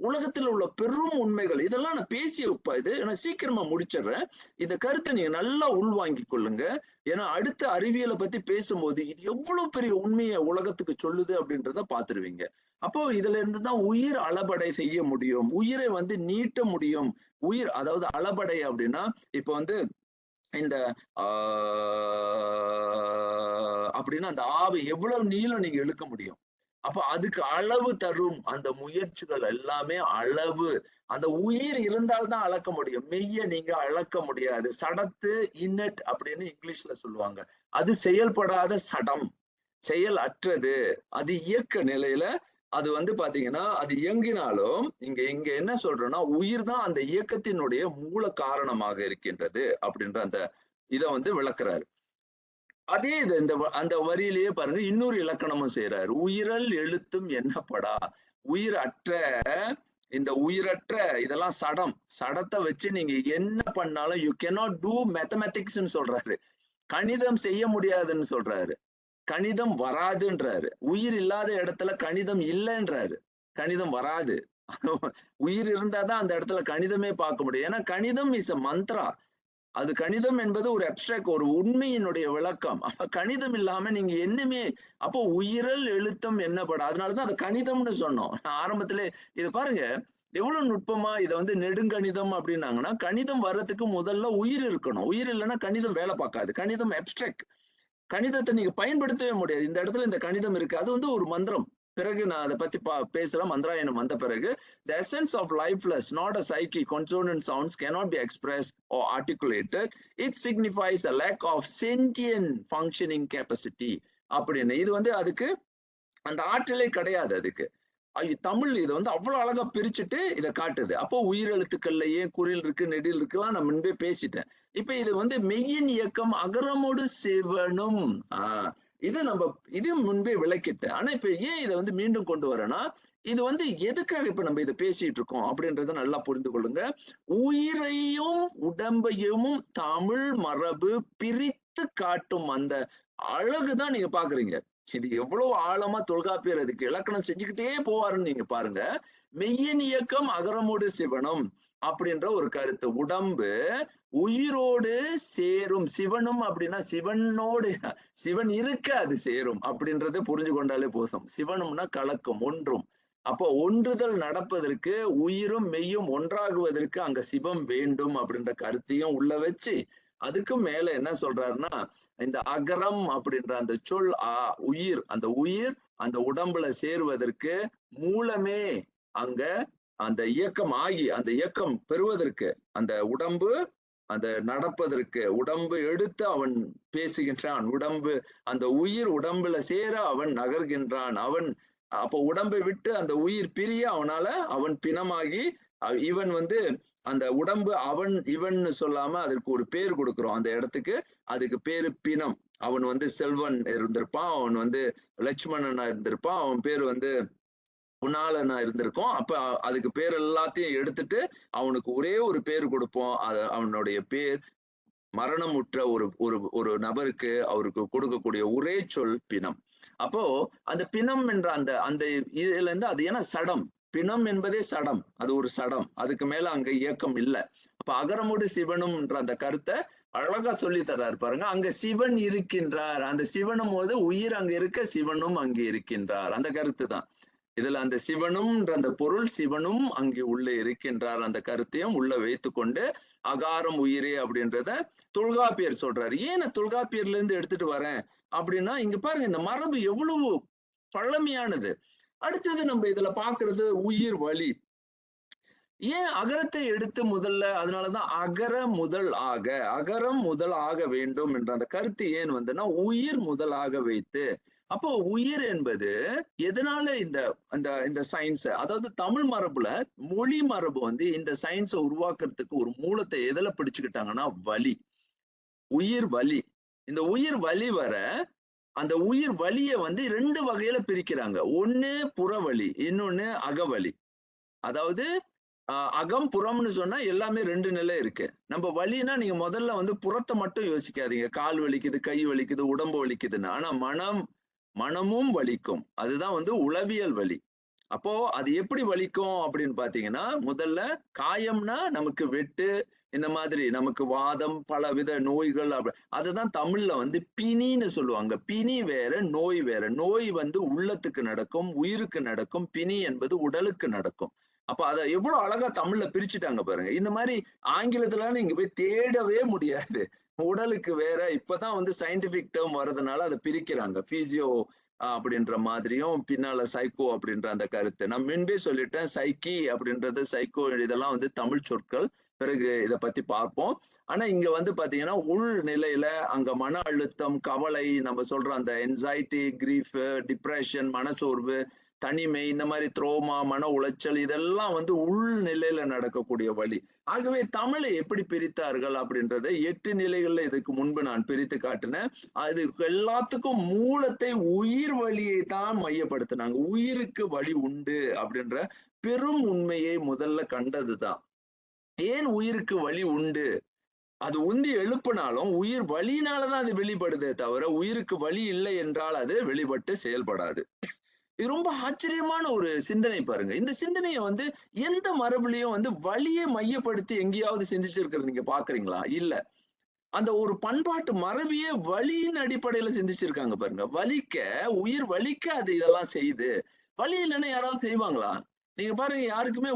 உலகத்துல உள்ள பெரும் உண்மைகள் இதெல்லாம் நான் பேசி இது நான் சீக்கிரமா முடிச்சிடுறேன். இந்த கருத்தை நீங்க நல்லா உள்வாங்கி கொள்ளுங்க. ஏன்னா அடுத்த அறிவியலை பத்தி பேசும்போது இது எவ்வளவு பெரிய உண்மையை உலகத்துக்கு சொல்லுது அப்படின்றத பாத்துருவீங்க. அப்போ இதுல இருந்துதான் உயிர் அளபடை செய்ய முடியும், உயிரை நீட்ட முடியும். உயிர் அதாவது அளபடை அப்படின்னா இப்ப இந்த அப்படின்னா அந்த ஆவி எவ்வளவு நீளம் நீங்க இழுக்க முடியும். அப்ப அதுக்கு அளவு தரும் அந்த முயற்சிகள் எல்லாமே அளவு. அந்த உயிர் இருந்தால்தான் அளக்க முடியும், மெய்ய நீங்க அளக்க முடியாது. சடத்து இன்னட் அப்படின்னு இங்கிலீஷ்ல சொல்லுவாங்க. அது செயல்படாத சடம், செயல் அற்றது, அது இயக்க நிலையில அது வந்து பாத்தீங்கன்னா அது இயங்கினாலும் இங்க இங்க என்ன சொல்றோம்னா உயிர் தான் அந்த இயக்கத்தினுடைய மூல காரணமாக இருக்கின்றது அப்படின்ற அந்த இதை வந்து விளக்குறாரு. அதே இது இந்த அந்த வரியிலேயே பாருங்க இன்னொரு இலக்கணமும் செய்யறாரு. உயிரல் எழுத்தும் என்னப்படா, உயிர் அற்ற இந்த உயிரற்ற இதெல்லாம் சடம். சடத்தை வச்சு நீங்க என்ன பண்ணாலும் யூ கேனாட் டூ மேத்தமேட்டிக்ஸ்ன்னு சொல்றாரு. கணிதம் செய்ய முடியாதுன்னு சொல்றாரு. கணிதம் வராதுன்றாரு. உயிர் இல்லாத இடத்துல கணிதம் இல்லைன்றாரு. கணிதம் வராது. உயிர் இருந்தாதான் அந்த இடத்துல கணிதமே பார்க்க முடியும். ஏன்னா கணிதம் இஸ் அ மந்த்ரா. அது கணிதம் என்பது ஒரு அப்டிராக்ட், ஒரு உண்மையினுடைய விளக்கம். அப்ப கணிதம் இல்லாம நீங்க என்னமே அப்போ உயிரல் எழுத்தம் என்னப்பட, அதனாலதான் அது கணிதம்னு சொன்னோம். ஆரம்பத்திலே இது பாருங்க எவ்வளவு நுட்பமா இதை வந்து நெடுங்கணிதம் அப்படின்னாங்கன்னா, கணிதம் வர்றதுக்கு முதல்ல உயிர் இருக்கணும். உயிர் இல்லைன்னா கணிதம் வேலை பார்க்காது. கணிதம் அப்டிராக்ட். கணிதத்தை நீங்க பயன்படுத்தவே முடியாது. இந்த இடத்துல இந்த கணிதம் இருக்கு. அது வந்து ஒரு மந்திரம். பிறகு நான் அதை பத்தி பேசுறேன். மந்திராயணம் வந்த பிறகு the essence of lifeless, not a psyche, consonant sounds cannot be expressed or articulated. It signifies a lack of sentient functioning capacity அப்படின்னு. இது வந்து அதுக்கு அந்த ஆற்றலே கிடையாது அதுக்கு. தமிழ் இதை வந்து அவ்வளவு அழகா பிரிச்சுட்டு இதை காட்டுது. அப்போ உயிரெழுத்துக்கள்ல ஏன் குறில் இருக்கு, நெடில் இருக்குலாம் நான் முன்பே பேசிட்டேன். இப்ப இது வந்து மெய்யின் இயக்கம் அகரமோடு சிவனும். இது நம்ம இது முன்பே விளக்கிட்டேன். ஆனா இப்ப ஏன் இதை வந்து மீண்டும் கொண்டு வரேன்னா, இது வந்து எதுக்காக இப்ப நம்ம இதை பேசிட்டு இருக்கோம் அப்படின்றத நல்லா புரிந்து கொள்ளுங்க. உயிரையும் உடம்பையும் தமிழ் மரபு பிரித்து காட்டும் அந்த அழகுதான் நீங்க பாக்குறீங்க. இது எவ்வளவு ஆழமா தொல்காப்பியர் அதுக்கு இலக்கணம் செஞ்சுக்கிட்டே போவாருன்னு நீங்க பாருங்க. மெய்யின் இயக்கம் அகரமோடு சிவனும் அப்படின்ற ஒரு கருத்து. உடம்பு உயிரோடு சேரும். சிவனும் அப்படின்னா சிவனோடு, சிவன் இருக்க அது சேரும் அப்படின்றத புரிஞ்சு கொண்டாலே போதும். சிவனும்னா கலக்கும், ஒன்றும். அப்போ ஒன்றுதல் நடப்பதற்கு உயிரும் மெய்யும் ஒன்றாகுவதற்கு அங்க சிவம் வேண்டும் அப்படின்ற கருத்தையும் உள்ள வச்சு, அதுக்கும் மேல என்ன சொல்றாருன்னா, இந்த அகரம் அப்படின்ற அந்த சொல் உயிர், அந்த உயிர் அந்த உடம்புல சேருவதற்கு மூலமே அங்க அந்த இயக்கம் ஆகி, அந்த இயக்கம் பெறுவதற்கு, அந்த உடம்பு அந்த நடப்பதற்கு, உடம்பு எடுத்து அவன் பேசுகின்றான், உடம்பு அந்த உயிர் உடம்புல சேர அவன் நகர்கின்றான். அவன் அப்போ உடம்பை விட்டு அந்த உயிர் பிரிய அவன் பிணமாகி, இவன் வந்து அந்த உடம்பு அவன் இவன் சொல்லாம அதற்கு ஒரு பேர் கொடுக்கிறோம் அந்த இடத்துக்கு. அதுக்கு பேரு பிணம். அவன் வந்து செல்வன் இருந்திருப்பான், அவன் வந்து லட்சுமணனா இருந்திருப்பான், அவன் பேர் வந்து குணாளனா இருந்திருக்கும். அப்ப அதுக்கு பேர் எல்லாத்தையும் எடுத்துட்டு அவனுக்கு ஒரே ஒரு பேர் கொடுப்போம். அவனுடைய பேர் மரணமுற்ற ஒரு ஒரு ஒரு நபருக்கு அவருக்கு கொடுக்கக்கூடிய ஒரே சொல் பிணம். அப்போ அந்த பிணம் என்ற அந்த அந்த இதுல இருந்து அது ஏன்னா சடம், பிணம் என்பதே சடம், அது ஒரு சடம், அதுக்கு மேல அங்க இயக்கம் இல்லை. அப்ப அகரமோடு சிவனும் என்ற அந்த கருத்தை அழகா சொல்லி தர்றாரு பாருங்க. அங்க சிவன் இருக்கின்றார், அந்த சிவனும் போது உயிர் அங்க இருக்க சிவனும் அங்கே இருக்கின்றார், அந்த கருத்து தான் இதுல. அந்த சிவனும் அந்த பொருள், சிவனும் அங்கே உள்ள இருக்கின்றார் அந்த கருத்தையும் உள்ள வைத்து கொண்டு அகாரம் உயிரே அப்படின்றத தொல்காப்பியர் சொல்றாரு. ஏன் தொல்காப்பியர்ல இருந்து எடுத்துட்டு வரேன் அப்படின்னா, இங்க பாருங்க இந்த மரபு எவ்வளவு பழமையானது. அடுத்தது நம்ம இதுல பாக்குறது உயிர் வலி. ஏன் அகரத்தை எடுத்து முதல்ல, அதனாலதான் அகர முதல் ஆக, அகரம் முதல் ஆக வேண்டும் என்ற அந்த கருத்து ஏன் வந்துன்னா உயிர் முதலாக வைத்து. அப்போ உயிர் என்பது எதனால இந்த இந்த சயின்ஸ், அதாவது தமிழ் மரபுல மொழி மரபு வந்து இந்த சயின்ஸை உருவாக்குறதுக்கு ஒரு மூலத்தை எதுல பிடிச்சுக்கிட்டாங்கன்னா வலி, உயிர் வலி. இந்த உயிர் வலி வர அந்த உயிர் வலியை வந்து 2 வகையில பிரிக்கிறாங்க. ஒண்ணு புறவலி, இன்னொன்னு அகவலி. அதாவது அகம் புறம்னு சொன்னா எல்லாமே 2 நிலை இருக்கு. நம்ம வலினா நீங்க முதல்ல வந்து புறத்தை மட்டும் யோசிக்காதீங்க. கால் வலிக்குது, கை வலிக்குது, உடம்பு வலிக்குதுன்னு. ஆனா மனமும் வலிக்கும். அதுதான் வந்து உளவியல் வலி. அப்போ அது எப்படி வலிக்கும் அப்படின்னு பாத்தீங்கன்னா, முதல்ல காயம்னா நமக்கு வெட்டு, இந்த மாதிரி நமக்கு வாதம், பலவித நோய்கள். அதுதான் தமிழ்ல வந்து பிணின்னு சொல்லுவாங்க. பிணி வேற, நோய் வேற. நோய் வந்து உள்ளத்துக்கு நடக்கும், உயிருக்கு நடக்கும். பிணி என்பது உடலுக்கு நடக்கும். அப்ப அதை எவ்வளவு அழகா தமிழ்ல பிரிச்சுட்டாங்க பாருங்க. இந்த மாதிரி ஆங்கிலத்துல நீங்க போய் தேடவே முடியாது. உடலுக்கு வேற, இப்பதான் வந்து சயின்டிபிக் டேர்ம் வர்றதுனால அதை பிரிக்கிறாங்க. பிசியோ அப்படின்ற மாதிரியும், பின்னால சைக்கோ அப்படின்ற அந்த கருத்து. நான் முன்பே சொல்லிட்டேன், சைக்கி அப்படின்றது, சைக்கோ இதெல்லாம் வந்து தமிழ் சொற்கள். பிறகு இதை பத்தி பார்ப்போம். ஆனா இங்க வந்து பாத்தீங்கன்னா உள் நிலையில அங்க மன அழுத்தம், கவலை, நம்ம சொல்ற அந்த என்சைட்டி, கிரீஃப், டிப்ரெஷன், மனசோர்வு, தனிமை, இந்த மாதிரி த்ரோமா, மன உளைச்சல், இதெல்லாம் வந்து உள்நிலையில நடக்கக்கூடிய வலி. ஆகவே தமிழை எப்படி பிரித்தார்கள் அப்படின்றத 8 நிலைகள்ல இதுக்கு முன்பு நான் பிரித்து காட்டினேன். அது எல்லாத்துக்கும் மூலத்தை உயிர் வலியை தான் மையப்படுத்தினாங்க. உயிருக்கு வலி உண்டு அப்படின்ற பெரும் உண்மையை முதல்ல கண்டதுதான். ஏன் உயிருக்கு வலி உண்டு? அது உந்தி எழுப்புனாலும் உயிர் வலியினாலதான் அது வெளிப்படுதே தவிர, உயிருக்கு வலி இல்லை என்றால் அது வெளிப்பட்டு செயல்படாது. இது ரொம்ப ஆச்சரியமான ஒரு சிந்தனை பாருங்க. இந்த சிந்தனைய வந்து எந்த மரபுலயும் வந்து வலிய மையப்படுத்தி எங்கேயாவது சிந்திச்சிருக்கிறது நீங்க பார்க்கிறீங்களா? இல்ல. அந்த ஒரு பண்பாட்டு மரபியே வலியின் அடிப்படையில சிந்திச்சிருக்காங்க பாருங்க. வலிக்க, உயிர் வலிக்க அது இதெல்லாம் செய்யுது. வலி இல்லைன்னா யாராவது செய்வாங்களா? நீங்க பாருங்க, யாருக்குமே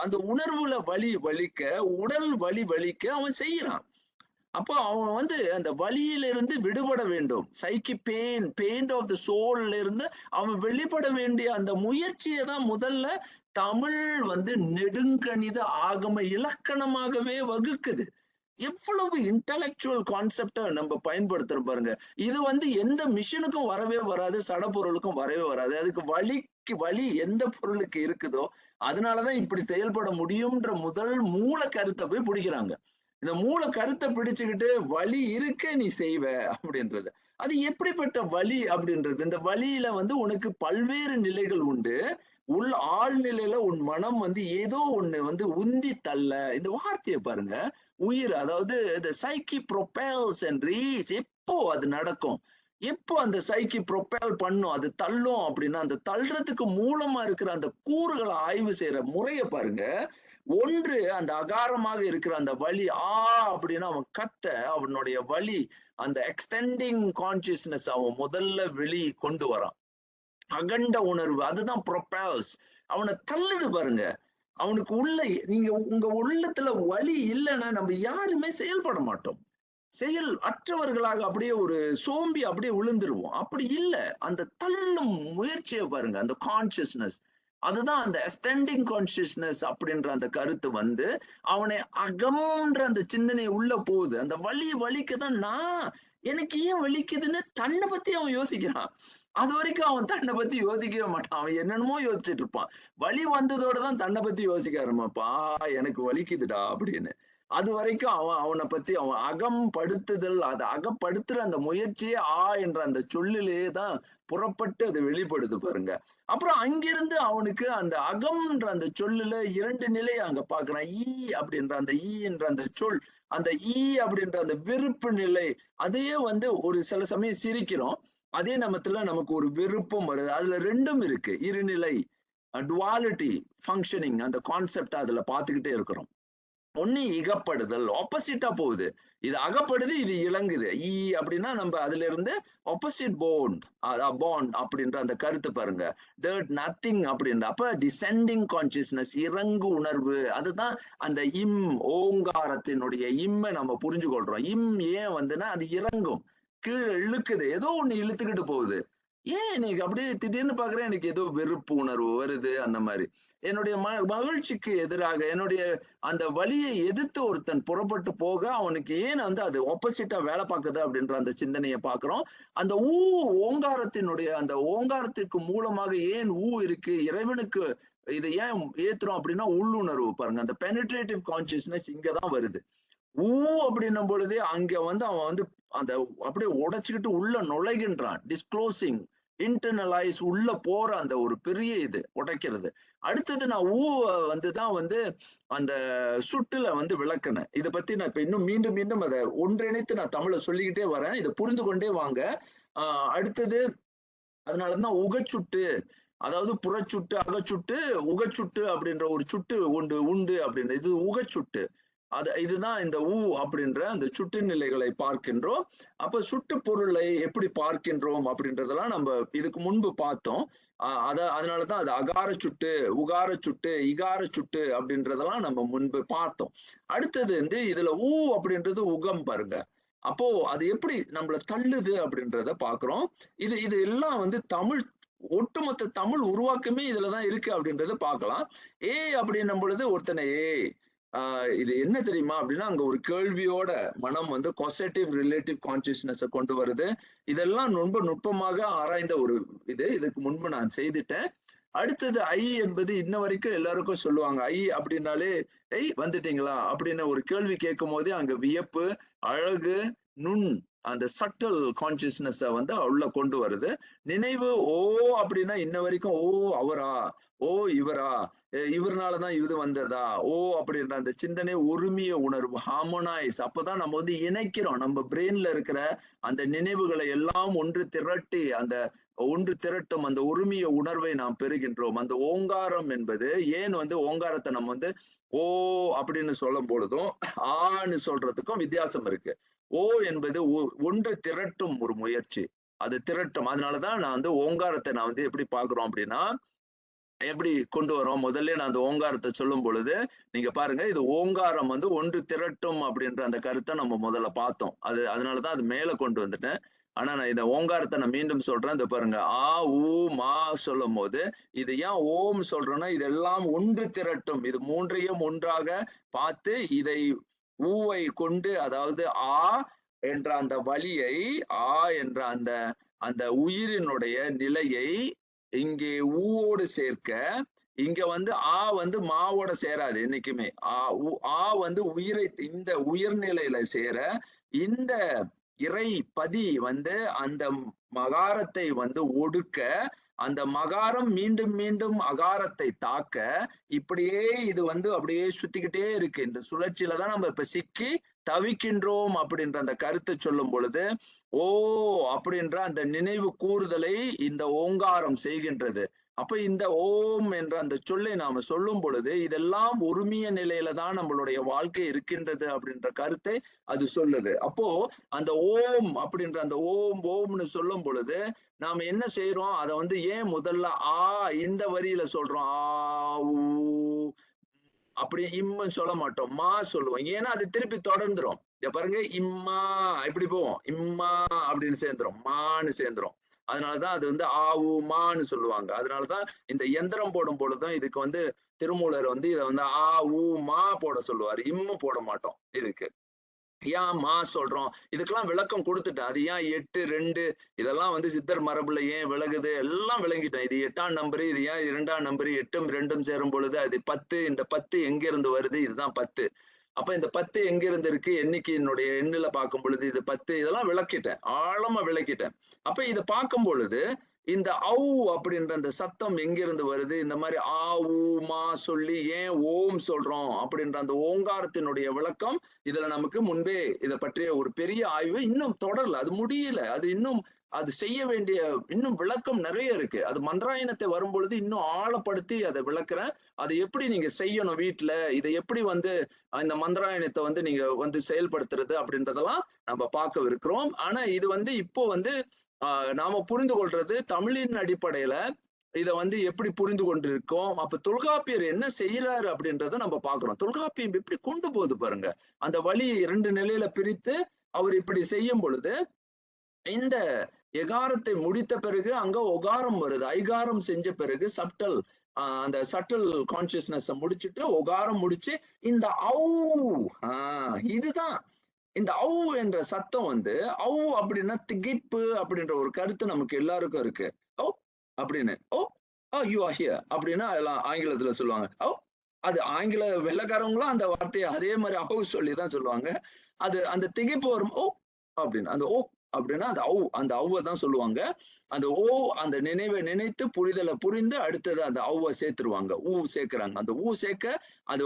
அந்த உணர்வுல வலி வலிக்க, உடல் வலி வலிக்க அவன் செய்யறான். அப்போ அவன் வந்து அந்த வலியிலிருந்து விடுபட வேண்டும். Psychic pain, pain of the சோல்ல இருந்து அவன் வெளிப்பட வேண்டிய அந்த முயற்சியை தான் முதல்ல தமிழ் வந்து நெடுங்கணித ஆகம இலக்கணமாகவே வகுக்குது. எவ்வளவு இன்டலெக்சுவல் கான்செப்ட நம்ம பயன்படுத்துறோம் பாருங்க. இது வந்து எந்த மிஷினுக்கும் வரவே வராது, சடப்பொருளுக்கும் வரவே வராது. அதுக்கு வலி எந்த பொருளுக்கு இருக்குதோ அதனாலதான் இப்படி செயல்பட முடியும்ன்ற முதல் மூல கருத்தை போய் பிடிக்கிறாங்க. இந்த மூல கருத்தை பிடிச்சுக்கிட்டு வலி இருக்க நீ செய்வ அப்படின்றது. அது எப்படிப்பட்ட வலி அப்படின்றது? இந்த வலியில வந்து உனக்கு பல்வேறு நிலைகள் உண்டு. ஆழ்நிலையில உன் மனம் வந்து ஏதோ ஒண்ணு வந்து உந்தி தள்ள, இந்த வார்த்தையை பாருங்க. உயிர், அதாவது the psyche propels and release. எப்போ அது நடக்கும்? எப்போ அந்த சைக்கி ப்ரொப்பேல் பண்ணும், அது தள்ளும் அப்படின்னா, அந்த தள்ளுறதுக்கு மூலமா இருக்கிற அந்த கூறுகளை ஆய்வு செய்யற முறையை பாருங்க. ஒன்று, அந்த அகாரமாக இருக்கிற அந்த வலி, அப்படின்னா அவன் கத்த, அவனுடைய வலி, அந்த எக்ஸ்டெண்டிங் கான்சியஸ்னஸ் அவன் முதல்ல வெளி கொண்டு வரான். அகண்ட உணர்வு, அதுதான் ப்ரொப்பல்ஸ். அவனை தள்ளுது பாருங்க. அவனுக்கு உள்ள, நீங்க உங்க உள்ளத்துல வலி இல்லைன்னா நம்ம யாருமே செயல்பட மாட்டோம். செயல் அற்றவர்களாக அப்படியே ஒரு சோம்பி அப்படியே விழுந்துருவோம். அப்படி இல்ல. அந்த தள்ளும் முயற்சியை பாருங்க, அந்த கான்சியஸ்னஸ். அதுதான் அந்த அஸ்டெண்டிங் கான்சியஸ்னஸ் அப்படின்ற அந்த கருத்து வந்து அவனை அகம்ன்ற அந்த சிந்தனை உள்ள போகுது. அந்த வலிக்க தான் நான் எனக்கு ஏன் வலிக்குதுன்னு தன்னை பத்தி அவன் யோசிக்கிறான். அது வரைக்கும் அவன் தன்னை பத்தி யோசிக்கவே மாட்டான். அவன் என்னென்னமோ யோசிச்சுட்டு இருப்பான். வலி வந்ததோட தான் தன்னை பத்தி யோசிக்க ஆரம்பிப்பான். எனக்கு வலிக்குதுடா அப்படின்னு. அது வரைக்கும் அவனை பத்தி அவன் அகம்படுத்துதல், அதை அகப்படுத்துற அந்த முயற்சியே என்ற அந்த சொல்லிலேயே தான் புறப்பட்டு அது வெளிப்படுது பாருங்க. அப்புறம் அங்கிருந்து அவனுக்கு அந்த அகம்ன்ற அந்த சொல்லுல 2 நிலையை அங்க பாக்குறான். அப்படின்ற அந்த என்ற அந்த சொல், அந்த அப்படின்ற அந்த வெறுப்பு நிலை, அதையே வந்து ஒரு சில சமயம் சிரிக்கிறோம். அதே நமக்கு ஒரு வெறுப்பும் வருது. அதுல 2ம் இருக்கு. இருநிலை, டுவாலிட்டி ஃபங்க்ஷனிங், அந்த கான்செப்ட் அதுல பாத்துக்கிட்டே இருக்கிறோம். ஒண்ணு இகப்படுதல், ஆப்போசிட்டா போகுது. இது அகப்படுது, இது இலங்குது. அப்படின்னா நம்ம அதுல இருந்து ஆப்போசிட் பாண்ட் அப்படின்ற அந்த கருத்து பாருங்க. நத்திங் அப்படின்ற, அப்ப டிசெண்டிங் கான்சியஸ்னஸ், இறங்கு உணர்வு. அதுதான் அந்த ஓங்காரத்தினுடைய நம்ம புரிஞ்சு கொள்றோம். ஏன் வந்துன்னா அது இறங்கும், கீழே இழுக்குது, ஏதோ ஒண்ணு இழுத்துக்கிட்டு போகுது. ஏன் எனக்கு அப்படியே திடீர்னு பாக்குறேன், எனக்கு ஏதோ வெறுப்பு உணர்வு வருது அந்த மாதிரி. என்னுடைய மகிழ்ச்சிக்கு எதிராக, என்னுடைய அந்த வலியை எதிர்த்து ஒருத்தன் புறப்பட்டு போக, அவனுக்கு ஏன் வந்து அது ஆப்போசிட்டா வேலை பார்க்குது அப்படின்ற அந்த சிந்தனையை பார்க்கிறோம். அந்த ஓங்காரத்தினுடைய அந்த ஓங்காரத்திற்கு மூலமாக ஏன் இருக்கு, இறைவனுக்கு இதை ஏன் ஏத்துறோம் அப்படின்னா உள்ளுணர்வு பாருங்க. அந்த பெனிட்ரேட்டிவ் கான்சியஸ்னஸ் இங்கதான் வருது. அப்படின்னும் பொழுதே அங்க வந்து அவன் வந்து அந்த அப்படியே உடைச்சுக்கிட்டு உள்ள நுழைகின்றான். டிஸ்க்ளோசிங், இன்டர்னலைஸ், உள்ள போற அந்த ஒரு பெரிய இது உடைக்கிறது. அடுத்தது நான் வந்துதான் வந்து அந்த சுட்டுல வந்து விளக்குனேன். இதை பத்தி நான் இப்ப இன்னும் மீண்டும் மீண்டும் அதை ஒன்றிணைத்து நான் தமிழை சொல்லிக்கிட்டே வரேன். இதை புரிந்து கொண்டே வாங்க. அடுத்தது, அதனாலதான் உகச்சுட்டு, அதாவது புறச்சுட்டு, அகச்சுட்டு, உகச்சுட்டு அப்படின்ற ஒரு சுட்டு உண்டு அப்படின்னு. இது உகச்சுட்டு. இதுதான் இந்த அப்படின்ற அந்த சுட்டு நிலைகளை பார்க்கின்றோம். அப்ப சுட்டு பொருளை எப்படி பார்க்கின்றோம் அப்படின்றதெல்லாம் நம்ம இதுக்கு முன்பு பார்த்தோம். அதனாலதான் அது அகார சுட்டு, உகார சுட்டு, இகார சுட்டு அப்படின்றதெல்லாம் நம்ம முன்பு பார்த்தோம். அடுத்தது வந்து இதுல அப்படின்றது உகம் பாருங்க. அப்போ அது எப்படி நம்மள தள்ளுது அப்படின்றத பாக்குறோம். இது எல்லாம் வந்து தமிழ், ஒட்டுமொத்த தமிழ் உருவாக்கமே இதுலதான் இருக்கு அப்படின்றத பார்க்கலாம். அப்படின்னும் பொழுது ஒருத்தனை இது என்ன தெரியுமா அப்படின்னா, அங்க ஒரு கேள்வியோட மனம் வந்து கொசெட்டிவ் ரிலேட்டிவ் கான்சியஸ்னஸ் கொண்டு வருது. இதெல்லாம் ரொம்ப நுட்பமாக ஆராய்ந்த ஒரு இதுக்கு முன்பு நான் செய்துட்டேன். அடுத்தது ஐ என்பது இன்ன வரைக்கும் எல்லாருக்கும் சொல்லுவாங்க. ஐ அப்படின்னாலே, "ஏய் வந்துட்டீங்களா?" அப்படின்னு ஒரு கேள்வி கேட்கும்போதே அங்க வியப்பு, அழகு, நுண் அந்த சட்டல் கான்ஷியஸ்னஸ வந்து உள்ள கொண்டு வருது. நினைவு ஓ அப்படின்னா இன்ன வரைக்கும், ஓ அவரா? ஓ இவரா? இவர்னால தான் இது வந்ததா? ஓ அப்படின்ற அந்த சிந்தனை ஒருமிய உணர்வு, ஹார்மோனைஸ் அப்பதான் நம்ம வந்து இணைக்கிறோம். நம்ம பிரெயின்ல இருக்கிற அந்த நினைவுகளை எல்லாம் ஒன்று திரட்டி அந்த ஒன்று திரட்டும் அந்த உருமிய உணர்வை நாம் பெறுகின்றோம். அந்த ஓங்காரம் என்பது ஏன் வந்து ஓங்காரத்தை நம்ம வந்து ஓ அப்படின்னு சொல்லும் பொழுதும் ஆன்னு சொல்றதுக்கும் வித்தியாசம் இருக்கு. ஓ என்பது ஒன்று திரட்டும் ஒரு முயற்சி. அது திரட்டும். அதனாலதான் நான் வந்து ஓங்காரத்தை நான் வந்து எப்படி பார்க்கிறோம் அப்படின்னா, எப்படி கொண்டு வரோம்? முதல்ல நான் அந்த ஓங்காரத்தை சொல்லும் பொழுது, நீங்க பாருங்க இது ஓங்காரம் வந்து ஒன்று திரட்டும் அப்படின்ற அந்த கருத்தை நம்ம முதல்ல பார்த்தோம். அதனாலதான் அது மேல கொண்டு வந்துட்டேன். ஆனா நான் இந்த ஓங்காரத்தை நான் மீண்டும் சொல்றேன். இத பாருங்க. ஆ, உ, மா சொல்லும்போது, இது ஏன் ஓம் சொல்றோம்னா, இதெல்லாம் ஒன்று திரட்டும். இது 3யும் ஒன்றாக பார்த்து, இதை ஊவை கொண்டு அதாவது ஆ என்ற அந்த வலியை, ஆ என்ற அந்த அந்த உயிரினுடைய நிலையை இங்கே ஊவோடு சேர்க்க, இங்க வந்து ஆ வந்து மாவோட சேராது என்னைக்குமே. ஆ வந்து உயிரை இந்த உயிர்நிலையில சேர, இந்த இறை பதி வந்து அந்த மகாரத்தை வந்து ஒடுக்க, அந்த மகாரம் மீண்டும் மீண்டும் அகாரத்தை தாக்க, இப்படியே இது வந்து அப்படியே சுத்திக்கிட்டே இருக்கு. இந்த சுழற்சியில தான் நம்ம இப்ப சிக்கி தவிக்கின்றோம் அப்படின்ற அந்த கருத்தை சொல்லும் பொழுது, ஓ அப்படின்ற அந்த நினைவு கூறுதலை இந்த ஓங்காரம் செய்கின்றது. அப்ப இந்த ஓம் என்ற அந்த சொல்லை நாம சொல்லும் பொழுது, இதெல்லாம் ஒருமிய நிலையில தான் நம்மளுடைய வாழ்க்கை இருக்கின்றது அப்படின்ற கருத்தை அது சொல்லுது. அப்போ அந்த ஓம் அப்படின்ற அந்த ஓம் ஓம்னு சொல்லும் பொழுது, நாம என்ன செய்றோம்? அத வந்து ஏன் முதல்ல இந்த வரியில சொல்றோம்? ஊ அப்படி இம்முன்னு சொல்ல மாட்டோம். மா சொல்லுவோம். ஏன்னா அது திருப்பி தொடர்ந்துரும். இங்க பாருங்க இம்மா இப்படி போவோம். இம்மா அப்படின்னு சேர்ந்துரும். மான்னு சேர்ந்துரும். அதனாலதான் அது வந்து மான்னு சொல்லுவாங்க. அதனாலதான் இந்த எந்திரம் போடும் பொழுதும் இதுக்கு வந்து திருமூலர் வந்து இதை வந்து மா போட சொல்லுவாரு. இம்மு போட மாட்டோம் இதுக்கு. ஏன் மா சொல்றோம்? இதுக்கெல்லாம் விளக்கம் குடுத்துட்டேன். அது ஏன் 8, 2 இதெல்லாம் வந்து சித்தர் மரபுல ஏன் விலகுது? எல்லாம் விளங்கிட்டேன். இது 8ஆம் நம்பரு, இது ஏன் 2ஆம் நம்பரு, 8ம் 2ம் சேரும் பொழுது அது 10. இந்த 10 எங்கிருந்து வருது? இதுதான் 10. அப்ப இந்த 10 எங்கிருந்து இருக்கு? எண்ணிக்கையினுடைய எண்ணுல பார்க்கும் பொழுது இது 10. இதெல்லாம் விளக்கிட்டேன். ஆழமா விளக்கிட்டேன். அப்ப இத பார்க்கும் பொழுது, இந்த அப்படின்ற அந்த சத்தம் எங்கிருந்து வருது? இந்த மாதிரி மா சொல்லி ஏன் ஓம் சொல்றோம்? அப்படின்ற அந்த ஓங்காரத்தினுடைய விளக்கம் இதுல நமக்கு முன்பே இத பற்றிய ஒரு பெரிய ஆய்வு இன்னும் தொடரல. அது முடியல. அது இன்னும் அது செய்ய வேண்டிய இன்னும் விளக்கம் நிறைய இருக்கு. அது மந்திராயணத்தை வரும்பொழுது இன்னும் ஆழப்படுத்தி அதை விளக்குறேன். அதை எப்படி நீங்க செய்யணும் வீட்ல? இதை எப்படி வந்து இந்த மந்திராயணத்தை வந்து நீங்க வந்து செயல்படுத்துறது அப்படின்றதெல்லாம் நம்ம பார்க்கவிருக்கிறோம். ஆனா இது வந்து இப்போ வந்து நாம புரிந்து கொள்றது தமிழின் அடிப்படையில இத வந்து எப்படி புரிந்து கொண்டிருக்கோம். அப்ப தொல்காப்பியர் என்ன செய்யறாரு அப்படின்றத நம்ம பார்க்கிறோம். தொல்காப்பியம் எப்படி கொண்டு போகுது பாருங்க. அந்த வழியை 2 நிலையில பிரித்து அவர் இப்படி செய்யும் பொழுது, இந்த எகாரத்தை முடித்த பிறகு அங்க ஒகாரம் வருது. ஐகாரம் செஞ்ச பிறகு சப்டல் அந்த சட்டில் கான்சியஸ்னஸ் முடிச்சுட்டு ஒகாரம் முடிச்சு இந்த இதுதான் இந்த என்ற சத்தம் வந்து அப்படின்னா திகைப்பு அப்படின்ற ஒரு கருத்து நமக்கு எல்லாருக்கும் இருக்கு. அப்படின்னு யூ ஆர் ஹியர் அப்படின்னா எல்லாம் ஆங்கிலத்துல சொல்லுவாங்க. அது ஆங்கில வெள்ளைக்காரங்களும் அந்த வார்த்தையை அதே மாதிரி சொல்லிதான் சொல்லுவாங்க. அது அந்த திகைப்பு வரும் அப்படின்னு அந்த அப்படின்னா அந்த தான் சொல்லுவாங்க. அந்த அந்த நினைவை நினைத்து புரிதலை புரிந்து அடுத்தது அந்த சேர்த்துருவாங்க. சேர்க்கிறாங்க. அந்த சேர்க்க அது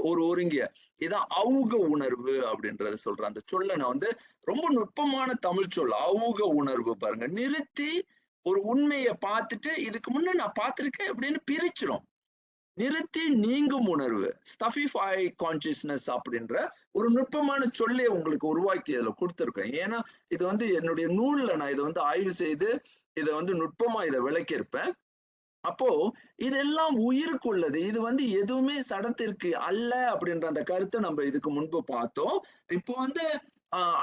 ஒரு ஒருங்கிய இதான் அவுக உணர்வு அப்படின்றத சொல்றேன். அந்த சொல்ல நான் வந்து ரொம்ப நுட்பமான தமிழ் சொல் அவுக உணர்வு பாருங்க. நிறுத்தி ஒரு உண்மையை பார்த்துட்டு இதுக்கு முன்ன நான் பார்த்திருக்கேன் அப்படின்னு பிரிச்சிரும். நிறுத்தி நீங்கும் உணர்வு ஸ்டஃபிஃபை கான்சியஸ்னஸ் அப்படின்ற ஒரு நுட்பமான சொல்லை உங்களுக்கு உருவாக்கி அதுல கொடுத்துருக்கேன். ஏன்னா இது வந்து என்னுடைய நூல்ல நான் இதை வந்து ஆய்வு செய்து இதை வந்து நுட்பமா இதை விளக்கியிருப்பேன். அப்போ இதெல்லாம் உயிருக்குள்ளது. இது வந்து எதுவுமே சடத்திற்கு அல்ல அப்படின்ற அந்த கருத்தை நம்ம இதுக்கு முன்பு பார்த்தோம். இப்போ வந்து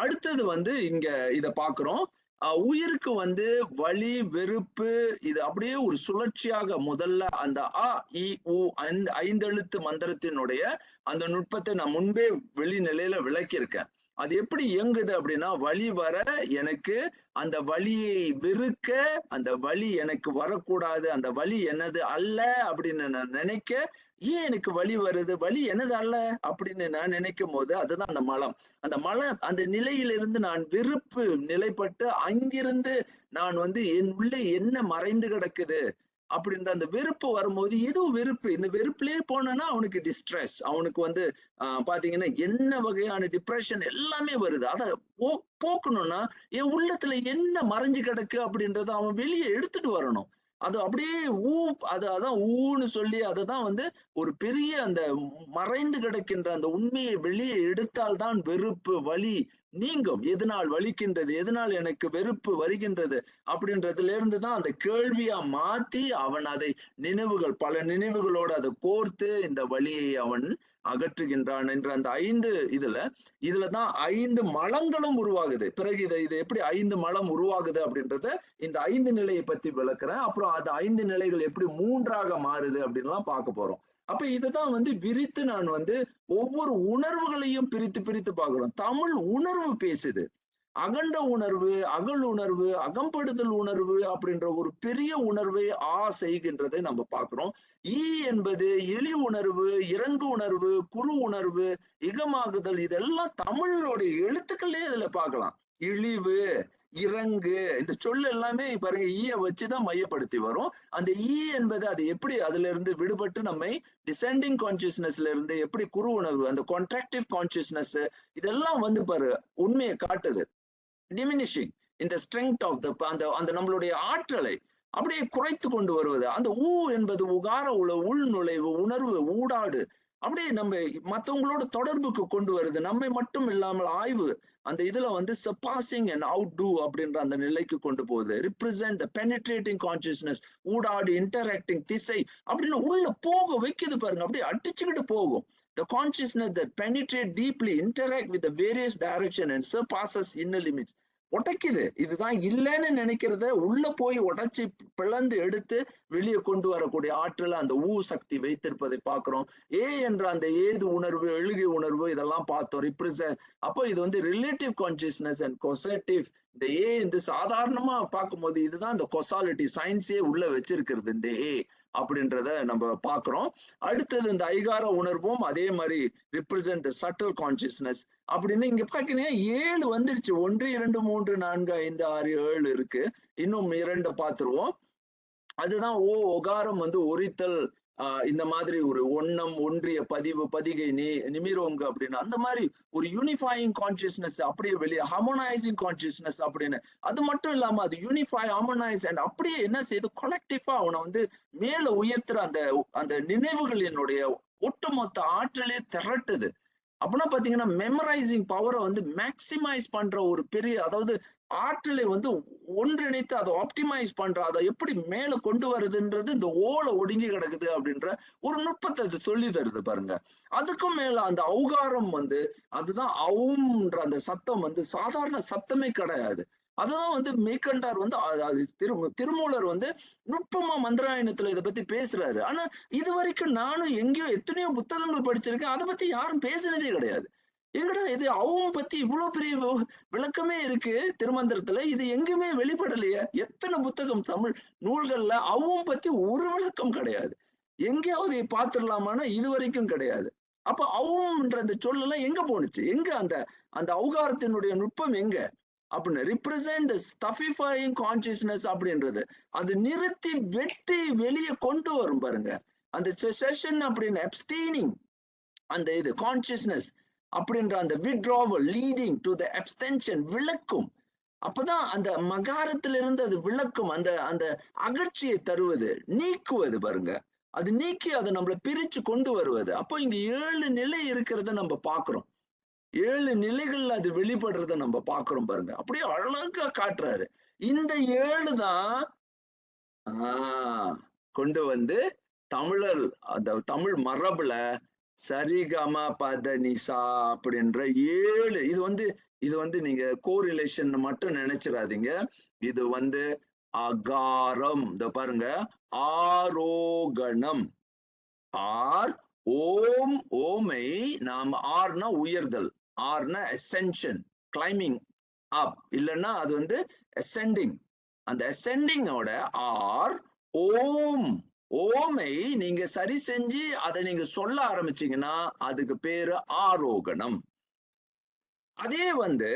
அடுத்தது வந்து இங்க இத பாக்குறோம். உயிருக்கு வந்து வலி, வெறுப்பு இது அப்படியே ஒரு சுழற்சியாக முதல்ல அந்த அ, இ, உ 5 எழுத்து மந்திரத்தினுடைய அந்த நுட்பத்தை நான் முன்பே வெளிநிலையில விளக்கியிருக்கேன். அது எப்படி இயங்குது அப்படின்னா, வலி வர எனக்கு அந்த வலியை வெறுக்க, அந்த வலி எனக்கு வரக்கூடாது, அந்த வலி எனது அல்ல அப்படின்னு நான் நினைக்க, ஏன் எனக்கு வலி வருது? வலி எனது அல்ல அப்படின்னு நான் நினைக்கும்போது, அதுதான் அந்த மலம். அந்த அந்த நிலையிலிருந்து நான் வெறுப்பு நிலைப்பட்டு, அங்கிருந்து நான் வந்து என் உள்ளே என்ன மறைந்து கிடக்குது? அப்படின்ற அந்த வெறுப்பு வரும்போது, ஏதோ வெறுப்பு. இந்த வெறுப்பிலேயே போனேன்னா அவனுக்கு டிஸ்ட்ரெஸ். அவனுக்கு வந்து பார்த்தீங்கன்னா, என்ன வகையான டிப்ரஷன் எல்லாமே வருது. அத போ போக்கணும்னா, என் உள்ளத்துல என்ன மறைஞ்சு கிடக்கு அப்படின்றத அவன் வெளிய எடுத்துட்டு வரணும். அது அப்படியே ஊ அதான் ஊன்னு சொல்லி அததான் வந்து ஒரு பெரிய அந்த மறைந்து கிடக்கின்ற அந்த உண்மையை வெளியே எடுத்தால் தான் வெறுப்பு, வலி நீங்கும். எதனால் வலிக்கின்றது? எதனால் எனக்கு வெறுப்பு வருகின்றது? அப்படின்றதுல இருந்து தான் அந்த கேள்வியா மாத்தி அவன் அதை பல நினைவுகளோடு அதை கோர்த்து இந்த வலியை அவன் அகற்றுகின்றான் என்ற அந்த 5 இதுலதான் 5 மலங்களும் உருவாகுது. பிறகு இது எப்படி 5 மலம் உருவாகுது அப்படின்றத இந்த 5 நிலையை பத்தி விளக்குறேன். அப்புறம் அது 5 நிலைகள் எப்படி 3ஆக மாறுது அப்படின்லாம் பார்க்க போறோம். அப்ப இதுதான் வந்து விரித்து நான் வந்து ஒவ்வொரு உணர்வுகளையும் பிரித்து பிரித்து பார்க்கிறோம். தமிழ் உணர்வு பேசுது. அகண்ட உணர்வு, அகல் உணர்வு, அகம்படுதல் உணர்வு அப்படின்ற ஒரு பெரிய உணர்வை செய்கின்றதை நம்ம பார்க்கிறோம். என்பது எளி உணர்வு, இறங்கு உணர்வு, குறு உணர்வு, இகமாகுதல் இதெல்லாம் தமிழோடைய எழுத்துக்களே இதுல பார்க்கலாம். இழிவு, இறங்கு இந்த சொல் எல்லாமே பாருங்க வச்சுதான் மையப்படுத்தி வரும். அந்த என்பது அது எப்படி அதுல இருந்து விடுபட்டு நம்மை டிசெண்டிங் கான்சியஸ்னஸ்ல இருந்து எப்படி குறு உணர்வு அந்த கான்ட்ராக்டிவ் கான்சியஸ்னஸ் இதெல்லாம் வந்து பாரு உண்மையை காட்டுது. டிமினிஷிங் இந்த ஸ்ட்ரென்த் ஆஃப் அந்த அந்த நம்மளுடைய ஆற்றலை அப்படியே குறைத்து கொண்டு வருவது. அந்த என்பது உகார உள் நுழைவு, உணர்வு, ஊடாடு அப்படியே நம்ம மற்றவங்களோட தொடர்புக்கு கொண்டு வருது. நம்மை மட்டும் இல்லாமல் ஆய்வு அந்த இதுல வந்து சர்பாசிங் அண்ட் அவுட் டூ அப்படின்ற அந்த நிலைக்கு கொண்டு போகுது. ரிப்ரசென்ட் த பெனிட்ரேட்டிங் கான்சியஸ்னஸ், ஊடாடு, இன்டராக்டிங், திசை அப்படின்னு உள்ள போக வைக்குது பாருங்க. அப்படியே அடிச்சுக்கிட்டு போகும். The consciousness that penetrate deeply, interact with the various direction and surpasses inner limits. உடைக்குது. இதுதான் இல்லைன்னு நினைக்கிறத உள்ள போய் உடைச்சு பிளந்து எடுத்து வெளியே கொண்டு வரக்கூடிய ஆற்றல அந்த சக்தி வைத்திருப்பதை பார்க்கிறோம். என்ற அந்த ஏது உணர்வு, எழுகை உணர்வு இதெல்லாம் பார்த்தோம். அப்போ இது வந்து ரிலேட்டிவ் கான்சியஸ்னஸ் அண்ட் கொசேட்டிவ். இந்த இந்த சாதாரணமா பார்க்கும்போது இதுதான் இந்த கொசாலிட்டி சயின்ஸே உள்ள வச்சிருக்கிறது இந்த அப்படின்றத நம்ம பார்க்கிறோம். அடுத்தது இந்த ஐகார உணர்வும் அதே மாதிரி ரிப்ரசென்ட் சட்டல் கான்சியஸ்னஸ் அப்படின்னு இங்க பாத்தீங்கன்னா 7 வந்துடுச்சு. 1, 2, 3, 4, 5, 6, 7 இருக்கு. இன்னும் 2 பார்த்துருவோம். அதுதான் ஒகாரம் வந்து ஒரித்தல் இந்த மாதிரி ஒரு ஒண்ணம், ஒன்றிய பதிவு, பதிகை, நிமிரோங்கு அப்படின்னு அந்த மாதிரி ஒரு யூனிஃபையிங் கான்சியஸ்னஸ் அப்படியே வெளியே ஹார்மோனைசிங் கான்சியஸ்னஸ் அப்படின்னு அது மட்டும் இல்லாம அது யூனிஃபை ஹார்மோனைஸ் அண்ட் அப்படியே என்ன செய்யுது கொலெக்டிவா அவனை வந்து மேல உயர்த்துற அந்த அந்த நினைவுகளினுடைய ஒட்டுமொத்த ஆற்றலே திரட்டுது. அப்படின்னா பாத்தீங்கன்னா மெமரைசிங் பவரை வந்து மேக்சிமைஸ் பண்ற ஒரு பெரிய அதாவது ஆற்றலை வந்து ஒன்றிணைத்து அதை ஆப்டிமைஸ் பண்ற அதை எப்படி மேல கொண்டு வருதுன்றது இந்த ஒடுங்கி கிடக்குது அப்படின்ற ஒரு நுட்பத்தை அது சொல்லி தருது பாருங்க. அதுக்கும் மேல அந்த ஔகாரம் வந்து அதுதான் அவும்ன்ற அந்த சத்தம் வந்து சாதாரண சத்தமே கிடையாது. அதுதான் வந்து மெய்கண்டார் வந்து திருமூலர் வந்து நுட்பமா மந்திராயணத்துல இதை பத்தி பேசுறாரு. ஆனா இது வரைக்கும் நானும் எங்கேயோ எத்தனையோ புத்தகங்கள் படிச்சிருக்கேன். அதை பத்தி யாரும் பேசினதே கிடையாது. எங்கடா இது அவும் பத்தி இவ்வளவு பெரிய விளக்கமே இருக்கு திருமந்திரத்துல, இது எங்குமே வெளிப்படலையே. எத்தனை புத்தகம் தமிழ் நூல்கள்ல அவும் பத்தி ஒரு விளக்கம் கிடையாது. எங்கேயாவது பார்த்துடலாமான்னா இது வரைக்கும் கிடையாது. அப்ப அவும்ன்ற அந்த சொல்லலாம் எங்க போனுச்சு? எங்க அந்த அந்த ஔகாரத்தினுடைய நுட்பம் எங்க அப்படின்னு ரிப்ரசென்ட் ஸ்டஃபிஃபையிங் கான்சியஸ்னஸ் அப்படின்றது அது நிறுத்தி வெட்டி வெளியே கொண்டு வரும் பாருங்க. அந்த செஷன் அப்படின்னு அப்ஸ்டீனிங் அந்த இது கான்சியஸ்னஸ் அப்படின்ற அந்த வித்ட்ராவல் லீடிங் டு த அப்ஸ்டென்ஷன் விளக்கும். அப்பதான் அந்த மகாரத்திலிருந்து அது விளக்கும். அந்த அந்த அகற்சியை தருவது, நீக்குவது பாருங்க. அது நீக்கி அதை நம்மள பிரிச்சு கொண்டு வருவது. அப்போ இங்க 7 நிலை இருக்கிறத நம்ம பார்க்கிறோம். 7 நிலைகள்ல அது வெளிப்படுறத நம்ம பார்க்கிறோம் பாருங்க. அப்படியே அழகா காட்டுறாரு. இந்த 7 தான் கொண்டு வந்து தமிழர் அந்த தமிழ் மரபுல சரிகம பத நிசா அப்படின்ற 7 இது வந்து இது வந்து நீங்க கோரிலேஷன் மட்டும் நினைச்சிடாதீங்க. இது வந்து அகாரம். இத பாருங்க. ஆரோகணம். ஆர் ஓம் ஓமை நாம் ஆர்னா உயர்தல். ஆர்னா அசென்ஷன், கிளைம்பிங் அப். இல்லைன்னா அது வந்து அசெண்டிங். அந்த அசெண்டிங்கோட ஆர் ஓம். ஓமை நீங்க சரி செஞ்சு அதை நீங்க சொல்ல ஆரம்பிச்சீங்கன்னா அதுக்கு பேரு ஆரோகணம். அதே வந்து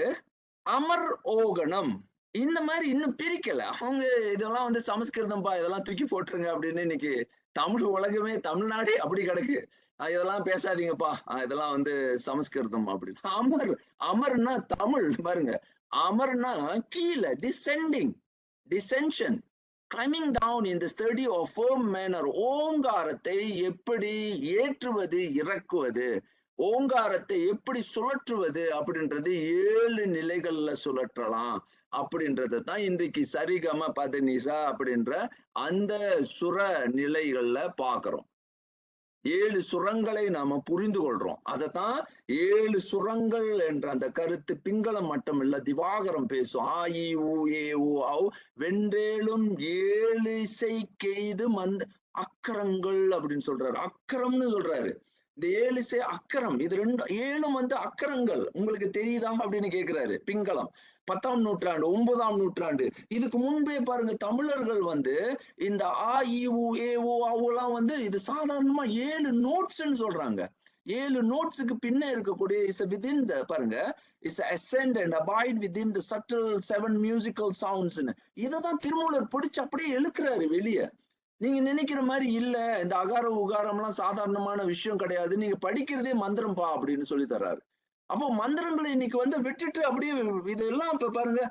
அமர் ஓகணம். இந்த மாதிரி இன்னும் பிரிக்கல. அவங்க இதெல்லாம் வந்து சமஸ்கிருதம்பா, இதெல்லாம் தூக்கி போட்டுருங்க அப்படின்னு இன்னைக்கு தமிழ் உலகமே, தமிழ்நாடே அப்படி கிடக்கு. இதெல்லாம் பேசாதீங்கப்பா. இதெல்லாம் வந்து சமஸ்கிருதம் அப்படின்னு. அமர். அமர்னா தமிழ் பாருங்க. அமர்னா கீழ, descending, descension, climbing down in the study of firm manner. ஓங்காரத்தை எப்படி ஏற்றுவது, இறக்குவது, ஓங்காரத்தை எப்படி சுழற்றுவது அப்படின்றது 7 நிலைகள்ல சுழற்றலாம் அப்படின்றத தான் இன்றைக்கு சரிகம பதனிசா அப்படின்ற அந்த சுர நிலைகள்ல பார்க்கிறோம். 7 சுரங்களை நாம புரிந்து கொள்றோம். அதத்தான் 7 சுரங்கள் என்ற அந்த கருத்து பிங்களம் மட்டுமில்ல, திவாகரம் பேசும். ஆ இ உ ஏ உ ஔ வென்றேலும் 7 இசை கெய்து அக்கரங்கள் அப்படின்னு சொல்றாரு. அக்கரம்னு சொல்றாரு. இந்த 7 இசை அக்கரம். இது 7ம் வந்து அக்கரங்கள். உங்களுக்கு தெரியுதா அப்படின்னு கேட்கிறாரு பிங்களம். 10ஆம் நூற்றாண்டு, 9ஆம் நூற்றாண்டு. இதுக்கு முன்பே பாருங்க தமிழர்கள் வந்து இந்த ஆ இ உ ஏ உ ஔலாம் வந்து இது சாதாரணமா 7 நோட்ஸ்ன்னு சொல்றாங்க. 7 நோட்ஸுக்கு பின்ன இருக்கக்கூடிய இஸ் வித்தின் த பாருங்க, is ascent and abide within the சட்டில் 7 மியூசிக்கல் சவுண்ட்ஸ்னு. இததான் திருமூலர் பிடிச்சு அப்படியே இழுக்கிறாரு வெளியே. நீங்க நினைக்கிற மாதிரி இல்ல, இந்த அகார உகாரம்லாம் சாதாரணமான விஷயம் கிடையாது, நீங்க படிக்கிறதே மந்திரம்பா அப்படின்னு சொல்லி தர்றாரு. அப்போ மந்திரங்களை இன்னைக்கு வந்து விட்டுட்டு அப்படியே இதெல்லாம் இப்ப பாருங்க,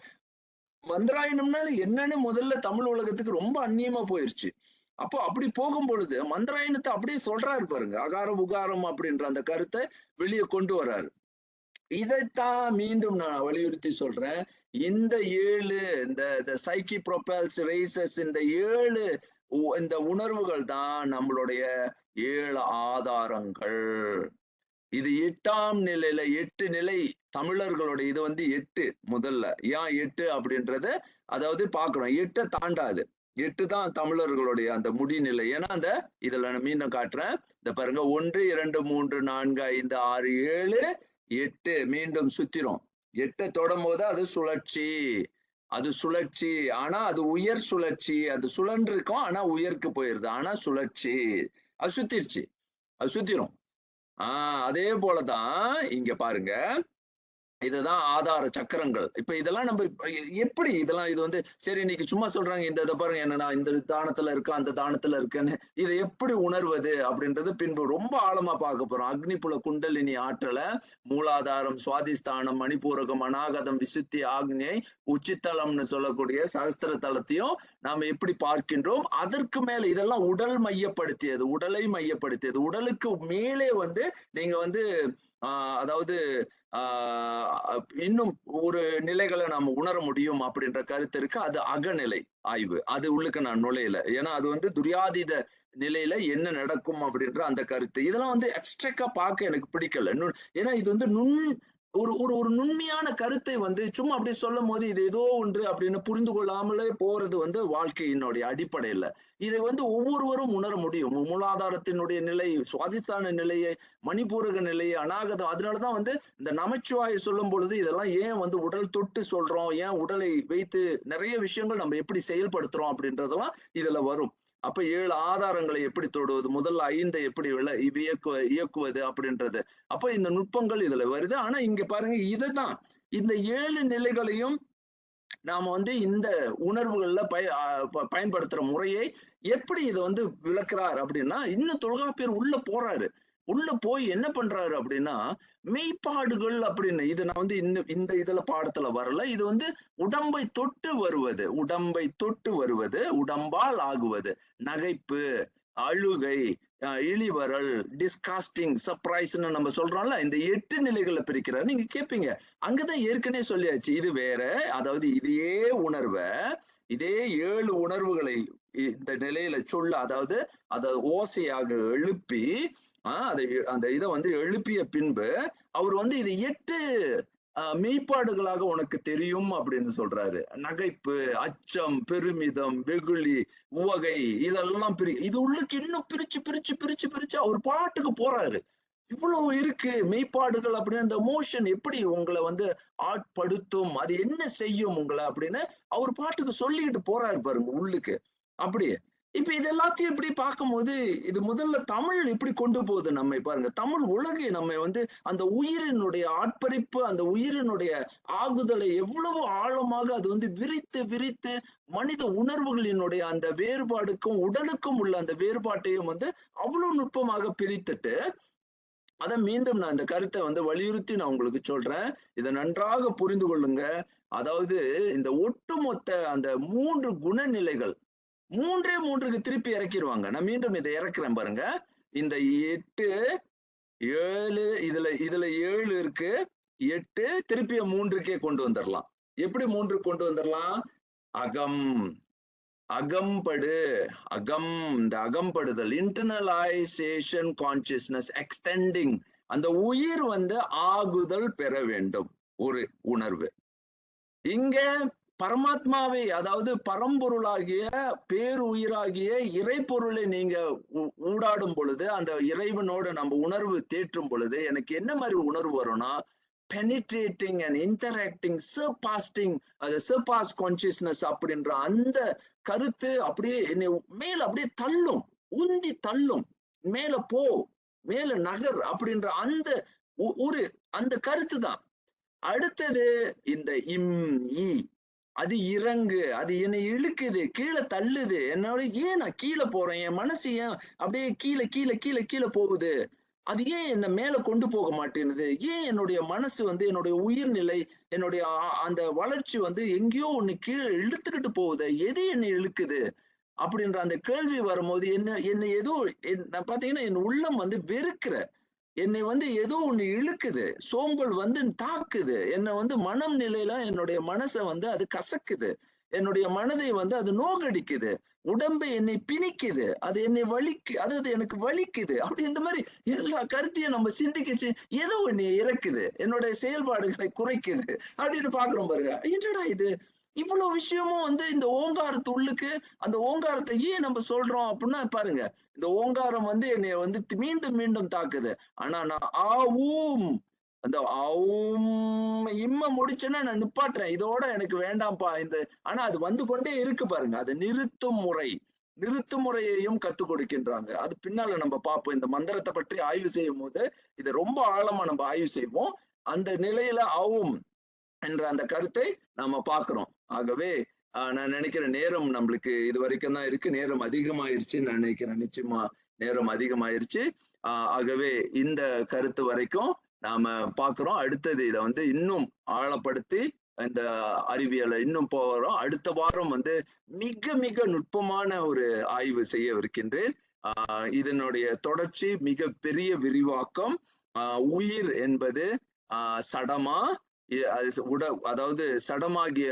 மந்திராயணம்னால என்னன்னு முதல்ல தமிழ் உலகத்துக்கு ரொம்ப அந்நியமா போயிருச்சு. அப்போ அப்படி போகும் பொழுது மந்திராயணத்தை அப்படியே சொல்றாரு பாருங்க. அகாரம் உகாரம் அப்படின்ற அந்த கருத்தை வெளியே கொண்டு வர்றாரு. இதைத்தான் மீண்டும் நான் வலியுறுத்தி சொல்றேன். இந்த 7 இந்த சைக்கி ப்ரொபல்ஸ் ரேசஸ், இந்த 7 இந்த உணர்வுகள் தான் நம்மளுடைய 7 ஆதாரங்கள். இது 8ஆம் நிலையில 8 நிலை தமிழர்களுடைய இது வந்து 8 முதல்ல. ஏன் 8 அப்படின்றத அதாவது பார்க்கிறோம். 8 தாண்டாது. 8 தான் தமிழர்களுடைய அந்த முடிநிலை. ஏன்னா அந்த இதுல நான் மீண்டும் காட்டுறேன். இந்த பாருங்க 1, 2, 3, 4, 5, 6, 7, 8 மீண்டும் சுத்திரும். 8 தொடும் போது அது சுழற்சி. அது சுழற்சி. ஆனா அது உயர் சுழற்சி. அது சுழன்றிருக்கும். ஆனா உயர்க்கு போயிருது. ஆனா சுழற்சி. அது சுத்திருச்சு. அது சுத்திரும். அதே போலதான் இங்க பாருங்க. இதுதான் ஆதார சக்கரங்கள். இப்ப இதெல்லாம் நம்ம எப்படி இதெல்லாம் இது வந்து சரி இன்னைக்கு சும்மா சொல்றாங்க, இந்த இதை பாருங்க என்னன்னா இந்த தானத்துல இருக்கு, அந்த தானத்துல இருக்குன்னு. இதை எப்படி உணர்வது அப்படின்றது பின்பு ரொம்ப ஆழமா பார்க்க போறோம். அக்னிபுல குண்டலினி ஆற்றல, மூலாதாரம், சுவாதிஸ்தானம், மணிப்பூரகம், அநாகதம், விசுத்தி, ஆக்ஞை, உச்சித்தலம்னு சொல்லக்கூடிய சகஸ்திர தலத்தையும் நாம எப்படி பார்க்கின்றோம். அதற்கு மேல இதெல்லாம் உடல் மையப்படுத்தியது, உடலை மையப்படுத்தியது. உடலுக்கு மேலே வந்து நீங்க வந்து அதாவது இன்னும் ஒரு நிலைகளை நாம உணர முடியும் அப்படின்ற கருத்து இருக்கு. அது அகநிலை ஆய்வு. அது உள்ளுக்கு நான் நுழையல. ஏன்னா அது வந்து துரியாதீத நிலையில என்ன நடக்கும் அப்படின்ற அந்த கருத்து. இதெல்லாம் வந்து எக்ஸ்ட்ரா பார்க்க எனக்கு பிடிக்கல. ஏன்னா இது வந்து ஒரு ஒரு ஒரு நுண்மையான கருத்தை வந்து சும்மா அப்படியே சொல்லும் போது இது ஏதோ ஒன்று அப்படின்னு புரிந்து கொள்ளாமலே போறது வந்து வாழ்க்கையினுடைய அடிப்படையில. இதை வந்து ஒவ்வொருவரும் உணர முடியும். மூலாதாரத்தினுடைய நிலை, சுவாதிஸ்தான நிலையை, மணிப்பூரக நிலையை, அநாகதம். அதனாலதான் வந்து இந்த நமச்சிவாயை சொல்லும் பொழுது இதெல்லாம் ஏன் வந்து உடல் தொட்டு சொல்றோம், ஏன் உடலை வைத்து நிறைய விஷயங்கள் நம்ம எப்படி செயல்படுத்துறோம் அப்படின்றதெல்லாம் இதுல வரும். அப்ப 7 ஆதாரங்களை எப்படி தொடுவது, முதல்ல 5 எப்படி இயக்குவது அப்படின்றது. அப்ப இந்த நுட்பங்கள் இதுல வருது. ஆனா இங்க பாருங்க, இதுதான் இந்த 7 நிலைகளையும் நாம வந்து இந்த உணர்வுகள்ல பயன்படுத்துற முறையை எப்படி இதை வந்து விளக்குறார் அப்படின்னா, இன்னும் தொல்காப்பியர் உள்ள போறாரு. உள்ள போய் என்ன பண்றாரு அப்படின்னா, மெய்ப்பாடுகள் அப்படின்னு இது நான் வந்து இன்னும் இந்த இதுல பாடத்துல வரல. இது வந்து உடம்பை தொட்டு வருவது, உடம்பை தொட்டு வருவது, உடம்பால் ஆகுவது, நகைப்பு, அழுகை, இழிவரல், டிஸ்காஸ்டிங், சர்ப்ரைஸ்ன்னு நம்ம சொல்றோம்ல. இந்த 8 நிலைகளை பிரிக்கிறார். நீங்க கேட்பீங்க, அங்கதான் ஏற்கனவே சொல்லியாச்சு. இது வேற. அதாவது இதே உணர்வ, இதே 7 உணர்வுகளை இந்த நிலையில சொல்ல, அதாவது அதை ஓசையாக எழுப்பி அதை அந்த இதை வந்து எழுப்பிய பின்பு அவர் வந்து இது 8 மெய்ப்பாடுகளாக உனக்கு தெரியும் அப்படின்னு சொல்றாரு. நகைப்பு, அச்சம், பெருமிதம், வெகுளி, உவகை இதெல்லாம் இது உள்ளுக்கு இன்னும் பிரிச்சு பிரிச்சு பிரிச்சு பிரிச்சு அவர் பாட்டுக்கு போறாரு. இவ்வளவு இருக்கு மெய்ப்பாடுகள் அப்படின்னு அந்த எமோஷன் எப்படி உங்களை வந்து ஆட்படுத்தும், அது என்ன செய்யும் உங்களை அப்படின்னு அவர் பாட்டுக்கு சொல்லிட்டு போறாரு பாருங்க உள்ளுக்கு. அப்படியே இப்ப இது எல்லாத்தையும் இப்படி பார்க்கும்போது இது முதல்ல தமிழ் எப்படி கொண்டு போகுது நம்மை பாருங்க. தமிழ் உலகை நம்மை வந்து அந்த உயிரினுடைய ஆட்பரிப்பு, அந்த உயிரினுடைய ஆகுதலை எவ்வளவு ஆழமாக அது வந்து விரித்து விரித்து மனித உணர்வுகளினுடைய அந்த வேறுபாடுக்கும் உடலுக்கும் உள்ள அந்த வேறுபாட்டையும் வந்து அவ்வளவு நுட்பமாக பிரித்துட்டு அத மீண்டும் நான் இந்த கருத்தை வந்து வலியுறுத்தி நான் உங்களுக்கு சொல்றேன். இதை நன்றாக புரிந்து கொள்ளுங்க. அதாவது இந்த ஒட்டுமொத்த அந்த 3 குணநிலைகள் 3க்கு திருப்பி இறக்கிருவாங்க. நான் மீண்டும் இதை இறக்குறேன் பாருங்க. இந்த 8, 7 இதுல 7 இருக்கு. 8 திருப்பிய 3க்கே கொண்டு வந்துடலாம். எப்படி 3 கொண்டு வந்துடலாம்? அகம், அகம்படு, இந்த அகம்படுதல், இன்டர்னலைசேஷன் கான்சியஸ்னஸ் எக்ஸ்டெண்டிங், அந்த உயிர் வந்து ஆகுதல் பெற வேண்டும் ஒரு உணர்வு. இங்க பரமாத்மாவை, அதாவது பரம்பொருளாகிய பேருயிராகிய இறைப்பொருளை நீங்க ஊடாடும் பொழுது, அந்த இறைவனோட நம்ம உணர்வு தேற்றும் பொழுது எனக்கு என்ன மாதிரி உணர்வு வரும்னா, penetrating and interacting surface consciousness அப்படின்ற அந்த கருத்து அப்படியே என்னை மேல அப்படியே தள்ளும், உந்தி தள்ளும், மேல போ, மேல நகர் அப்படின்ற அந்த ஒரு அந்த கருத்து தான். அடுத்தது இந்த இ அது இறங்கு, அது என்னை இழுக்குது, கீழே தள்ளுது, என்னோட ஏன் நான் கீழே போறேன், என் மனசு ஏன் அப்படியே கீழே கீழே கீழே கீழே போகுது, அது ஏன் என்ன மேல கொண்டு போக மாட்டேங்குது, ஏன் என்னுடைய மனசு வந்து என்னுடைய உயிர்நிலை, என்னுடைய அந்த வளர்ச்சி வந்து எங்கேயோ ஒண்ணு கீழே இழுத்துக்கிட்டு போகுது, எது என்னை இழுக்குது அப்படின்ற அந்த கேள்வி வரும்போது என்ன ஏதோ நான் பாத்தீங்கன்னா என் உள்ளம் வந்து வெறுக்கிற, என்னை வந்து ஏதோ ஒண்ணு இழுக்குது, சோம்பல் வந்து தாக்குது, என்னை வந்து மனம் நிலையில என்னுடைய மனசை வந்து அது கசக்குது, என்னுடைய மனதை வந்து அது நோகடிக்குது, உடம்பை என்னை பிணிக்குது, அது என்னை அதாவது எனக்கு வலிக்குது, அப்படி இந்த மாதிரி எல்லா கருத்தையும் நம்ம சிந்திக்க ஏதோ ஒண்ணு இறக்குது, என்னுடைய செயல்பாடுகளை குறைக்குது அப்படின்னு பாக்குறோம் பாருங்க. என்னடா இது இவ்வளவு விஷயமும் வந்து இந்த ஓங்காரத்து உள்ளுக்கு, அந்த ஓங்காரத்தை ஏன் நம்ம சொல்றோம் அப்படின்னா பாருங்க, இந்த ஓங்காரம் வந்து என்னைய வந்து மீண்டும் மீண்டும் தாக்குது. ஆனா நான் அந்த ஆவும் இம்ம முடிச்சேன்னா நான் நிப்பாட்டுறேன், இதோட எனக்கு வேண்டாம்ப்பா இந்த. ஆனா அது வந்து கொண்டே இருக்கு பாருங்க. அது நிறுத்தும் முறையையும் கத்துக் கொடுக்கின்றாங்க. அது பின்னால நம்ம பார்ப்போம். இந்த மந்திரத்தை பற்றி ஆய்வு செய்யும் போது இதை ரொம்ப ஆழமா நம்ம ஆய்வு செய்வோம். அந்த நிலையில என்ற அந்த கருத்தை நாம பார்க்கிறோம். ஆகவே நான் நினைக்கிறேன் நேரம் நம்மளுக்கு இது வரைக்கும் தான் இருக்கு. நேரம் அதிகமாயிருச்சுன்னு நான் நினைக்கிறேன். நிச்சயமா நேரம் அதிகமாயிருச்சு. ஆகவே இந்த கருத்து வரைக்கும் நாம பார்க்கிறோம். அடுத்தது இதை வந்து இன்னும் ஆழப்படுத்தி இந்த அறிவியலை இன்னும் போகிறோம். அடுத்த வாரம் வந்து மிக மிக நுட்பமான ஒரு ஆய்வு செய்யவிருக்கின்றேன். இதனுடைய தொடர்ச்சி மிக பெரிய விரிவாக்கம். உயிர் என்பது சடமா, அதாவது சடமாகிய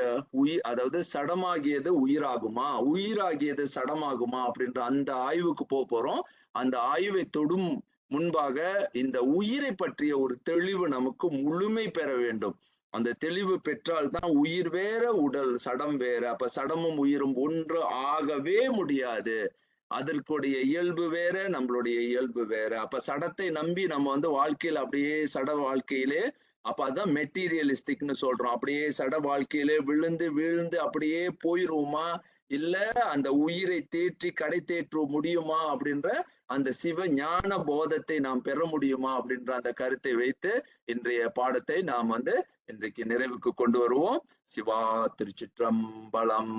அதாவது சடமாகியது உயிராகுமா, உயிராகியது சடமாகுமா அப்படின்ற அந்த ஆய்வுக்கு போறோம். அந்த ஆய்வை தொடும் முன்பாக இந்த உயிரை பற்றிய ஒரு தெளிவு நமக்கு முழுமை பெற வேண்டும். அந்த தெளிவு பெற்றால்தான் உயிர் வேற உடல் சடம் வேற, அப்ப சடமும் உயிரும் ஒன்று ஆகவே முடியாது. அதற்குடைய இயல்பு வேற, நம்மளுடைய இயல்பு வேற. அப்ப சடத்தை நம்பி நம்ம வந்து வாழ்க்கையில அப்படியே சட வாழ்க்கையிலே, அப்ப அதான் மெட்டீரியலிஸ்டிக்னு சொல்றோம். அப்படியே சட வாழ்க்கையிலே விழுந்து வீழ்ந்து அப்படியே போயிருவோமா, இல்ல அந்த உயிரை தேற்றி கடை தேற்ற முடியுமா அப்படின்ற அந்த சிவ ஞான போதத்தை நாம் பெற முடியுமா அப்படின்ற அந்த கருத்தை வைத்து இன்றைய பாடத்தை நாம் வந்து இன்றைக்கு நிறைவுக்கு கொண்டு வருவோம். சிவா திருச்சிற்றம்பலம்.